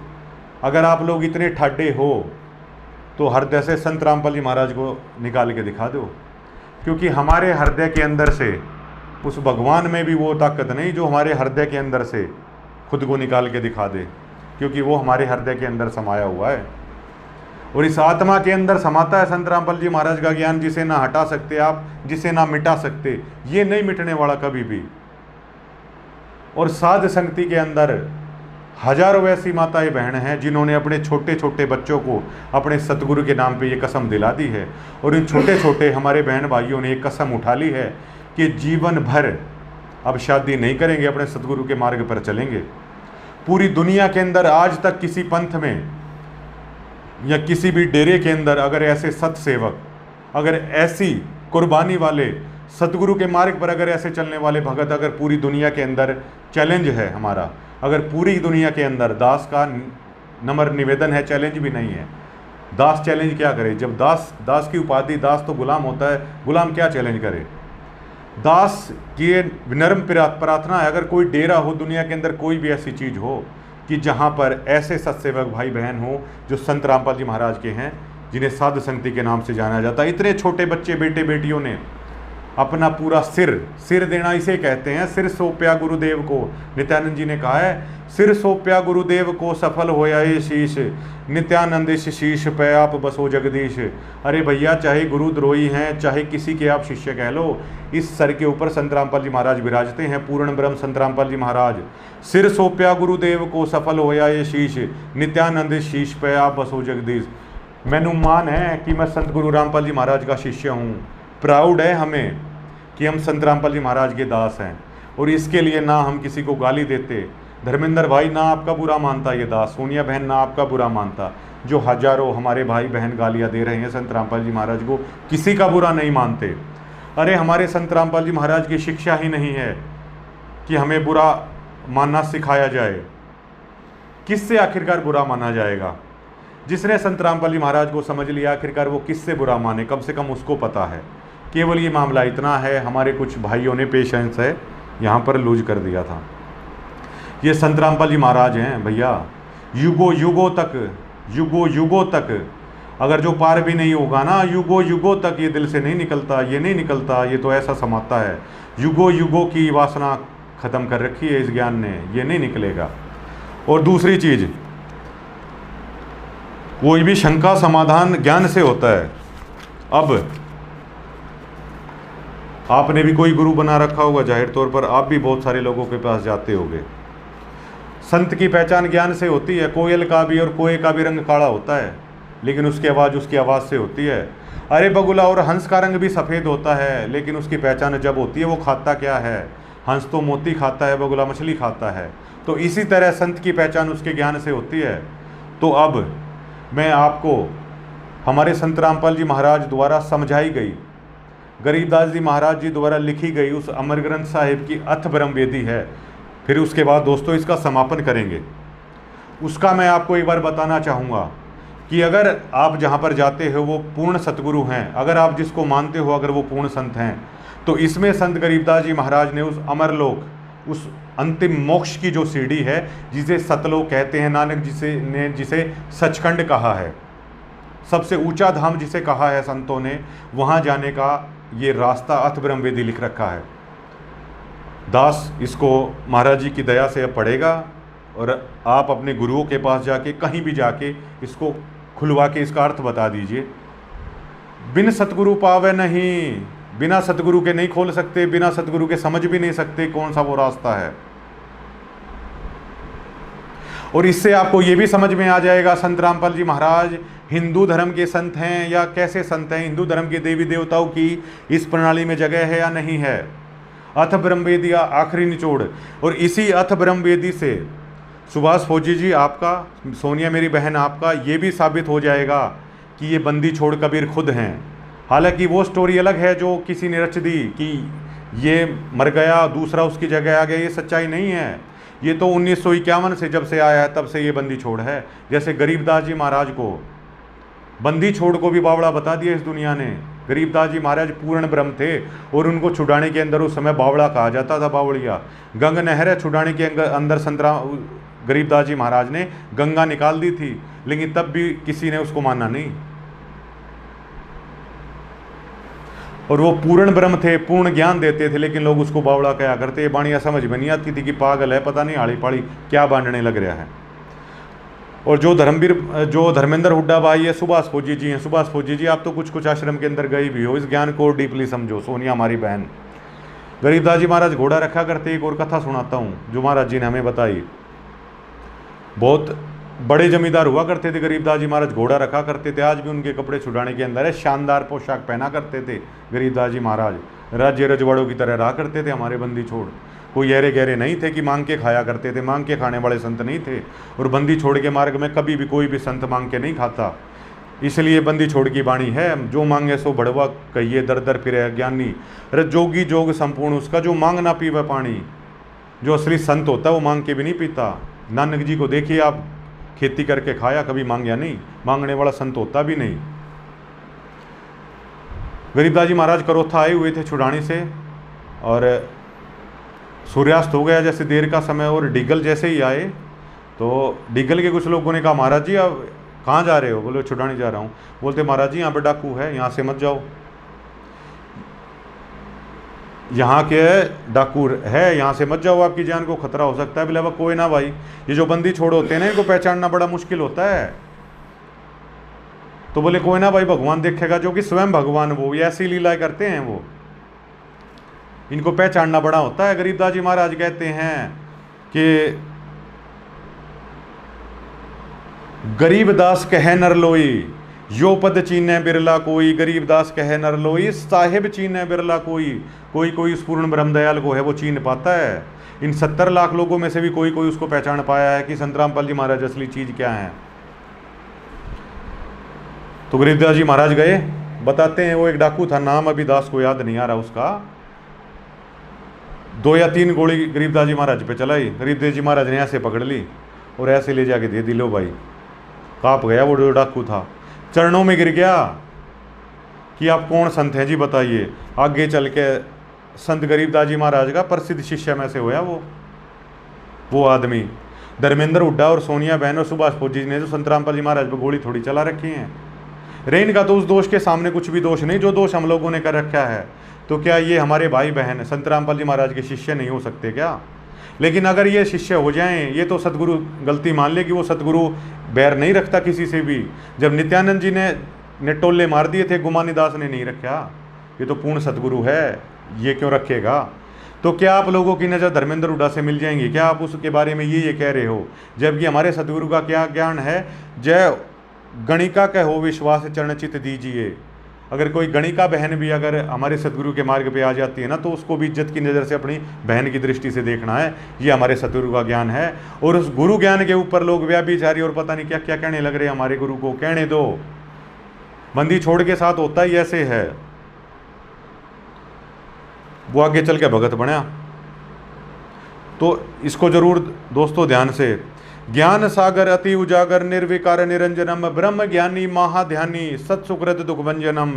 अगर आप लोग इतने ठाडे हो तो हृदय से संत रामपाल जी महाराज को निकाल के दिखा दो। क्योंकि हमारे हृदय के अंदर से उस भगवान में भी वो ताकत नहीं जो हमारे हृदय के अंदर से खुद को निकाल के दिखा दे, क्योंकि वो हमारे हृदय के अंदर समाया हुआ है। और इस आत्मा के अंदर समाता है संत रामपाल जी महाराज का ज्ञान, जिसे ना हटा सकते आप, जिसे ना मिटा सकते, ये नहीं मिटने वाला कभी भी। और साध संगति के अंदर हजारों ऐसी माताएं बहन हैं जिन्होंने अपने छोटे छोटे बच्चों को अपने सतगुरु के नाम पे ये कसम दिला दी है, और इन छोटे छोटे हमारे बहन भाइयों ने एक कसम उठा ली है कि जीवन भर अब शादी नहीं करेंगे, अपने सतगुरु के मार्ग पर चलेंगे। पूरी दुनिया के अंदर आज तक किसी पंथ में या किसी भी डेरे के अंदर अगर ऐसे सत्सेवक, अगर ऐसी कुर्बानी वाले, सतगुरु के मार्ग पर अगर ऐसे चलने वाले भगत अगर पूरी दुनिया के अंदर चैलेंज है हमारा, अगर पूरी दुनिया के अंदर दास का नम्र निवेदन है, चैलेंज भी नहीं है। दास चैलेंज क्या करे? जब दास की उपाधि, दास तो गुलाम होता है, गुलाम क्या चैलेंज करे? दास की विनम्र प्रार्थना है, अगर कोई डेरा हो दुनिया के अंदर, कोई भी ऐसी चीज़ हो कि जहाँ पर ऐसे सत्सेवक भाई बहन हो जो संत रामपाल जी महाराज के हैं, जिन्हें साधु संगति के नाम से जाना जाता है। इतने छोटे बच्चे, बेटे बेटियों ने अपना पूरा सिर देना इसे कहते हैं। सिर सौंपया गुरुदेव को, नित्यानंद जी ने कहा है, सिर सौंपया गुरुदेव को सफल होया ये शीश, नित्यानंद इस शीश पे आप बसो जगदीश। अरे भैया, चाहे गुरुद्रोही हैं, चाहे किसी के आप शिष्य कह लो, इस सर के ऊपर संत रामपाल जी महाराज विराजते हैं, पूर्ण ब्रह्म संत रामपाल जी महाराज। सिर सौंपया गुरुदेव को सफल होया ये शीश, नित्यानंद इस शीश पे आप बसो जगदीश। मैनू मान है कि मैं संत गुरु रामपाल जी महाराज का शिष्य हूँ, प्राउड है हमें कि हम संत रामपाल जी महाराज के दास हैं, और इसके लिए ना हम किसी को गाली देते। धर्मेंद्र भाई ना आपका बुरा मानता ये दास, सोनिया बहन ना आपका बुरा मानता, जो हजारों हमारे भाई बहन गालियाँ दे रहे हैं संत रामपाल जी महाराज को, किसी का बुरा नहीं मानते। अरे हमारे संत रामपाल जी महाराज की शिक्षा ही नहीं है कि हमें बुरा मानना सिखाया जाए। किससे आखिरकार बुरा माना जाएगा? जिसने संत रामपाल जी महाराज को समझ लिया, आखिरकार वो किससे बुरा माने, कम से कम उसको पता है। केवल ये मामला इतना है, हमारे कुछ भाइयों ने पेशेंस है यहाँ पर लूज कर दिया था। ये संत रामपाल जी महाराज हैं भैया, युगों युगों तक अगर जो पार भी नहीं होगा ना, युगों युगों तक ये दिल से नहीं निकलता, ये नहीं निकलता, ये तो ऐसा समाता है। युगों युगों की वासना खत्म कर रखी है इस ज्ञान ने, ये नहीं निकलेगा। और दूसरी चीज, कोई भी शंका समाधान ज्ञान से होता है। अब आपने भी कोई गुरु बना रखा होगा, जाहिर तौर पर आप भी बहुत सारे लोगों के पास जाते होंगे। संत की पहचान ज्ञान से होती है। कोयल का भी और कोए का भी रंग काला होता है, लेकिन उसकी आवाज़ से होती है। अरे बगुला और हंस का रंग भी सफ़ेद होता है, लेकिन उसकी पहचान जब होती है वो खाता क्या है। हंस तो मोती खाता है, बगुला मछली खाता है। तो इसी तरह संत की पहचान उसके ज्ञान से होती है। तो अब मैं आपको हमारे संत रामपाल जी महाराज द्वारा समझाई गई, गरीबदास जी महाराज जी द्वारा लिखी गई उस अमर ग्रंथ साहिब की अथ ब्रह्म वेदी है। फिर उसके बाद दोस्तों इसका समापन करेंगे। उसका मैं आपको एक बार बताना चाहूँगा कि अगर आप जहाँ पर जाते हो वो पूर्ण सतगुरु हैं, अगर आप जिसको मानते हो अगर वो पूर्ण संत हैं, तो इसमें संत गरीबदास जी महाराज ने उस अमरलोक, उस अंतिम मोक्ष की जो सीढ़ी है, जिसे सतलोक कहते हैं, नानक जिसे सचखंड कहा है, सबसे ऊंचा धाम जिसे कहा है संतों ने, वहाँ जाने का ये रास्ता अथ ब्रह्म वेदी लिख रखा है। दास इसको महाराज जी की दया से अब पढ़ेगा, और आप अपने गुरुओं के पास जाके, कहीं भी जाके इसको खुलवा के इसका अर्थ बता दीजिए। बिन सतगुरु पावे नहीं, बिना सतगुरु के नहीं खोल सकते, बिना सतगुरु के समझ भी नहीं सकते कौन सा वो रास्ता है। और इससे आपको ये भी समझ में आ जाएगा संत रामपाल जी महाराज हिंदू धर्म के संत हैं या कैसे संत हैं, हिंदू धर्म के देवी देवताओं की इस प्रणाली में जगह है या नहीं है। अथ ब्रह्म वेदी आखिरी निचोड़। और इसी अथ ब्रह्म वेदी से सुभाष फौजी जी आपका, सोनिया मेरी बहन आपका, ये भी साबित हो जाएगा कि ये बंदी छोड़ कबीर खुद हैं। हालांकि वो स्टोरी अलग है जो किसी ने रच दी कि ये मर गया, दूसरा उसकी जगह आ गया, ये सच्चाई नहीं है। ये तो 1951 से जब से आया है तब से ये बंदी छोड़ है। जैसे गरीबदास जी महाराज को, बंदी छोड़ को भी बावड़ा बता दिया इस दुनिया ने। गरीबदास जी महाराज पूर्ण ब्रह्म थे और उनको छुड़ाने के अंदर उस समय बावड़ा कहा जाता था, बावड़िया। गंग नहर है, छुड़ाने के अंदर गरीबदास जी महाराज ने गंगा निकाल दी थी, लेकिन तब भी किसी ने उसको माना नहीं। और वो पूर्ण ब्रह्म थे, पूर्ण ज्ञान देते थे, लेकिन लोग उसको बावड़ा कहा करते। ये बाणियाँ समझ में नहीं आती थी कि पागल है, पता नहीं आड़ी पाड़ी क्या बांटने लग रहा है। और जो धर्मेंद्र हुड्डा भाई है, सुभाष फौजी जी हैं। सुभाष फौजी जी आप तो कुछ आश्रम के अंदर गए भी हो, इस ज्ञान को डीपली समझो। सोनिया हमारी बहन, गरीबदास जी महाराज घोड़ा रखा करते। एक और कथा सुनाता हूँ जो महाराज जी ने हमें बताई। बहुत बड़े जमींदार हुआ करते थे गरीबदास जी महाराज, घोड़ा रखा करते थे, आज भी उनके कपड़े छुड़ाने के अंदर है, शानदार पोशाक पहना करते थे गरीबदास जी महाराज, राज्य रजवाड़ों की तरह रहा करते थे हमारे बंदी छोड़। कोई ऐरे गहरे नहीं थे कि मांग के खाया करते थे, मांग के खाने वाले संत नहीं थे। और बंदी छोड़ के मार्ग में कभी भी कोई भी संत मांग के नहीं खाता। इसलिए बंदी छोड़ की वाणी है, जो मांगे सो बढ़वा कहिए, दर दर फिरे अज्ञानी, जोगी जोग संपूर्ण उसका, जो मांग ना पीवे पानी। जो असली संत होता है वो मांग के भी नहीं पीता। नानक जी को देखिए आप, खेती करके खाया, कभी मांगया नहीं, मांगने वाला संत होता भी नहीं। गरीबदास जी महाराज करोथा आए हुए थे छुड़ानी से, और सूर्यास्त हो गया जैसे देर का समय, और डिगल जैसे ही आए तो डिगल के कुछ लोगों ने कहा महाराज जी आप कहाँ जा रहे हो? बोले छुड़ानी जा रहा हूँ। बोलते महाराज जी यहाँ पे डाकू है, यहाँ से मत जाओ, यहाँ के डाकू है, यहाँ से मत जाओ, आपकी जान को खतरा हो सकता है। बोले अब कोई ना भाई, ये जो बंदी छोड़ होते हैं ना, इनको पहचानना बड़ा मुश्किल होता है। तो बोले कोई ना भाई, भगवान देखेगा, जो कि स्वयं भगवान वो ऐसी लीलाएं करते हैं, वो इनको पहचानना बड़ा होता है। गरीबदास जी महाराज कहते हैं कि गरीबदास कहे नरलोई, यो पद चीने बिरला कोई, गरीबदास कहे नरलोई, साहिब चीने बिरला कोई। कोई कोई उस पूर्ण ब्रह्म दयाल को है वो चीन पाता है। इन 70 लाख लोगों में से भी कोई कोई उसको पहचान पाया है कि संत रामपाल जी महाराज असली चीज क्या है। तो गरीबदास जी महाराज गए, बताते हैं वो एक डाकू था, नाम अभी दास को याद नहीं आ रहा उसका। 2 या 3 गोली गरीबदास जी महाराज पे चलाई, गरीबदास जी महाराज ने ऐसे पकड़ ली और ऐसे ले जाके दे दी, लो भाई। कांप गया वो जो डाकू था, चरणों में गिर गया कि आप कौन संत हैं जी बताइए। आगे चल के संत गरीबदास जी महाराज का प्रसिद्ध शिष्य में से होया वो आदमी। धर्मेंद्र हुड्डा और सोनिया बहन और सुभाष फौजी ने जो संत रामपाल जी महाराज पर गोली थोड़ी चला रखी है। रेन का तो उस दोष के सामने कुछ भी दोष नहीं जो दोष हम लोगों ने कर रखा है। तो क्या ये हमारे भाई बहन संत रामपाल जी महाराज के शिष्य नहीं हो सकते क्या? लेकिन अगर ये शिष्य हो जाएं, ये तो सतगुरु गलती मान ले कि वो सतगुरु बैर नहीं रखता किसी से भी। जब नित्यानंद जी ने टोले मार दिए थे, गुमानी दास ने नहीं रखा। ये तो पूर्ण सतगुरु है, ये क्यों रखेगा? तो क्या आप लोगों की नज़र धर्मेंद्र हुड्डा से मिल जाएंगी? क्या आप उसके बारे में ये कह रहे हो? जबकि हमारे सतगुरु का क्या ज्ञान है, जय गणिका कह हो विश्वास चरणचित दीजिए। अगर कोई गणिका बहन भी अगर हमारे सतगुरु के मार्ग पे आ जाती है ना, तो उसको भी इज्जत की नज़र से अपनी बहन की दृष्टि से देखना है। ये हमारे सतगुरु का ज्ञान है। और उस गुरु ज्ञान के ऊपर लोग व्याभिचारी और पता नहीं क्या क्या कहने लग रहे हैं हमारे गुरु को। कहने दो, बंदी छोड़ के साथ होता ही ऐसे है। वो आगे चल के भगत बना। तो इसको जरूर दोस्तों ध्यान से, ज्ञान सागर अति उजागर निर्विकार निरंजनम ब्रह्म ज्ञानी महाध्यानी सत्सुकृत दुखभंजनम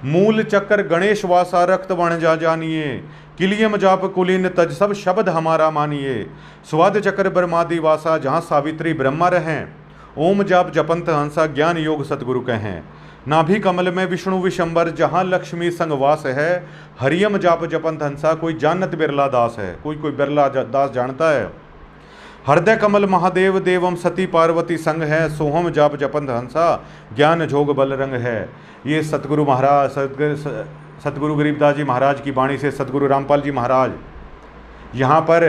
मूल चक्र गणेश वासा रक्त वण जा जानिए किलियम जाप कुलीन तज सब शब्द हमारा मानिए स्वाद चक्र ब्रह्मादि वासा जहाँ सावित्री ब्रह्मा रहें ओम जाप जपंत हंसा ज्ञान योग सतगुरु कहें नाभि कमल में विष्णु विशंबर जहाँ लक्ष्मी संगवास है हरियम जाप जपंत हंसा कोई जानत बिरला दास है, कोई कोई बिरला दास जानता है। हृदय कमल महादेव देवम सती पार्वती संग है सोहम जाप जपंत हंसा ज्ञान जोग बल रंग है। ये सतगुरु महाराज सतगुरु गरीबदास जी महाराज की वाणी से सतगुरु रामपाल जी महाराज यहाँ पर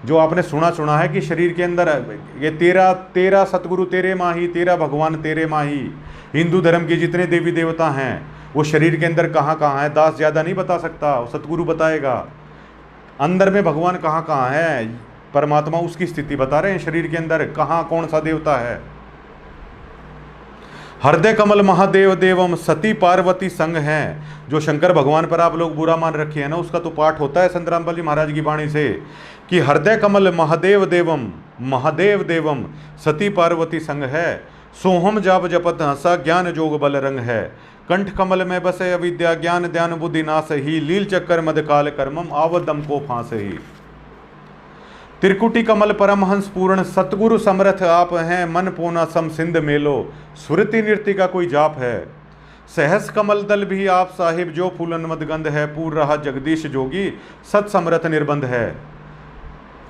जो आपने सुना है कि शरीर के अंदर ये तेरा सतगुरु तेरे माही, तेरा भगवान तेरे माही। हिंदू धर्म के जितने देवी देवता हैं वो शरीर के अंदर कहाँ कहाँ है, दास ज़्यादा नहीं बता सकता, सतगुरु बताएगा। अंदर में भगवान कहाँ कहाँ है, परमात्मा उसकी स्थिति बता रहे हैं शरीर के अंदर कहाँ कौन सा देवता है। हृदय कमल महादेव देवम सती पार्वती संग हैं। जो शंकर भगवान पर आप लोग बुरा मान रखे हैं ना, उसका तो पाठ होता है संत रामपाल जी महाराज की वाणी से कि हृदय कमल महादेव देवम सती पार्वती संग है सोहम जाप जपत हंसा ज्ञान जोग बल रंग है। कंठ कमल में बसे अविद्या ज्ञान ध्यान बुद्धि नास ही लील चक्कर मद काल कर्मम आवदम को फांस ही। त्रिकुटी कमल परमहंस पूर्ण सतगुरु समर्थ आप हैं मन पोना सम सिंध मेलो सुरति नृत्य का कोई जाप है। सहस कमल दल भी आप साहिब जो फूलन मदगंध है पूर रहा जगदीश जोगी सत समर्थ निर्बंध है।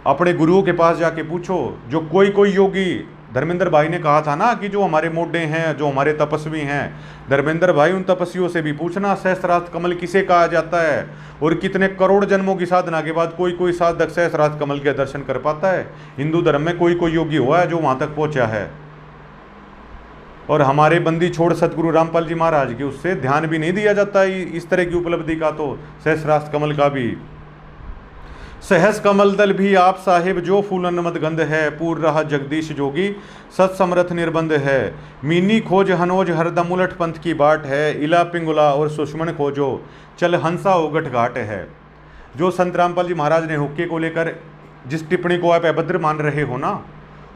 अपने गुरुओं के पास जाके पूछो, जो कोई योगी धर्मेंद्र भाई ने कहा था ना कि जो हमारे मोढे हैं, जो हमारे तपस्वी हैं, धर्मेंद्र भाई उन तपस्वियों से भी पूछना सहस्रार्थ कमल किसे कहा जाता है और कितने करोड़ जन्मों की साधना के बाद कोई कोई साधक सहस्रार्थ कमल के दर्शन कर पाता है। हिंदू धर्म में कोई कोई योगी हुआ है जो वहां तक पहुंचा है। और हमारे बंदी छोड़ सतगुरु रामपाल जी महाराज की उससे ध्यान भी नहीं दिया जाता इस तरह की उपलब्धि का, तो सहस्रार्थ कमल का भी। सहस कमल दल भी आप साहिब जो फूलन मदगंध है, पूर रहा जगदीश जोगी सत्समरथ निर्बंध है। मीनी खोज हनोज हरदम उलट पंथ की बाट है, इला पिंगुला और सुषमन खोजो चल हंसा उगट घाट है। जो संत रामपाल जी महाराज ने हुक्के को लेकर जिस टिप्पणी को आप अभद्र मान रहे हो ना,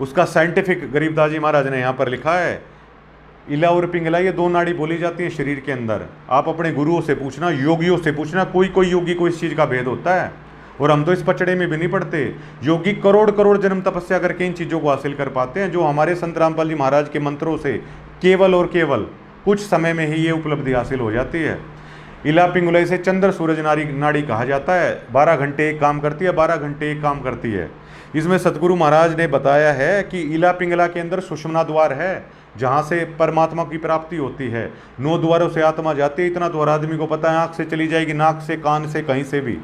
उसका साइंटिफिक गरीबदास जी महाराज ने यहाँ पर लिखा है। इला और पिंगला ये दो नाड़ी बोली जाती हैं शरीर के अंदर। आप अपने गुरुओं से पूछना, योगियों से पूछना, कोई कोई योगी को इस चीज़ का भेद होता है। और हम तो इस पचड़े में भी नहीं पड़ते। योगी करोड़ करोड़ जन्म तपस्या करके इन चीज़ों को हासिल कर पाते हैं, जो हमारे संत रामपाल जी महाराज के मंत्रों से केवल और केवल कुछ समय में ही ये उपलब्धि हासिल हो जाती है। इला पिंगुला से चंद्र सूरज नाड़ी कहा जाता है। 12 घंटे एक काम करती है, 12 घंटे एक काम करती है। इसमें सतगुरु महाराज ने बताया है कि इला पिंगला के अंदर सुषमना द्वार है, जहाँ से परमात्मा की प्राप्ति होती है। 9 द्वारों से आत्मा जाती है, इतना तो हर आदमी को पता है। आँख से चली जाएगी, नाक से, कान से, कहीं से भी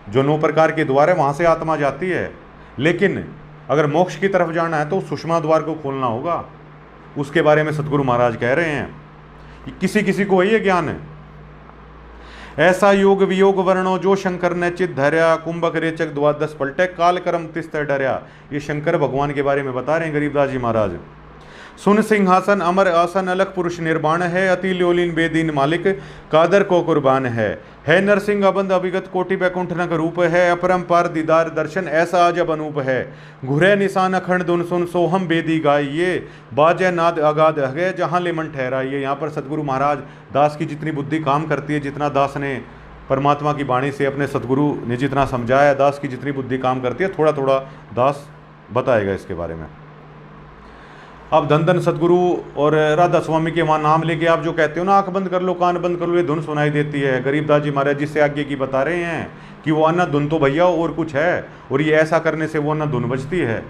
जो 9 प्रकार के द्वार है वहाँ से आत्मा जाती है। लेकिन अगर मोक्ष की तरफ जाना है तो सुषमा द्वार को खोलना होगा। उसके बारे में सतगुरु महाराज कह रहे हैं। किसी किसी को है ये ज्ञान है। ऐसा योग वियोग वर्णो जो शंकर ने चित धर्या, कुंभक रेचक द्वादश पलटे काल कर्म तिस्तर डरया। ये शंकर भगवान के बारे में बता रहे हैं गरीबदास जी महाराज। सुन सिंहासन अमर आसन अलख पुरुष निर्वाण है, अति ल्योलिन बेदीन मालिक कादर को कुर्बान है नरसिंह अबंध अभिगत कोटि बैकुंठ नग रूप है, अपरंपार दीदार दर्शन ऐसा अजब अनूप है। घुरे निशान अखंड धुन सुन सोहम बेदी गाइये, बाजय नाद अगाध है जहाँ ले मन ठहराइए। यहाँ पर सतगुरु महाराज दास की जितनी बुद्धि काम करती है, जितना दास ने परमात्मा की वाणी से अपने सतगुरु ने जितना समझाया, दास की जितनी बुद्धि काम करती है, थोड़ा थोड़ा दास बताएगा इसके बारे में। अब धन धन सतगुरु और राधा स्वामी के वहाँ नाम लेके आप जो कहते हो ना, आंख बंद कर लो, कान बंद कर लो, ये धुन सुनाई देती है। गरीबदास जी महाराज जिससे आगे की बता रहे हैं कि वो अन्ना धुन तो भैया और कुछ है, और ये ऐसा करने से वो अन्ना धुन बजती है।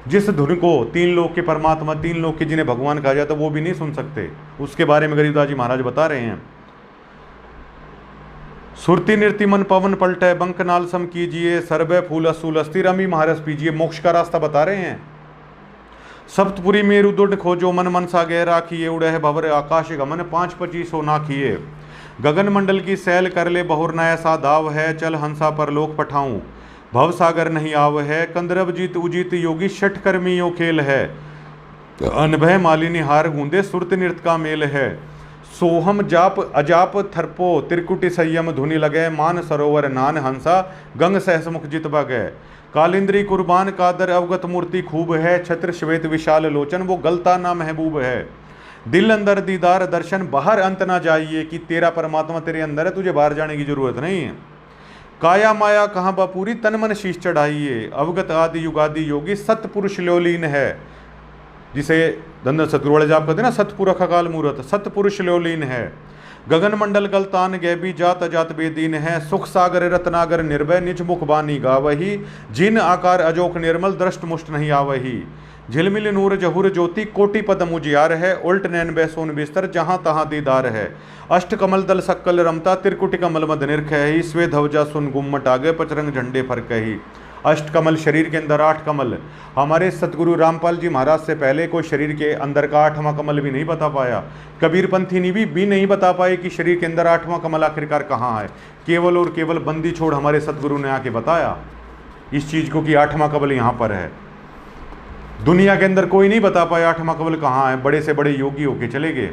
जिस धुन को 3 लोक के परमात्मा, 3 लोक के जिन्हें भगवान कहा जाता है, वो भी नहीं सुन सकते। उसके बारे में गरीबदास जी महाराज बता रहे हैं। सुरती नृति मन पवन पलटे, बंक नाल सम कीजिए, सरबे फूल असूल अस्थिर अमी महारस पीजिए। मोक्ष का रास्ता बता रहे हैं। सप्तपुरी मेरु दुड खोजो, मन मन सा गहरा किए, उड़े है भवर आकाश गमन, 5-25 हो ना किए। गगन मंडल की सैल कर ले, बहुर न ऐसा दाव है, चल हंसा पर लोक पठाऊं, भव सागर नहीं आव है। कंदरव जीत उजीत योगी, शठ कर्मियों खेल है, अनभय मालिनी हार गूंदे, सुरत नृत्य का मेल है। सोहम जाप अजाप थरपो, त्रिकुटी संयम धुनि लगे, मान सरोवर नान हंसा, गंग सहस मुख जित बगे। कालिंद्री कुर्बान कादर अवगत मूर्ति खूब है, छत्र श्वेत विशाल लोचन वो गलता ना महबूब है। दिल अंदर दीदार दर्शन, बाहर अंत ना जाइए, कि तेरा परमात्मा तेरे अंदर है, तुझे बाहर जाने की जरूरत नहीं है। काया माया कहाँ बापूरी, तन मन शीश चढ़ाइए, अवगत आदि युगादि योगी, सतपुरुष ल्योलीन है। जिसे धन सतगुरु वाले जाप कहते हैं ना, सतपुरख अकाल मूरत, सतपुरुष ल्योलीन है। गगन मंडल गलतान गैबी, जात अजात बेदीन है, सुख सागर रत्नागर निर्भय, निज मुख बानी गावही, जिन आकार अजोक निर्मल, दृष्ट मुष्ट नहीं आवही। झिलमिल नूर जहुर ज्योति, कोटि पदम उजियार है, उल्ट नैन बैसोन बिस्तर, जहाँ तहाँ दीदार है। अष्ट कमल दल सक्कल रमता, तिरकुटि कमल मद निरख ही, स्वे धवजा सुन गुम्मट आगे, पचरंग झंडे फरक ही। अष्ट कमल शरीर के अंदर 8 कमल। हमारे सतगुरु रामपाल जी महाराज से पहले कोई शरीर के अंदर का 8वां कमल भी नहीं बता पाया। कबीर पंथी ने भी नहीं बता पाए कि शरीर के अंदर 8वां कमल आखिरकार कहाँ है। केवल और केवल बंदी छोड़ हमारे सतगुरु ने आके बताया इस चीज़ को कि 8वां कमल यहाँ पर है। दुनिया के अंदर कोई नहीं बता पाया 8वां कमल कहाँ है। बड़े से बड़े योगी होके चले गए।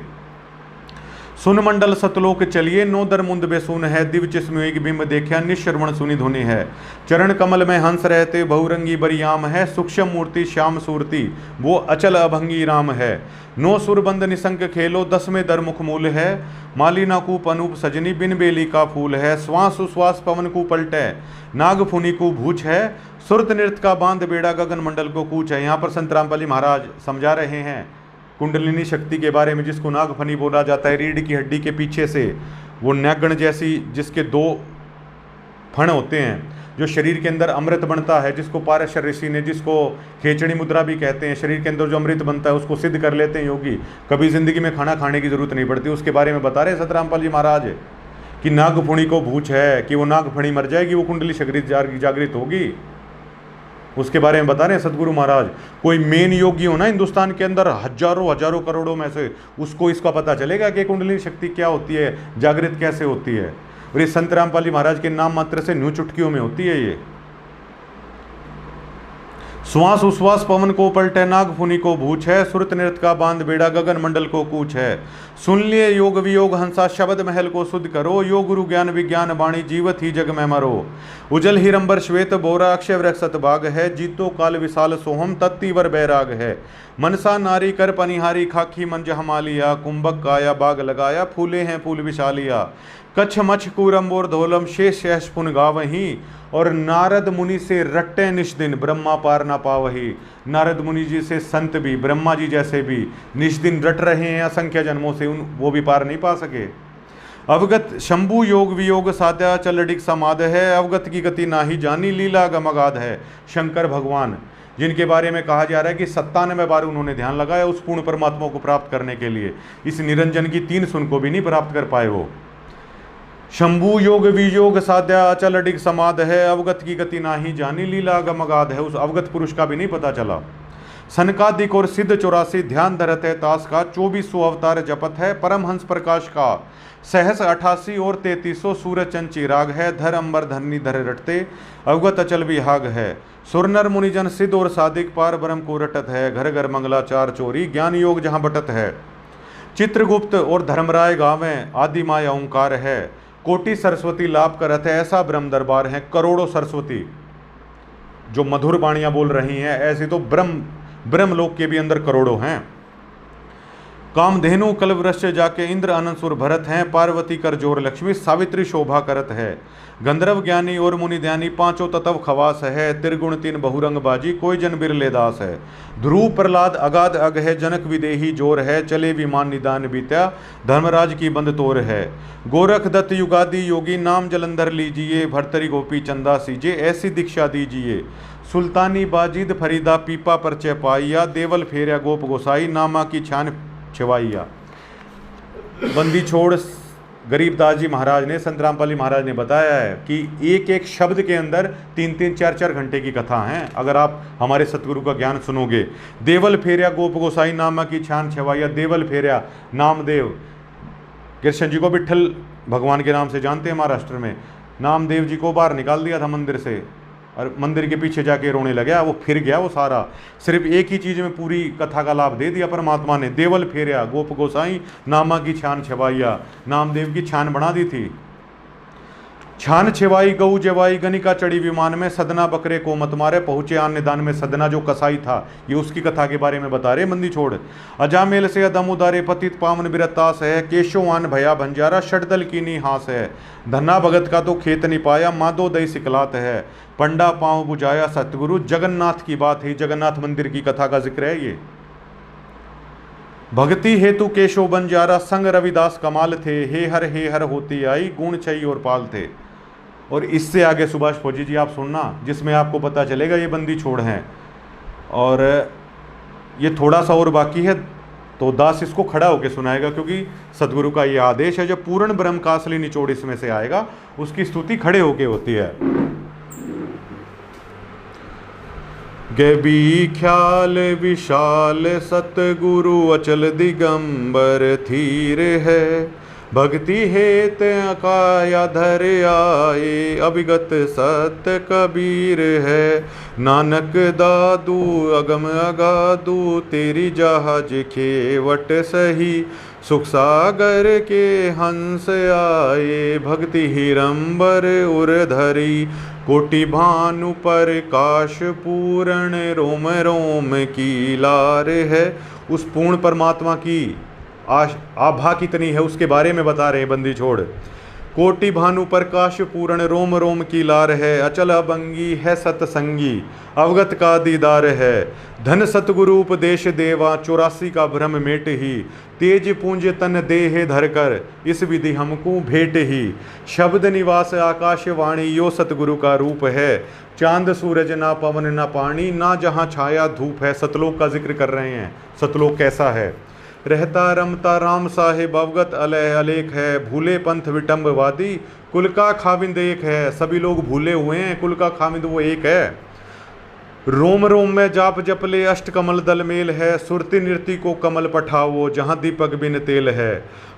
सुन मंडल सतलोक चलिए, 9 दर मुंद बेसुन है, दिव्य चिस्म एक बिंब देखा, निश्रवण सुनि धुनि है। चरण कमल में हंस रहते, बहुरंगी बरियाम है, सूक्ष्म मूर्ति श्याम सूरती, वो अचल अभंगी राम है। 9 सुरबंद निसंक खेलो, 10 में दर मुख मूल है, मालिना कूप अनूप सजनी, बिन बेली का फूल है। श्वास उश्वास पवन को पलटे, नाग फुनी को भूच है, सुरत नृत्य का बांध बेड़ा, गगन मंडल को कूच है। यहाँ पर संत रामपाल जी महाराज समझा रहे हैं कुंडलिनी शक्ति के बारे में, जिसको नागफनी बोला जाता है। रीढ़ की हड्डी के पीछे से वो नागण जैसी जिसके 2 फण होते हैं, जो शरीर के अंदर अमृत बनता है, जिसको पारशर ऋषि ने, जिसको खेचड़ी मुद्रा भी कहते हैं, शरीर के अंदर जो अमृत बनता है उसको सिद्ध कर लेते हैं योगी, कभी जिंदगी में खाना खाने की जरूरत नहीं पड़ती। उसके बारे में बता रहे सतरामपाल जी महाराज कि नागफुणी को भूच है कि वो नागफुणी मर जाएगी, वो कुंडली जागृत होगी, उसके बारे में बता रहे हैं सदगुरु महाराज। कोई मेन योगी हो ना हिंदुस्तान के अंदर हजारों हजारों करोड़ों में से, उसको इसका पता चलेगा कि कुंडली शक्ति क्या होती है, जागृत कैसे होती है। और ये संत रामपाल जी महाराज के नाम मात्र से न्यू चुटकियों में होती है ये। श्वास उश्वास पवन को पलटे, नागफुनी को भूच है, सुरत नृत्य का बांध बेड़ा, गगन मंडल को कूच है। सुन लिए योग वियोग हंसा, शब्द महल को शुद्ध करो, योग गुरु ज्ञान विज्ञान वाणी, जीवत ही जग में मरो। उजल हिरंबर श्वेत बोरा, अक्षय वृक्ष सतभाग है, जीतो काल विशाल सोहम, तत्तीवर बैराग है। मनसा नारी कर पनिहारी, खाखी मंज हमालिया, कुंभक काया बाग लगाया, फूले हैं फूल विशालिया। कच्छ मच्छ कूरम्बोर धोलम, शेष शेष पुन गावही, और नारद मुनि से रट्टे निष्दिन, ब्रह्मा पार ना पावही। नारद मुनि जी से संत भी, ब्रह्मा जी जैसे भी निष्दिन रट रहे हैं असंख्य जन्मों से, वो भी पार नहीं पा सके। अवगत शंभु योग वियोग साध्या, चलडिक समाध है, अवगत की गति नाही जानी, लीला गमगाध है। शंकर भगवान जिनके बारे में कहा जा रहा है कि 97 बार उन्होंने ध्यान लगाया उस पूर्ण परमात्मा को प्राप्त करने के लिए, इस निरंजन की 3 सुन को भी नहीं प्राप्त कर पाए वो। शंभु योग वियोग साध्या, अचल अडिग समाध है, अवगत की गति नाही जानी, लीला गमगाध है। उस अवगत पुरुष का भी नहीं पता चला। सनकादिक और सिद्ध 84 ध्यान धरत है तास का, 2400 अवतार जपत है, परमहंस प्रकाश का। सहस 88 और 3300 सूरज चंद चिराग है, धर अंबर धरनी धर रटते, अवगत अचल विहाग है। सुरनर मुनिजन सिद्ध और सादिक, पार ब्रह्म को रटत है, घर घर मंगलाचार चोरी, ज्ञान योग जहाँ बटत है। चित्रगुप्त और धर्मराय गावें, आदि माया ओंकार है, कोटि सरस्वती लाभ करत है, ऐसा ब्रह्म दरबार है। करोड़ों सरस्वती जो मधुर वाणियां बोल रही हैं, ऐसे तो ब्रह्मलोक के भी अंदर करोड़ों हैं। कामधेनु कल्पवृक्ष जाके, इंद्र अनंत सुर भरत हैं, पार्वती कर जोर लक्ष्मी, सावित्री शोभा करत है। गंधर्व ज्ञानी और मुनि ध्यानी, 5 तत्व खवास है, त्रिगुण 3 बहुरंग बाजी, कोई जन बिरले दास है। ध्रुव प्रहलाद अगाध अग है, जनक विदेही जोर है, चले विमान निदान बीत्या, धर्मराज की बंद तोर है। गोरख दत्त युगादि योगी, नाम जलंधर लीजिए, भरतरी गोपी चंदा सीजे, ऐसी दीक्षा दीजिए। सुल्तानी बाजिद फरीदा, पीपा परचय पाइया, देवल फेरिया गोप गोसाई, नामा की छान छिवाइया। बंदी छोड़ गरीबदास जी महाराज ने, संत रामपाल जी महाराज ने बताया है कि एक एक शब्द के अंदर 3-3, 4-4 घंटे की कथा है। अगर आप हमारे सतगुरु का ज्ञान सुनोगे। देवल फेरिया गोप गोसाई, नामा की छान छवाइया। देवल फेरिया नामदेव, कृष्ण जी को विट्ठल भगवान के नाम से जानते हैं महाराष्ट्र में। नामदेव जी को बाहर निकाल दिया था मंदिर से, और मंदिर के पीछे जाके रोने लगा, वो फिर गया वो सारा। सिर्फ एक ही चीज़ में पूरी कथा का लाभ दे दिया परमात्मा ने। देवल फेरिया गोप गोसाई, नामा की छान छवाइया। नामदेव की छान बना दी थी। छान छिवाई गऊ जवाई, गनिका चढ़ी विमान में, सदना बकरे को मत मारे, पहुंचे अन्य दान में। सदना जो कसाई था, ये उसकी कथा के बारे में बता रहे बंदी छोड़। अजामेल से अदम उदारे, पतित पावन बिरतास है, केशोवान भया भंजारा, षटदल कीनी हास है। धन्ना भगत का तो खेत नहीं पाया, माधो दई सिकलात है, पंडा पांव बुझाया सतगुरु। जगन्नाथ की बात है, जगन्नाथ मंदिर की कथा का जिक्र है ये। भक्ति हेतु केशव बंजारा, संग रविदास कमाल थे, हे हर होती आई, गुण छई और पाल थे। और इससे आगे सुभाष फौजी जी आप सुनना, जिसमें आपको पता चलेगा ये बंदी छोड़ हैं। और ये थोड़ा सा और बाकी है, तो दास इसको खड़ा होकर सुनाएगा, क्योंकि सदगुरु का ये आदेश है। जब पूर्ण ब्रह्म का असली निचोड़ इसमें से आएगा, उसकी स्तुति खड़े होके होती है। गैबी ख्याल विशाल, सतगुरु अचल दिगंबर थीर है, भक्ति हेत अकाया धर आए, अभिगत सत्य कबीर है। नानक दादू अगम अगादू, तेरी जहाज खेवट सही, सुख सागर के हंस आए। भक्ति हिरंबर उर धरी, कोटि भानु पर काश पूर्ण, रोम रोम की लार है। उस पूर्ण परमात्मा की आभा कितनी है उसके बारे में बता रहे बंदी छोड़। कोटि भानु प्रकाश पूर्ण रोम रोम की लार है, अचल अभंगी है सतसंगी अवगत का दीदार है। धन सतगुरु उपदेश देवा 84 का भ्रम मेट ही, तेज पूंज तन देह धरकर इस विधि हमको भेंट ही। शब्द निवास आकाशवाणी यो सतगुरु का रूप है, चांद सूरज ना पवन ना पानी ना जहाँ छाया धूप है। सतलोक का जिक्र कर रहे हैं। सतलोक कैसा है? रहता रमता राम साहेब अवगत अलह अलेख है, भूले पंथ विटम्बवादी कुल का खाविंद एक है। सभी लोग भूले हुए हैं, कुल का खाविंद वो एक है। रोम रोम में जाप जपले अष्ट कमल दल मेल है, सुरति नृति को कमल पठाओ जहाँ दीपक बिन तेल है।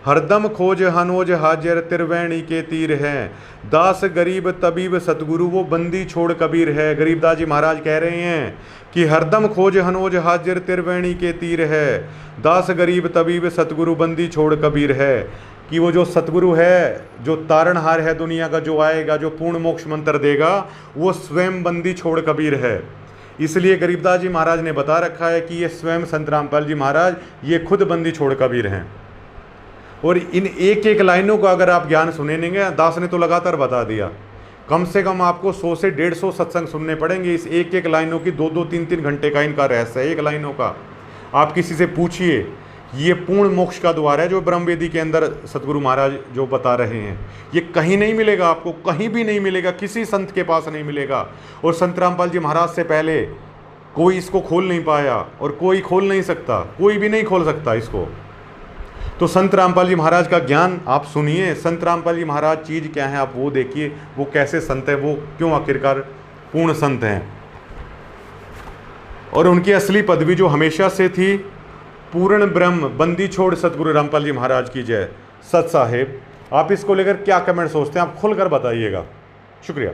हरदम खोज हनोज हाजिर त्रिवेणी के तीर हैं, दास गरीब तबीब सतगुरु वो बंदी छोड़ कबीर है। गरीबदास जी महाराज कह रहे हैं कि हरदम खोज हनोज हाजिर त्रिवेणी के तीर है, दास गरीब तबीब सतगुरु बंदी छोड़ कबीर है। कि वो जो सतगुरु है, जो तारणहार है दुनिया का, जो आएगा, जो पूर्ण मोक्ष मंत्र देगा, वो स्वयं बंदी छोड़ कबीर है। इसलिए गरीबदास जी महाराज ने बता रखा है कि ये स्वयं संत रामपाल जी महाराज ये खुद बंदी छोड़ कबीर हैं। और इन एक एक लाइनों का अगर आप ज्ञान सुनेंगे, दास ने तो लगातार बता दिया, कम से कम आपको 100 से 150 सत्संग सुनने पड़ेंगे इस एक एक लाइनों की। 2-2 3-3 घंटे का इनका रहस्य है एक लाइनों का। आप किसी से पूछिए, ये पूर्ण मोक्ष का द्वार है जो ब्रह्मवेदी के अंदर सतगुरु महाराज जो बता रहे हैं। ये कहीं नहीं मिलेगा आपको, कहीं भी नहीं मिलेगा, किसी संत के पास नहीं मिलेगा। और संत रामपाल जी महाराज से पहले कोई इसको खोल नहीं पाया और कोई खोल नहीं सकता, कोई भी नहीं खोल सकता इसको। तो संत रामपाल जी महाराज का ज्ञान आप सुनिए। संत रामपाल जी महाराज चीज़ क्या है आप वो देखिए, वो कैसे संत है, वो क्यों आखिरकार पूर्ण संत हैं। और उनकी असली पदवी जो हमेशा से थी, पूर्ण ब्रह्म बंदी छोड़ सतगुरु रामपाल जी महाराज की जय। सत साहेब, आप इसको लेकर क्या कमेंट सोचते हैं, आप खुलकर बताइएगा। शुक्रिया।